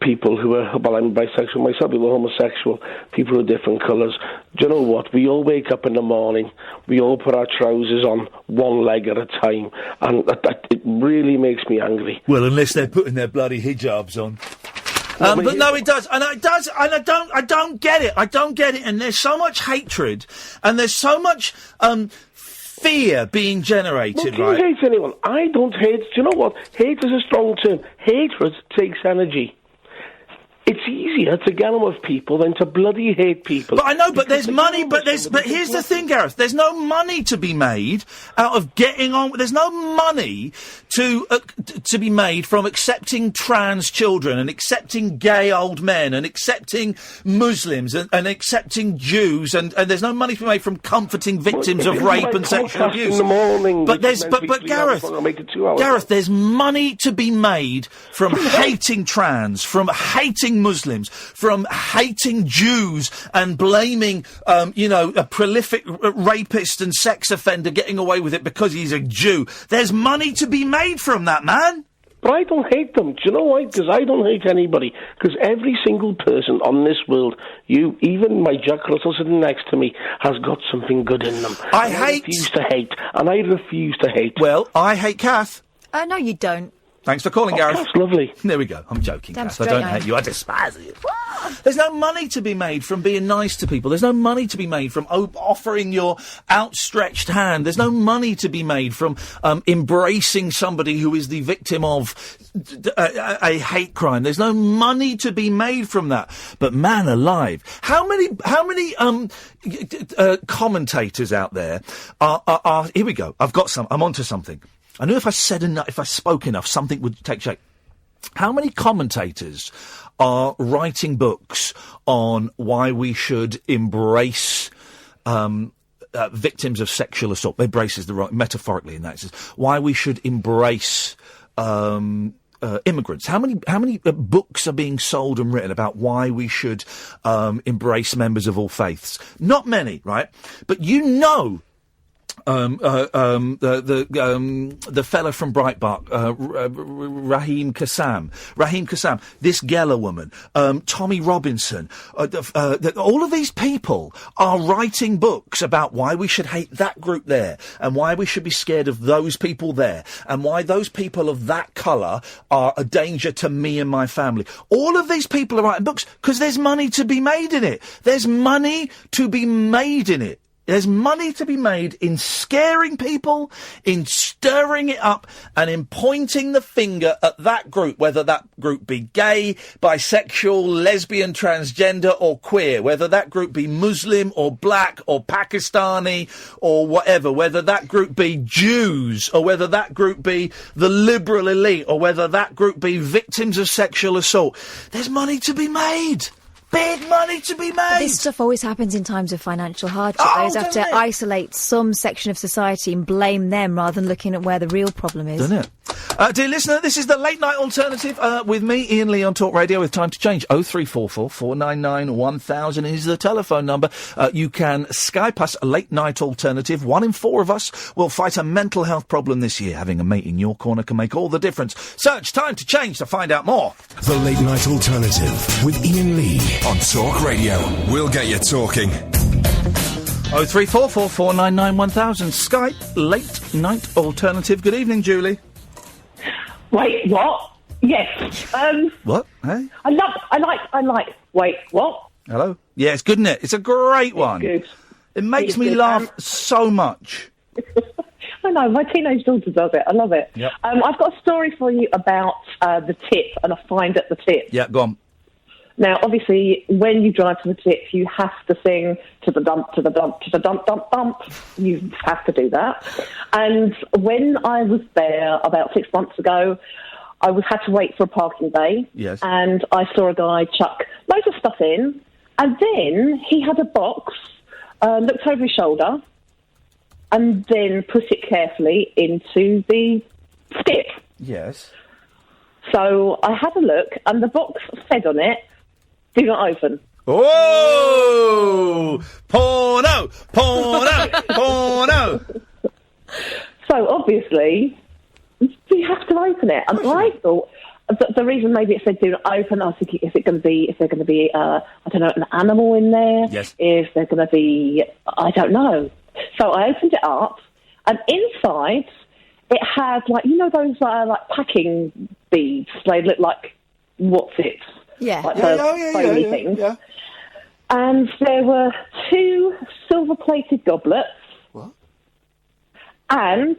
Speaker 22: people who are, well, I'm bisexual myself, people who are homosexual, people who are different colours. Do you know what? We all wake up in the morning, we all put our trousers on one leg at a time, and it really makes me angry.
Speaker 3: Well, unless they're putting their bloody hijabs on. But no, it does, and it does, and I don't get it. I don't get it, and there's so much hatred, and there's so much fear being generated.
Speaker 22: Well, do you hate anyone? I don't hate. Do you know what? Hate is a strong term. Hatred takes energy. It's easier to get on with people than to bloody hate people.
Speaker 3: But I know, but there's money, but here's the thing, Gareth. There's no money to be made out of getting on. There's no money to be made from accepting trans children and accepting gay old men and accepting Muslims and accepting Jews and there's no money to be made from comforting victims of rape and sexual abuse.
Speaker 22: In the morning,
Speaker 3: but Gareth, there's money to be made from hating trans, from hating Muslims, from hating Jews and blaming, a prolific rapist and sex offender getting away with it because he's a Jew. There's money to be made from that, man.
Speaker 22: But I don't hate them. Do you know why? Because I don't hate anybody. Because every single person on this world, even my Jack Russell sitting next to me, has got something good in them. I refuse to hate, and I refuse to hate.
Speaker 3: Well, I hate Kath.
Speaker 5: No, you don't.
Speaker 3: Thanks for calling, Gareth.
Speaker 22: That's lovely.
Speaker 3: There we go. I'm joking,
Speaker 5: Damn
Speaker 3: Kath. I don't hate you. I despise you. There's no money to be made from being nice to people. There's no money to be made from offering your outstretched hand. There's no money to be made from embracing somebody who is the victim of a hate crime. There's no money to be made from that. But man alive, how many commentators out there are here we go. I'm onto something. I knew if I said enough, if I spoke enough, something would take shape. How many commentators are writing books on why we should embrace victims of sexual assault? Embrace is the right, metaphorically in that sense. Why we should embrace immigrants. How many books are being sold and written about why we should embrace members of all faiths? Not many, right? But you know. The fella from Breitbart, Raheem Kassam, this Geller woman, Tommy Robinson, all of these people are writing books about why we should hate that group there, and why we should be scared of those people there, and why those people of that colour are a danger to me and my family. All of these people are writing books because there's money to be made in it. There's money to be made in it. There's money to be made in scaring people, in stirring it up, and in pointing the finger at that group, whether that group be gay, bisexual, lesbian, transgender, or queer, whether that group be Muslim, or black, or Pakistani, or whatever, whether that group be Jews, or whether that group be the liberal elite, or whether that group be victims of sexual assault. There's money to be made. Big money to be made!
Speaker 5: But this stuff always happens in times of financial hardship. They always have to isolate some section of society and blame them rather than looking at where the real problem is.
Speaker 3: Doesn't it? Dear listener, this is the Late Night Alternative with me, Iain Lee, on Talk Radio with Time to Change. 0344 499 1000 is the telephone number. You can Skype us, Late Night Alternative. 1 in 4 of us will fight a mental health problem this year. Having a mate in your corner can make all the difference. Search Time to Change to find out more.
Speaker 15: The Late Night Alternative with Iain Lee
Speaker 1: on Talk Radio. We'll get you talking.
Speaker 3: 0344 499 1000. Skype, Late Night Alternative. Good evening, Julie.
Speaker 4: Wait, what? Yes.
Speaker 3: What? Hey?
Speaker 4: I like. Wait, what?
Speaker 3: Hello? Yeah, it's good, isn't it? It's a great one.
Speaker 4: Good.
Speaker 3: It makes me laugh so much.
Speaker 4: I know, my teenage daughter does it. I love it.
Speaker 3: Yep.
Speaker 4: I've got a story for you about the tip and a find at the tip.
Speaker 3: Yeah, go on.
Speaker 4: Now, obviously, when you drive to the tip, you have to sing to the dump, to the dump, to the dump, dump, dump. You have to do that. And when I was there about 6 months ago, I had to wait for a parking bay.
Speaker 3: Yes.
Speaker 4: And I saw a guy chuck loads of stuff in. And then he had a box, looked over his shoulder, and then put it carefully into the tip.
Speaker 3: Yes.
Speaker 4: So I had a look, and the box said on it, "Do not open."
Speaker 3: Oh! Porno! Porno! Porno!
Speaker 4: So, obviously, you have to open it. And I thought, the reason maybe it said do not open, I was thinking, is there going to be, I don't know, an animal in there?
Speaker 3: Yes.
Speaker 4: Is there going to be, I don't know. So I opened it up, and inside it had, like, you know those, like, packing beads? They look like what's-its.
Speaker 5: Yeah.
Speaker 4: Like foamy things.
Speaker 3: Yeah.
Speaker 4: And there were 2 silver-plated goblets.
Speaker 3: What?
Speaker 4: And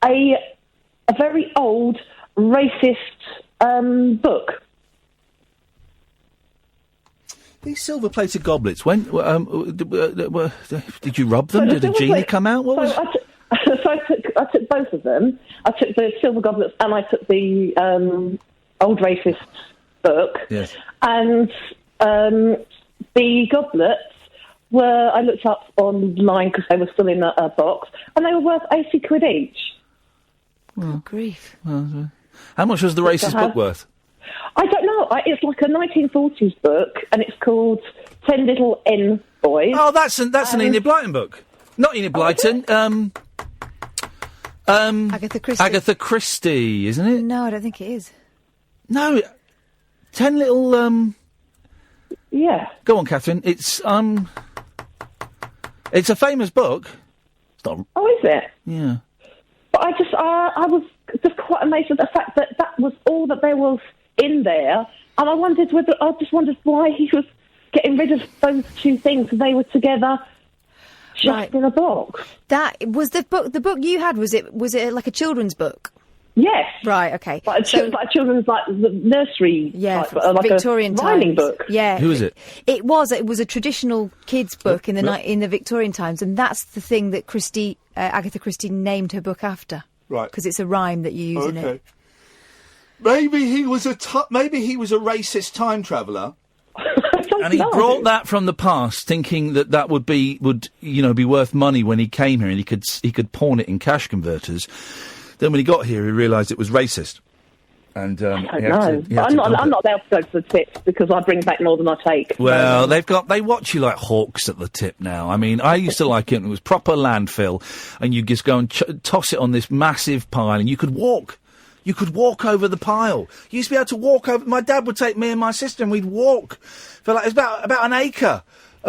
Speaker 4: a very old racist book.
Speaker 3: These silver-plated goblets. When did you rub them? Did a genie come out? What was?
Speaker 4: I took both of them. I took the silver goblets and I took the old racist book.
Speaker 3: Yes.
Speaker 4: And the goblets were, I looked up online because they were still in a box, and they were worth 80 quid each.
Speaker 5: Oh, grief.
Speaker 3: How much was the racist book worth?
Speaker 4: I don't know. It's like a 1940s book, and it's called 10 Little N Boys.
Speaker 3: Oh, that's an Enid Blyton book. Not Enid Blyton.
Speaker 5: Agatha Christie.
Speaker 3: Agatha Christie, isn't it?
Speaker 5: No, I don't think it is.
Speaker 3: No, 10 Little...
Speaker 4: Yeah.
Speaker 3: Go on, Catherine. It's a famous book. It's not...
Speaker 4: Oh, is it?
Speaker 3: Yeah.
Speaker 4: But I was just quite amazed at the fact that that was all that there was in there, and I just wondered why he was getting rid of those 2 things, because they were together just in a box.
Speaker 5: That was the book. The book you had, was it like a children's book?
Speaker 4: Yes.
Speaker 5: Right. Okay.
Speaker 4: Like a children's, like, the nursery.
Speaker 5: Yeah.
Speaker 4: like
Speaker 5: Victorian
Speaker 4: a rhyming
Speaker 5: times.
Speaker 4: book.
Speaker 5: Yeah.
Speaker 3: Who is it?
Speaker 5: It was a traditional kids' book in the Victorian times, and that's the thing that Agatha Christie named her book after.
Speaker 3: Right.
Speaker 5: Because it's a rhyme that you use in it.
Speaker 3: Maybe he was a racist time traveller. And he brought that from the past, thinking that would be worth money when he came here, and he could pawn it in cash converters. Then when he got here, he realised it was racist. And
Speaker 4: I don't know. I'm not allowed to go to the tips because I bring back more than I take.
Speaker 3: Well, they watch you like hawks at the tip now. I mean, I used to like it when it was proper landfill, and you just go and toss it on this massive pile, and you could walk. You could walk over the pile. You used to be able to walk over. My dad would take me and my sister, and we'd walk for it was about an acre,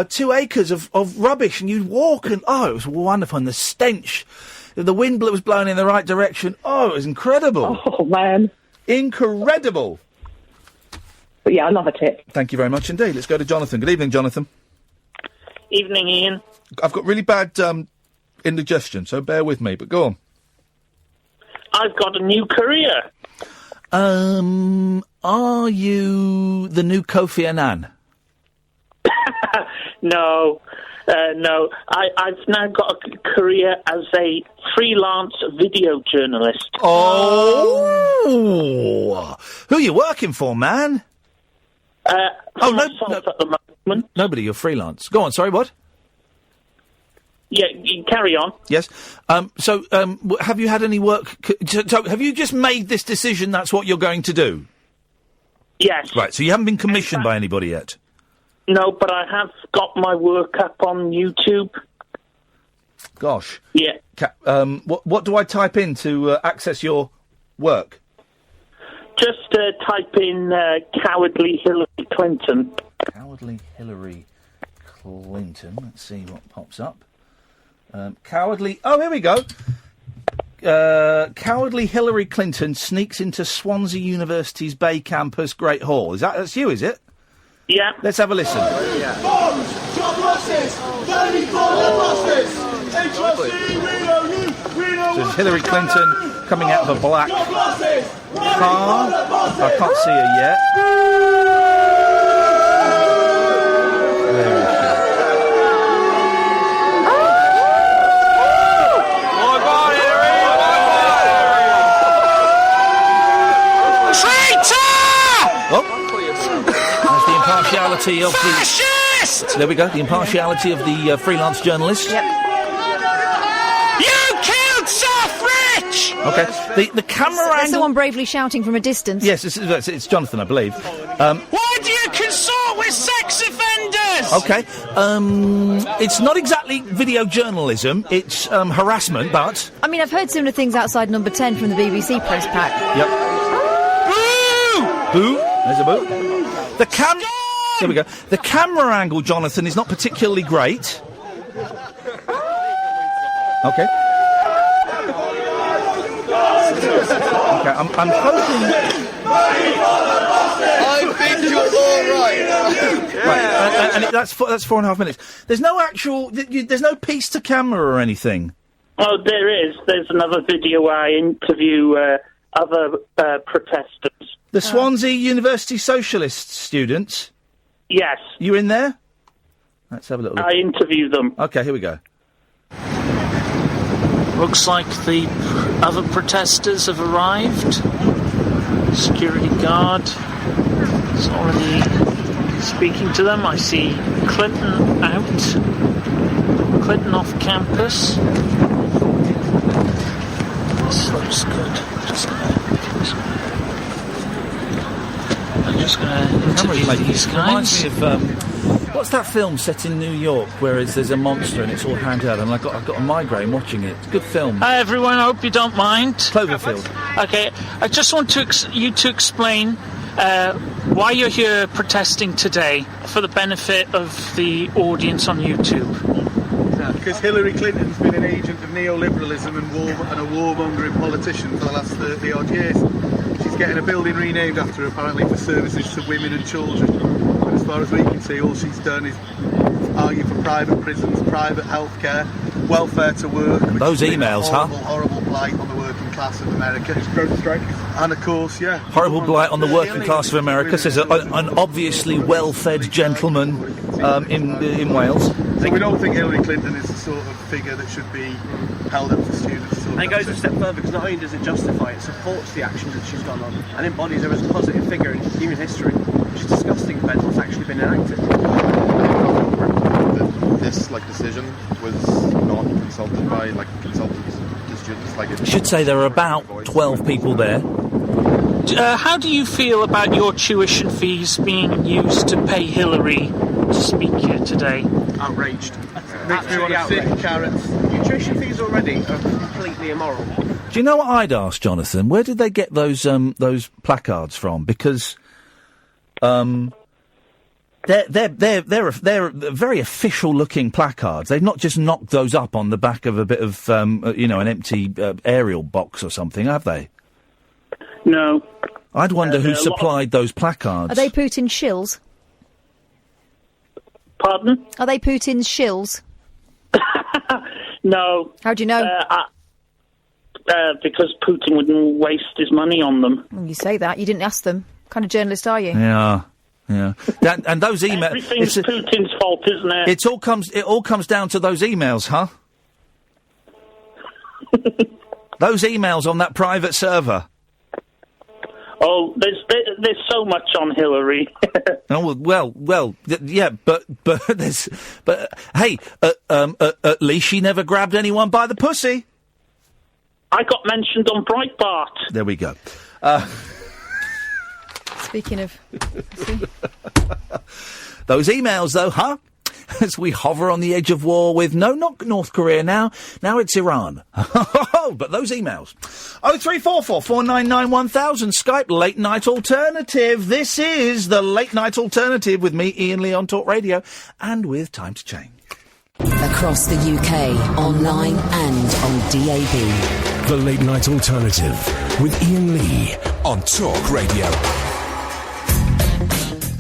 Speaker 3: 2 acres of rubbish, and you'd walk, and it was wonderful. And the stench, the wind was blowing in the right direction. Oh, it was incredible.
Speaker 4: Oh man,
Speaker 3: incredible.
Speaker 4: But yeah, another tip.
Speaker 3: Thank you very much indeed. Let's go to Jonathan. Good evening, Jonathan.
Speaker 6: Evening, Ian.
Speaker 3: I've got really bad indigestion, so bear with me. But go on.
Speaker 6: I've got a new career.
Speaker 3: Are you the new Kofi Annan?
Speaker 6: No. I've now got a career as a freelance video journalist.
Speaker 3: Oh! Who are you working for, man?
Speaker 6: At the moment.
Speaker 3: Nobody, you're freelance. Go on, sorry, what?
Speaker 6: Yeah, you carry on.
Speaker 3: Yes. So, have you had any work... So, have you just made this decision that's what you're going to do?
Speaker 6: Yes.
Speaker 3: Right, so you haven't been commissioned by anybody yet?
Speaker 6: No, but I have got my work up on YouTube.
Speaker 3: Gosh.
Speaker 6: Yeah.
Speaker 3: What do I type in to access your work?
Speaker 6: Just type in Cowardly Hillary Clinton.
Speaker 3: Cowardly Hillary Clinton. Let's see what pops up. Cowardly... Oh, here we go. Cowardly Hillary Clinton sneaks into Swansea University's Bay Campus Great Hall. That's you, is it?
Speaker 6: Yeah.
Speaker 3: Let's have a listen.
Speaker 10: Bombs! Job losses! Very foreign losses!
Speaker 3: So it's Hillary Clinton coming out of a black car. I can't see her yet. There is she. Impartiality of
Speaker 10: Fascist!
Speaker 3: There we go. The impartiality of the freelance journalist.
Speaker 10: Yep. You killed Suffrage!
Speaker 3: Okay. The camera angle.
Speaker 5: There's someone bravely shouting from a distance.
Speaker 3: Yes, it's Jonathan, I believe.
Speaker 10: Why do you consort with sex offenders?
Speaker 3: Okay. It's not exactly video journalism. It's harassment, but.
Speaker 5: I mean, I've heard similar things outside Number 10 from the BBC press pack.
Speaker 3: Yep.
Speaker 10: Boo!
Speaker 3: Boo. There's a boo. There we go. The camera angle, Jonathan, is not particularly great. Okay. Okay, I'm hoping...
Speaker 10: I think you're all right.
Speaker 3: Right, and that's 4.5 minutes. There's no actual... There's no piece to camera or anything.
Speaker 6: Oh, there is. There's another video where I interview other protesters.
Speaker 3: The Swansea University Socialist students?
Speaker 6: Yes.
Speaker 3: You in there? Let's have a little look.
Speaker 6: I interview them.
Speaker 3: Okay, here we go.
Speaker 7: Looks like the other protesters have arrived. Security guard is already speaking to them. I see Clinton out. Clinton off campus. This looks good. I'm just going to interview these guys.
Speaker 3: Reminds me of what's that film set in New York where there's a monster and it's all handed out, and I've got a migraine watching it. It's a good film.
Speaker 7: Hi everyone, I hope you don't mind.
Speaker 3: Cloverfield.
Speaker 7: Okay, I just want you to explain why you're here protesting today for the benefit of the audience on YouTube.
Speaker 8: Because Hillary Clinton's been an agent of neoliberalism and a warmongering politician for the last 30-odd years. She's getting a building renamed after her, apparently, for services to women and children. And as far as we can see, all she's done is argue for private prisons, private healthcare, welfare to work.
Speaker 3: And those emails,
Speaker 8: horrible blight on the working class of America. And of course,
Speaker 3: horrible blight on the working class of America, says an obviously well-fed gentleman in Wales.
Speaker 8: So we don't think Hillary Clinton is the sort of figure that should be held up to students.
Speaker 23: And it goes a step further, because not only does it justify, it supports the actions that she's gone on and embodies her as a positive figure in human history, which is disgusting compared to what's actually been enacted.
Speaker 24: This decision was not consulted by consultants to students.
Speaker 3: I should say there are about 12 people there.
Speaker 7: How do you feel about your tuition fees being used to pay Hillary to speak here today?
Speaker 23: Outraged.
Speaker 8: Makes me want to sit carrots.
Speaker 23: Your tuition fees already are completely immoral.
Speaker 3: Do you know what I'd ask, Jonathan? Where did they get those placards from? Because they're very official looking placards. They've not just knocked those up on the back of a bit of an empty aerial box or something, have they?
Speaker 6: No.
Speaker 3: I'd wonder who supplied those placards.
Speaker 5: Are they Putin's shills?
Speaker 6: Pardon?
Speaker 5: Are they Putin's shills?
Speaker 6: No.
Speaker 5: How do you know?
Speaker 6: Because Putin wouldn't waste his money on them.
Speaker 5: Well, you say that. You didn't ask them. What kind of journalist are you?
Speaker 3: Yeah. And those emails...
Speaker 6: Everything's Putin's fault, isn't it?
Speaker 3: It all comes down to those emails, huh? Those emails on that private server.
Speaker 6: Oh, there's so much on Hillary.
Speaker 3: Oh well, yeah, but hey, at least she never grabbed anyone by the pussy.
Speaker 6: I got mentioned on Breitbart.
Speaker 3: There we go.
Speaker 5: Speaking of,
Speaker 3: those emails, though, huh? As we hover on the edge of war with not North Korea now it's Iran. But those emails. 0344 499 1000 Skype Late Night Alternative. This is the Late Night Alternative with me, Iain Lee, on Talk Radio, and with Time to Change.
Speaker 17: Across the UK, online and on DAB.
Speaker 15: The Late Night Alternative with Iain Lee
Speaker 1: on Talk Radio.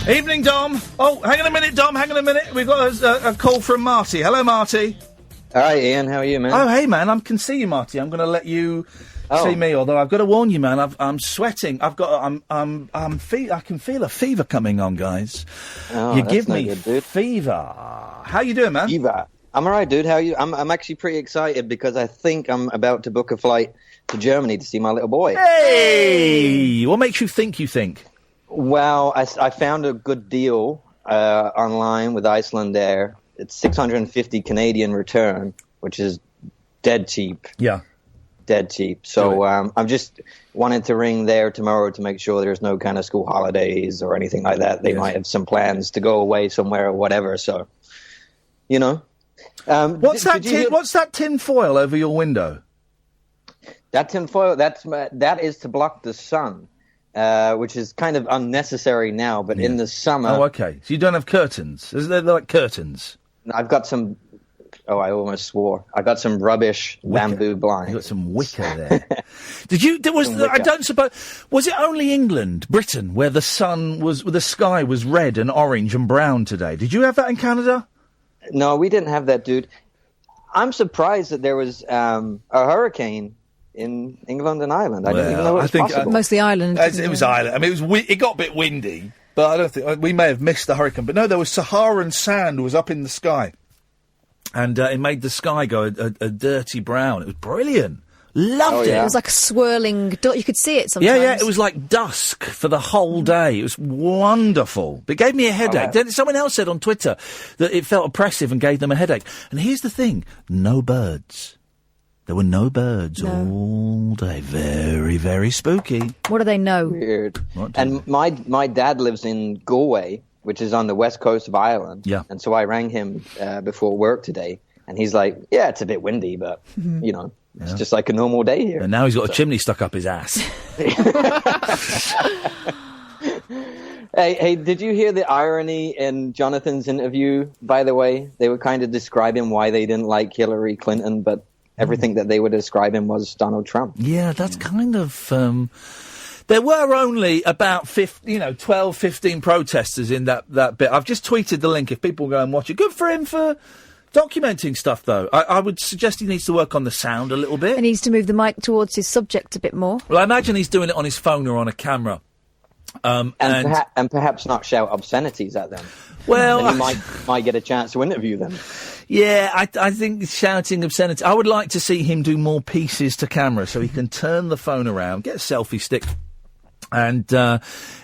Speaker 3: Evening, Dom. Oh, hang on a minute, Dom. Hang on a minute. We've got a call from Marty. Hello, Marty.
Speaker 25: Hi, Ian. How are you, man?
Speaker 3: Oh, hey, man. I can see you, Marty. I'm going to let you see me. Although I've got to warn you, man. I'm sweating. I can feel a fever coming on, guys.
Speaker 25: Oh,
Speaker 3: you
Speaker 25: that's
Speaker 3: give
Speaker 25: no
Speaker 3: me
Speaker 25: good, dude.
Speaker 3: fever. How you doing, man?
Speaker 25: Fever. I'm all right, dude. How are you? I'm actually pretty excited because I think I'm about to book a flight to Germany to see my little boy.
Speaker 3: Hey! What makes you think you think?
Speaker 25: Well, I found a good deal online with Iceland Air. It's 650 Canadian return, which is dead cheap.
Speaker 3: Yeah.
Speaker 25: Dead cheap. So I'm just wanting to ring there tomorrow to make sure there's no kind of school holidays or anything like that. They might have some plans to go away somewhere or whatever. So, you know.
Speaker 3: What's that tin foil over your window?
Speaker 25: That tin foil, that is to block the sun. which is kind of unnecessary now, but in the summer...
Speaker 3: Oh, okay. So you don't have curtains? They're like curtains?
Speaker 25: I've got some... Oh, I almost swore. I got some rubbish bamboo blinds.
Speaker 3: You got some wicker there. I don't suppose... Was it only England, Britain, where the sky was red and orange and brown today? Did you have that in Canada?
Speaker 25: No, we didn't have that, dude. I'm surprised that there was a hurricane in England and Ireland. I didn't even know it was possible.
Speaker 5: Mostly Ireland.
Speaker 3: It was Ireland. I mean, it got a bit windy, but I don't think... we may have missed the hurricane. But no, there was Saharan sand was up in the sky. And it made the sky go a dirty brown. It was brilliant. Loved it.
Speaker 5: It was like a swirling... You could see it sometimes.
Speaker 3: Yeah, it was like dusk for the whole day. It was wonderful. It gave me a headache. Then someone else said on Twitter that it felt oppressive and gave them a headache. And here's the thing. No birds. There were no birds all day. Very, very spooky.
Speaker 5: What do they know?
Speaker 25: Weird. And my dad lives in Galway, which is on the west coast of Ireland.
Speaker 3: Yeah.
Speaker 25: And so I rang him before work today, and he's like, yeah, it's a bit windy, but, you know, it's just like a normal day here.
Speaker 3: And now he's got a chimney stuck up his ass.
Speaker 25: Hey, did you hear the irony in Jonathan's interview, by the way? They were kind of describing why they didn't like Hillary Clinton, but everything that they were describing was Donald Trump.
Speaker 3: Yeah, that's kind of... There were only about 12, 15 protesters in that bit. I've just tweeted the link if people go and watch it. Good for him for documenting stuff, though. I would suggest he needs to work on the sound a little bit.
Speaker 5: He needs to move the mic towards his subject a bit more.
Speaker 3: Well, I imagine he's doing it on his phone or on a camera.
Speaker 25: And perhaps not shout obscenities at them.
Speaker 3: Well...
Speaker 25: And he might get a chance to interview them.
Speaker 3: Yeah, I think shouting obscenity... I would like to see him do more pieces to camera so he can turn the phone around, get a selfie stick... And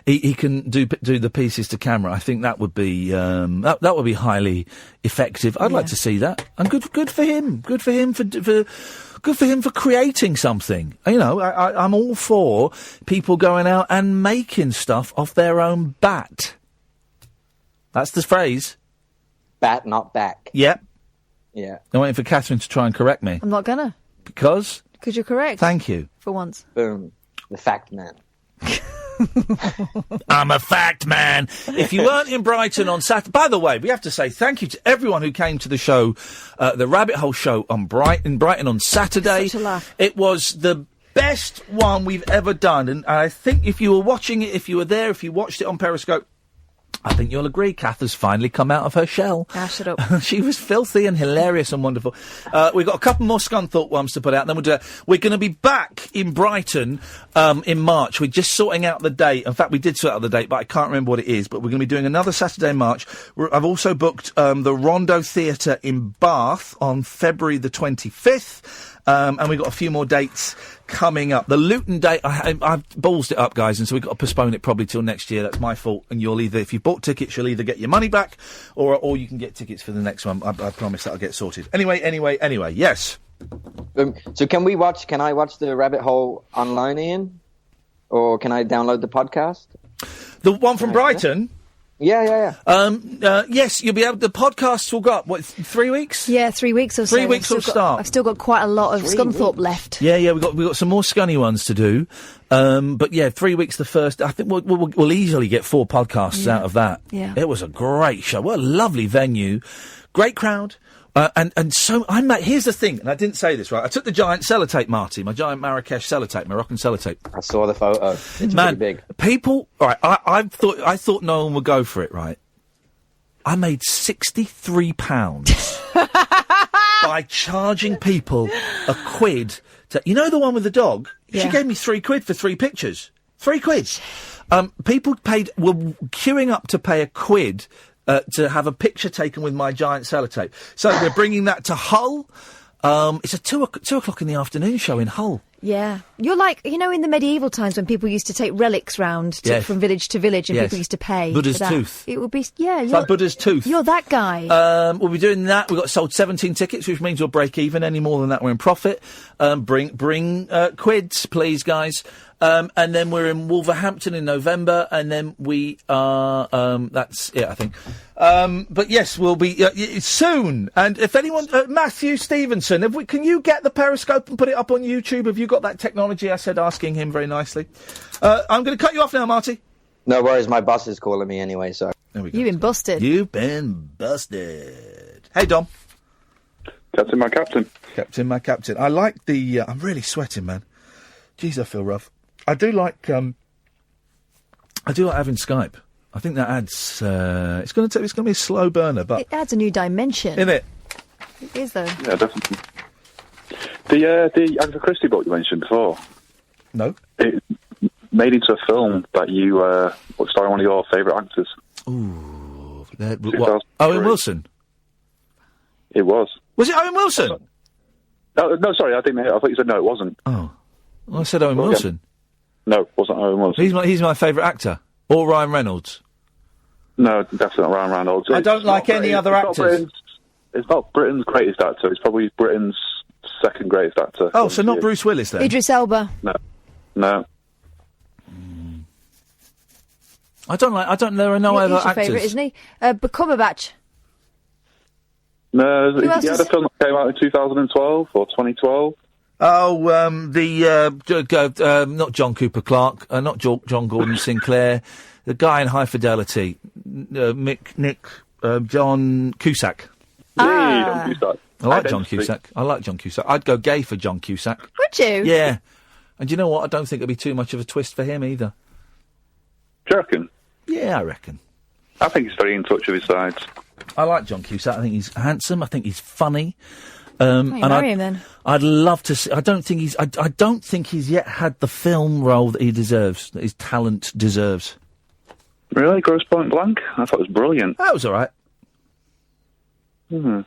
Speaker 3: he can do the pieces to camera. I think that would be that would be highly effective. I'd like to see that. And good for him. Good for him for creating something. You know, I'm all for people going out and making stuff off their own bat. That's the phrase.
Speaker 25: Bat, not back.
Speaker 3: Yep.
Speaker 25: Yeah.
Speaker 3: I'm waiting for Catherine to try and correct me.
Speaker 5: I'm not gonna.
Speaker 3: Because
Speaker 5: you're correct.
Speaker 3: Thank you.
Speaker 5: For once.
Speaker 25: Boom. The fact man.
Speaker 3: I'm a fact man. If you weren't in Brighton on Saturday... By the way, we have to say thank you to everyone who came to the show, the Rabbit Hole show in Brighton on Saturday.
Speaker 5: Such a laugh.
Speaker 3: It was the best one we've ever done. And I think if you were watching it, if you were there, if you watched it on Periscope, I think you'll agree, Kath has finally come out of her shell.
Speaker 5: Ah, shut up.
Speaker 3: She was filthy and hilarious and wonderful. We've got a couple more Scunthorpe ones to put out, and then we'll do that. We're going to be back in Brighton in March. We're just sorting out the date. In fact, we did sort out the date, but I can't remember what it is. But we're going to be doing another Saturday in March. I've also booked the Rondo Theatre in Bath on February the 25th. And we've got a few more dates coming up. The Luton date, I've ballsed it up, guys, and so we've got to postpone it probably till next year. That's my fault. And you'll either, if you bought tickets, you'll either get your money back, or you can get tickets for the next one. I promise that'll get sorted. Anyway, yes.
Speaker 25: So can I watch the Rabbit Hole online, Ian? Or can I download the podcast?
Speaker 3: The one from Brighton?
Speaker 25: Yeah.
Speaker 3: Yes, you'll be able... The podcasts will go up, 3 weeks?
Speaker 5: Yeah, 3 weeks or so.
Speaker 3: 3 weeks will start.
Speaker 5: I've still got quite a lot of Scunthorpe left.
Speaker 3: Yeah, we've got some more Scunny ones to do. But yeah, 3 weeks the first... I think we'll easily get 4 podcasts out of that.
Speaker 5: Yeah.
Speaker 3: It was a great show. What a lovely venue. Great crowd. And so here's the thing, and I didn't say this, right? I took the giant sellotape, Marty, my giant Marrakesh sellotape, Moroccan sellotape.
Speaker 25: I saw the photo. It's pretty big.
Speaker 3: People, all right, I thought no one would go for it, right? I made £63 by charging people a quid to, you know, the one with the dog? Yeah. She gave me £3 for 3 pictures. £3. People were queuing up to pay a quid to have a picture taken with my giant sellotape. So we're bringing that to Hull. It's a 2 o'clock in the afternoon show in Hull.
Speaker 5: Yeah. You're like, you know, in the medieval times when people used to take relics round from village to village and people used to pay.
Speaker 3: Buddha's
Speaker 5: for that.
Speaker 3: tooth.
Speaker 5: It would be, yeah.
Speaker 3: It's like Buddha's tooth.
Speaker 5: You're that guy.
Speaker 3: We'll be doing that. We've got sold 17 tickets, which means we'll break even. Any more than that, we're in profit. Bring quids, please, guys. And then we're in Wolverhampton in November, and then we are, that's it, I think. But yes, we'll be, soon. And if anyone, Matthew Stevenson, can you get the Periscope and put it up on YouTube? Have you got that technology? I said, asking him very nicely. I'm going to cut you off now, Marty.
Speaker 25: No worries, my boss is calling me anyway, so...
Speaker 3: There we go.
Speaker 5: You've been busted.
Speaker 3: You've been busted. Hey, Dom.
Speaker 18: Captain, my captain.
Speaker 3: Captain, my captain. I like the... I'm really sweating, man. Jeez, I feel rough. I do like having Skype. I think that adds... it's going to be a slow burner, but...
Speaker 5: It adds a new dimension.
Speaker 3: Isn't it?
Speaker 5: It is, though.
Speaker 18: Yeah, definitely. The Agatha Christie book you mentioned before.
Speaker 3: No.
Speaker 18: It made into a film that you starring one of your favourite actors.
Speaker 3: Ooh. What? Owen Wilson?
Speaker 18: It was.
Speaker 3: Was it Owen Wilson?
Speaker 18: No, sorry, I thought you said no, it wasn't.
Speaker 3: Oh. Well, I said Owen Wilson.
Speaker 18: No, it wasn't Owen Wilson.
Speaker 3: He's my favourite actor. Or Ryan Reynolds.
Speaker 18: No, definitely not Ryan Reynolds.
Speaker 3: I don't like any other actors.
Speaker 18: It's not Britain's greatest actor. It's probably Britain's second greatest actor.
Speaker 3: Oh, so not Bruce Willis then?
Speaker 5: Idris Elba.
Speaker 18: No.
Speaker 3: There are no other
Speaker 5: He's your
Speaker 3: actors.
Speaker 5: favourite, isn't he? Cumberbatch.
Speaker 18: No, he had a film that came out in 2012 or 2012.
Speaker 3: Oh, not John Cooper Clarke, not John Gordon Sinclair, the guy in High Fidelity, John Cusack.
Speaker 18: John Cusack.
Speaker 3: I like John Cusack. I'd go gay for John Cusack.
Speaker 5: Would you?
Speaker 3: Yeah. And you know what? I don't think it'd be too much of a twist for him either.
Speaker 18: Do you reckon?
Speaker 3: Yeah, I reckon.
Speaker 18: I think he's very in touch with his sides.
Speaker 3: I like John Cusack. I think he's handsome. I think he's funny.
Speaker 5: Marry him then.
Speaker 3: I'd love to see. I don't think he's yet had the film role that he deserves, that his talent deserves.
Speaker 18: Really? Grosse Pointe Blank? I thought it was brilliant.
Speaker 3: That was all right.
Speaker 18: Yeah,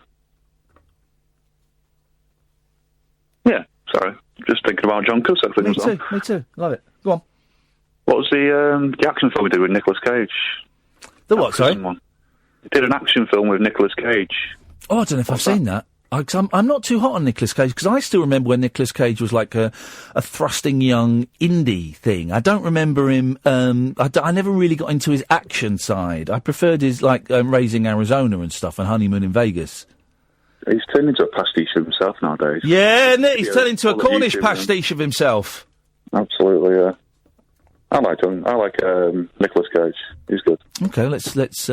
Speaker 18: sorry. Just thinking about John Cusack.
Speaker 3: Me too. Love it. Go on.
Speaker 18: What was the action film we did with Nicolas Cage?
Speaker 3: The what, sorry?
Speaker 18: He did an action film with Nicolas Cage.
Speaker 3: Oh, I don't know if I've seen that. I'm not too hot on Nicolas Cage, because I still remember when Nicolas Cage was like a thrusting young indie thing. I don't remember him... I never really got into his action side. I preferred his, Raising Arizona and stuff, and Honeymoon in Vegas.
Speaker 18: He's turned into a pastiche of himself nowadays.
Speaker 3: Yeah, he's turned into a Cornish pastiche of himself.
Speaker 18: Absolutely, yeah. I like him. I like Nicolas Cage. He's good.
Speaker 3: Okay, let's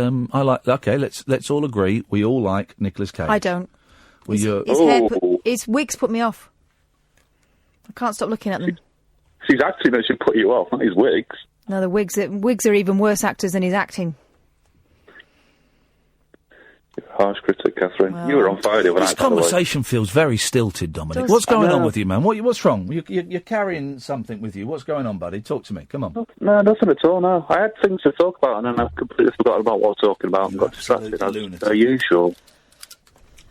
Speaker 3: all agree we all like Nicolas Cage.
Speaker 5: I don't. His wigs put me off. I can't stop looking at them.
Speaker 18: His acting that should put you off, not his wigs.
Speaker 5: No, the wigs are even worse actors than his acting.
Speaker 18: Harsh critic, Catherine. Well, you were on fire the other night.
Speaker 3: This conversation feels very stilted, Dominic. What's going on with you, man? What's wrong? You're carrying something with you. What's going on, buddy? Talk to me. Come on.
Speaker 18: No, nothing at all, no. I had things to talk about, and then I completely forgot about what I was talking about and got distracted, as usual.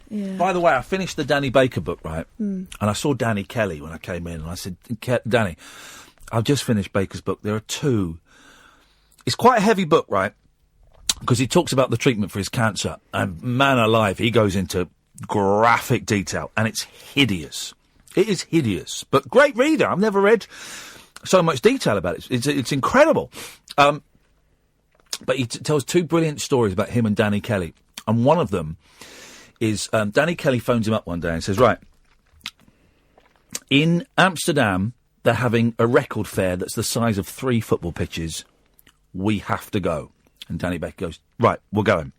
Speaker 5: Yeah.
Speaker 3: By the way, I finished the Danny Baker book, right? And I saw Danny Kelly when I came in, and I said, Danny, I've just finished Baker's book. There are two. It's quite a heavy book, right? Because he talks about the treatment for his cancer. And man alive, he goes into graphic detail, and it's hideous. It is hideous. But great reader. I've never read so much detail about it. It's incredible. But he tells two brilliant stories about him and Danny Kelly. And one of them is Danny Kelly phones him up one day and says, right, in Amsterdam, they're having a record fair that's the size of 3 football pitches. We have to go. And Danny Baker goes, right, we're going.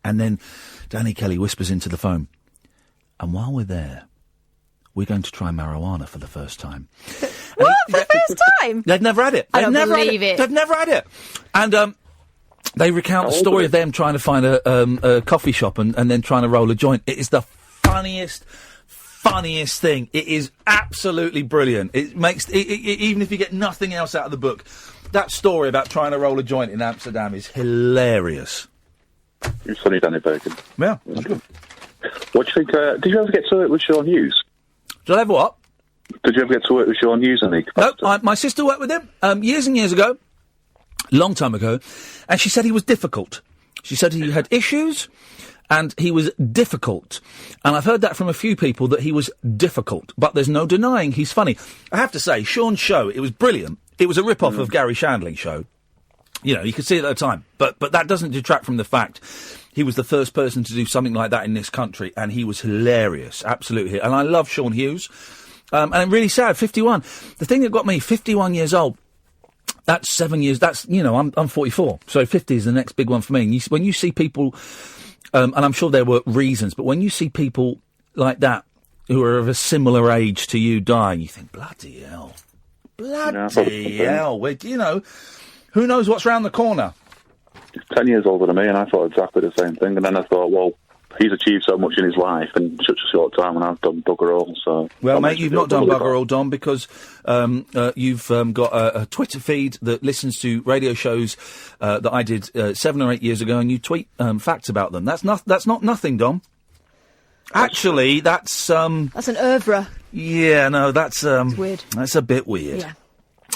Speaker 3: And then Danny Kelly whispers into the phone, and while we're there, we're going to try marijuana for the first time.
Speaker 5: What? For the first time?
Speaker 3: They've never had it.
Speaker 5: I don't believe it.
Speaker 3: They've never had it. And they recount the story of them trying to find a coffee shop and then trying to roll a joint. It is the funniest thing. It is absolutely brilliant. It makes, even if you get nothing else out of the book, that story about trying to roll a joint in Amsterdam is hilarious.
Speaker 18: You're funny, Danny Bacon.
Speaker 3: Yeah, that's good.
Speaker 18: What do you think? Did you ever get to work with Sean Hughes?
Speaker 3: Did I ever what?
Speaker 18: Did you ever get to work with Sean Hughes?
Speaker 3: No, my sister worked with him years and years ago, long time ago, and she said he was difficult. She said he had issues, and he was difficult. And I've heard that from a few people, that he was difficult, but there's no denying he's funny. I have to say, Sean's show, it was brilliant. It was a rip-off of Gary Shandling's show. You know, you could see it at the time. But that doesn't detract from the fact he was the first person to do something like that in this country, and he was hilarious, absolutely. And I love Sean Hughes. And really sad, 51. The thing that got me, 51 years old, that's 7 years, that's, I'm 44, so 50 is the next big one for me. And when you see people, and I'm sure there were reasons, but when you see people like that, who are of a similar age to you dying, you think, bloody hell. Bloody hell. Who knows what's round the corner?
Speaker 2: He's 10 years older than me, and I thought exactly the same thing. And then I thought, well, he's achieved so much in his life in such a short time, and I've done bugger all. So,
Speaker 3: well, mate, you've not done bugger all, Dom, because you've got a Twitter feed that listens to radio shows that I did 7 or 8 years ago, and you tweet facts about them. That's not nothing, Dom. Actually, that's
Speaker 5: an oeuvre.
Speaker 3: Yeah, no, that's
Speaker 5: weird.
Speaker 3: That's a bit weird.
Speaker 5: Yeah.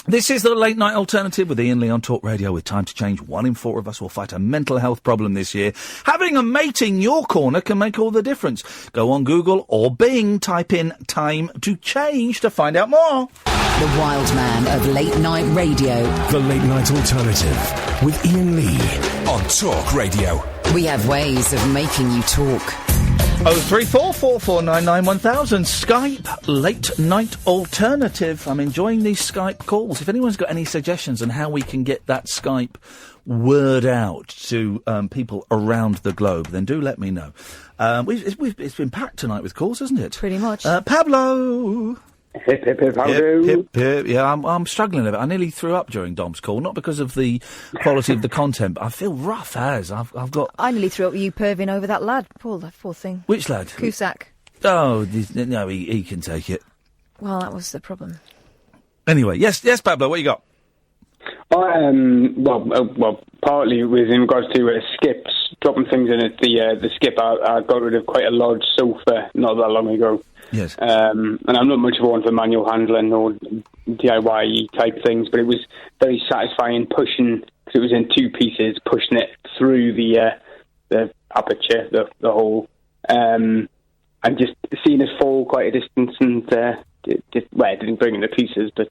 Speaker 3: This is the Late Night Alternative with Iain Lee on Talk Radio. With time to change, 1 in 4 of us will fight a mental health problem this year. Having a mate in your corner can make all the difference. Go on Google or Bing, type in time to change to find out more.
Speaker 17: The wild man of late night radio.
Speaker 15: The Late Night Alternative with Iain Lee
Speaker 1: on Talk Radio.
Speaker 17: We have ways of making you talk.
Speaker 3: 03444991000 Skype Late Night Alternative. I'm enjoying these Skype calls. If anyone's got any suggestions on how we can get that Skype word out to people around the globe, then do let me know. It's been packed tonight with calls, hasn't it?
Speaker 5: Pretty much.
Speaker 3: Pablo.
Speaker 9: Hip, hip, hip, how do?
Speaker 3: Hip, hip. Yeah, I'm struggling a bit. I nearly threw up during Dom's call, not because of the quality of the content, but I feel rough as I've got.
Speaker 5: I nearly threw up you perving over that lad, Paul, that poor thing.
Speaker 3: Which lad?
Speaker 5: Cusack.
Speaker 3: Oh, no, he can take it.
Speaker 5: Well, that was the problem.
Speaker 3: Anyway, yes, Pablo, what you got?
Speaker 9: Well, partly with in regards to skips, dropping things in at the skip. I got rid of quite a large sofa not that long ago.
Speaker 3: Yes.
Speaker 9: And I'm not much of one for manual handling or DIY type things, but it was very satisfying pushing, because it was in 2 pieces, pushing it through the aperture, the hole, and just seeing it fall quite a distance, and it didn't bring it to pieces, but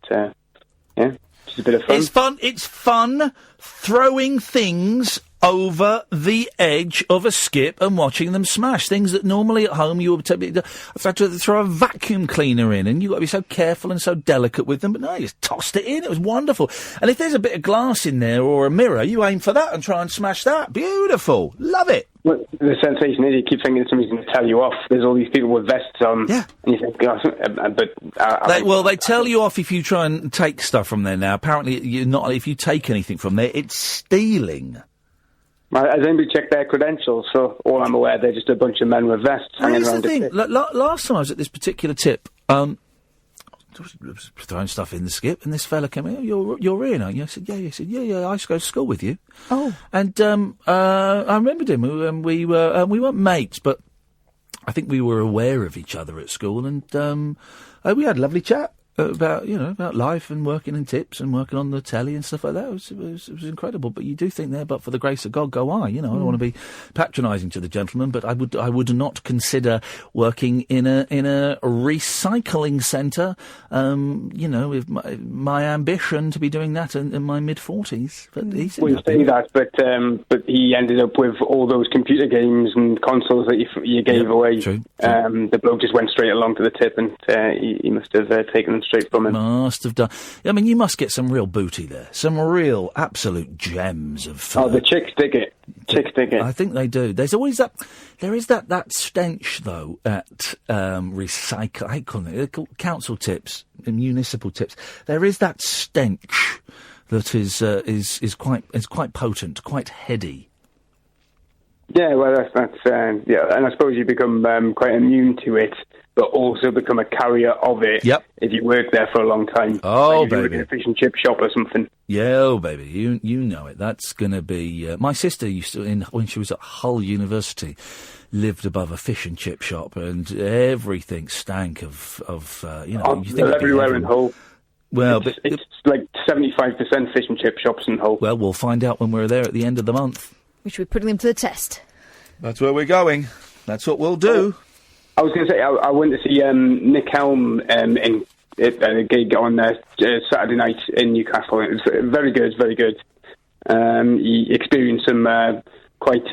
Speaker 9: yeah, just a bit of fun.
Speaker 3: It's fun throwing things over the edge of a skip and watching them smash. Things that normally at home you would have to throw a vacuum cleaner in, and you've got to be so careful and so delicate with them. But no, you just tossed it in. It was wonderful. And if there's a bit of glass in there or a mirror, you aim for that and try and smash that. Beautiful. Love it.
Speaker 9: Well, the sensation is you keep thinking somebody's going to tell you off. There's all these people with vests on.
Speaker 3: Yeah.
Speaker 9: And you think, gosh, but...
Speaker 3: they tell you off if you try and take stuff from there now. Apparently, you're not. If you take anything from there, it's stealing.
Speaker 9: Has anybody checked their credentials? So all I'm aware, they're just a bunch of men with vests hanging around
Speaker 3: the thing. Last time I was at this particular tip, throwing stuff in the skip, and this fella came in. Oh, you're Iain, aren't you? I said, yeah. He said, yeah. I used to go to school with you.
Speaker 5: Oh.
Speaker 3: And I remembered him. We weren't mates, but I think we were aware of each other at school, and we had a lovely chat about life and working in tips and working on the telly and stuff like that. It was incredible. But you do think there, but for the grace of God, go I. I don't want to be patronising to the gentleman, but I would not consider working in a recycling centre. With my ambition to be doing that in my mid-40s. But he said
Speaker 9: you say that, but he ended up with all those computer games and consoles that you gave away.
Speaker 3: True.
Speaker 9: The bloke just went straight along to the tip, and he must have taken them straight from him.
Speaker 3: Must have done. I mean, you must get some real booty there. Some real absolute gems of...
Speaker 9: the chicks dig it. Chicks dig it.
Speaker 3: I think they do. There's always that... There is that stench, though, at recycle... I call it... They're called council tips, municipal tips. There is that stench that is quite potent, quite heady.
Speaker 9: Yeah, well, that's and I suppose you become quite immune to it, but also become a carrier of it.
Speaker 3: Yep.
Speaker 9: If you work there for a long time.
Speaker 3: Oh,
Speaker 9: like if you work
Speaker 3: baby.
Speaker 9: in a fish and chip shop or something.
Speaker 3: Yeah, oh, baby, you know it. That's going to be... my sister used to, when she was at Hull University, lived above a fish and chip shop, and everything stank of you think
Speaker 9: everywhere in Hull.
Speaker 3: Well,
Speaker 9: it's like 75% fish and chip shops in Hull.
Speaker 3: Well, we'll find out when we're there at the end of the month.
Speaker 5: We should be putting them to the test.
Speaker 3: That's where we're going. That's what we'll do.
Speaker 9: I was going to say, I went to see Nick Helm in a gig on Saturday night in Newcastle. It was very good, very good. He experienced some quite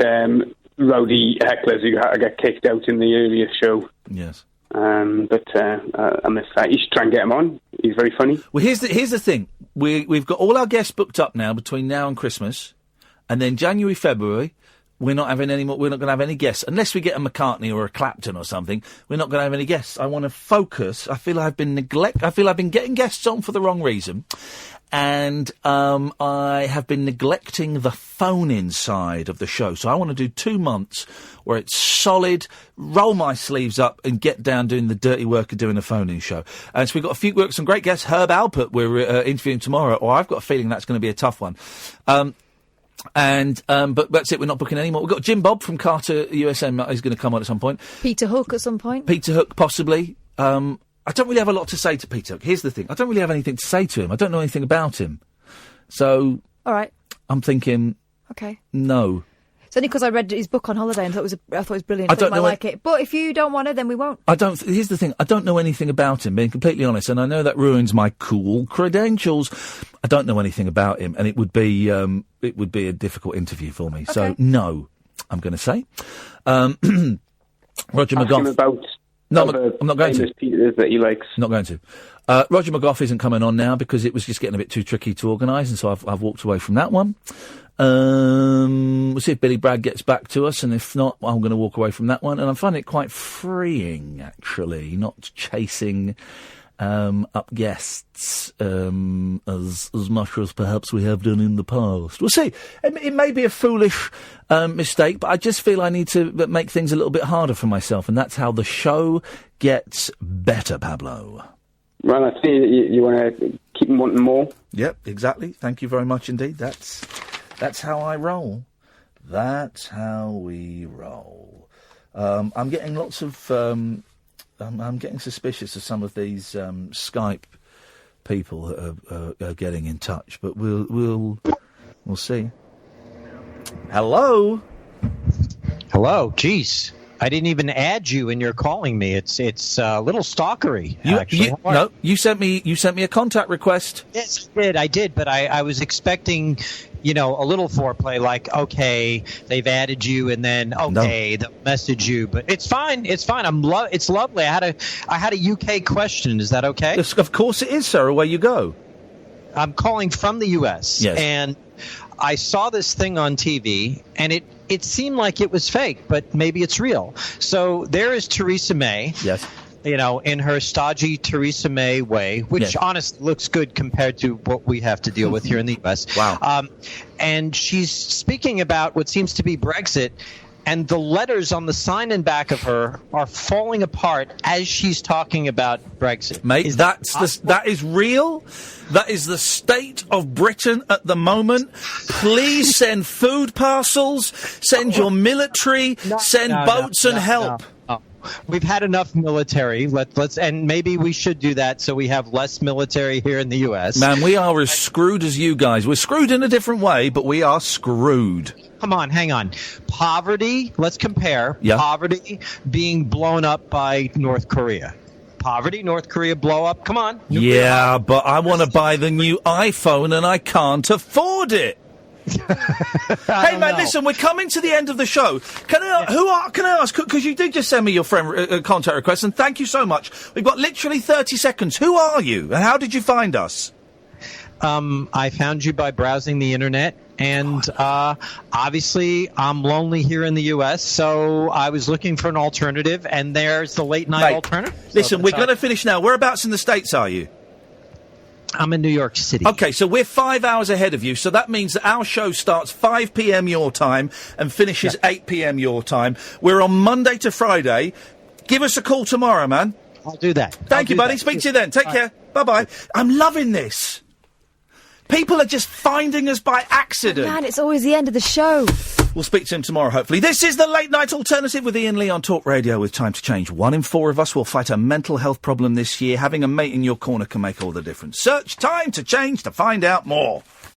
Speaker 9: rowdy hecklers who had to get kicked out in the earlier show.
Speaker 3: Yes.
Speaker 9: But I miss that. You should try and get him on. He's very funny.
Speaker 3: Well, here's the thing. We've got all our guests booked up now between now and Christmas, and then January, February, we're not having any more. We're not going to have any guests unless we get a McCartney or a Clapton or something. We're not going to have any guests. I want to focus. I feel I've been getting guests on for the wrong reason, and I have been neglecting the phone-in side of the show. So I want to do 2 months where it's solid, roll my sleeves up and get down doing the dirty work of doing a phone-in show. And so we've got some great guests. Herb Alpert we're interviewing tomorrow, or I've got a feeling that's going to be a tough one. But that's it. We're not booking any more. We've got Jim Bob from Carter USM is going to come on at some point.
Speaker 5: Peter Hook at some point.
Speaker 3: Peter Hook, possibly. I don't really have a lot to say to Peter Hook. Here's the thing. I don't really have anything to say to him. I don't know anything about him. So...
Speaker 5: All right.
Speaker 3: I'm thinking...
Speaker 5: Okay.
Speaker 3: No.
Speaker 5: It's only because I read his book on holiday and I thought it was brilliant. I thought you might like it. But if you don't want it, then we won't.
Speaker 3: Here's the thing. I don't know anything about him, being completely honest, and I know that ruins my cool credentials. I don't know anything about him, and it would be a difficult interview for me.
Speaker 5: Okay.
Speaker 3: So, no, I'm going to say. Roger McGough...
Speaker 9: about...
Speaker 3: No, I'm not going to.
Speaker 9: Peters that he likes.
Speaker 3: Not going to. Roger McGough isn't coming on now because it was just getting a bit too tricky to organise, and so I've walked away from that one. We'll see if Billy Bragg gets back to us, and if not, I'm going to walk away from that one. And I'm finding it quite freeing, actually, not chasing up guests as much as perhaps we have done in the past. We'll see. It may be a foolish mistake, but I just feel I need to make things a little bit harder for myself, and that's how the show gets better, Pablo.
Speaker 9: Well, I see you want to keep wanting more.
Speaker 3: Yep, exactly. Thank you very much indeed. That's how I roll. That's how we roll. I'm getting lots of... I'm getting suspicious of some of these Skype people that are getting in touch, but we'll see. Hello.
Speaker 11: Jeez, I didn't even add you, and you're calling me. It's a little stalkery.
Speaker 3: You sent me a contact request.
Speaker 11: Yes, I did, but I was expecting, a little foreplay, like, okay, they've added you, and then, okay, they'll message you. But it's fine. It's fine. It's lovely. I had a UK question. Is that okay?
Speaker 3: Yes, of course it is, sir. Away you go.
Speaker 11: I'm calling from the US.
Speaker 3: Yes.
Speaker 11: And I saw this thing on TV, and it seemed like it was fake, but maybe it's real. So there is Theresa May.
Speaker 3: Yes.
Speaker 11: In her stodgy Theresa May way, which honestly looks good compared to what we have to deal with here in the U.S.
Speaker 3: Wow.
Speaker 11: And she's speaking about what seems to be Brexit, and the letters on the sign in back of her are falling apart as she's talking about Brexit.
Speaker 3: Mate, that is real. That is the state of Britain at the moment. Please send food parcels, send your military, send boats and help.
Speaker 11: No. We've had enough military. Let's and maybe we should do that so we have less military here in the U.S.
Speaker 3: Man, we are as screwed as you guys. We're screwed in a different way, but we are screwed.
Speaker 11: Come on, hang on. Poverty, let's compare.
Speaker 3: Yeah.
Speaker 11: Poverty being blown up by North Korea. Poverty, North Korea blow up. Come on.
Speaker 3: Yeah, but I want to buy the new iPhone and I can't afford it. Hey man, listen, we're coming to the end of the show. Can I ask, because you did just send me your friend contact request, and thank you so much. We've got literally 30 seconds. Who are you, and how did you find us?
Speaker 11: I found you by browsing the internet, and obviously I'm lonely here in the U.S., so I was looking for an alternative, and there's the late night alternative.
Speaker 3: Listen, we're going to finish now. Whereabouts in the States are you?
Speaker 11: I'm in New York City.
Speaker 3: Okay, so we're 5 hours ahead of you, so that means that our show starts 5 p.m. your time and finishes 8 p.m. your time. We're on Monday to Friday. Give us a call tomorrow, man.
Speaker 11: I'll do that.
Speaker 3: Thank you, buddy. Speak to you then. Take care. Bye-bye. I'm loving this. People are just finding us by accident.
Speaker 5: Man, it's always the end of the show.
Speaker 3: We'll speak to him tomorrow, hopefully. This is the Late Night Alternative with Iain Lee on Talk Radio with Time to Change. 1 in 4 of us will fight a mental health problem this year. Having a mate in your corner can make all the difference. Search Time to Change to find out more.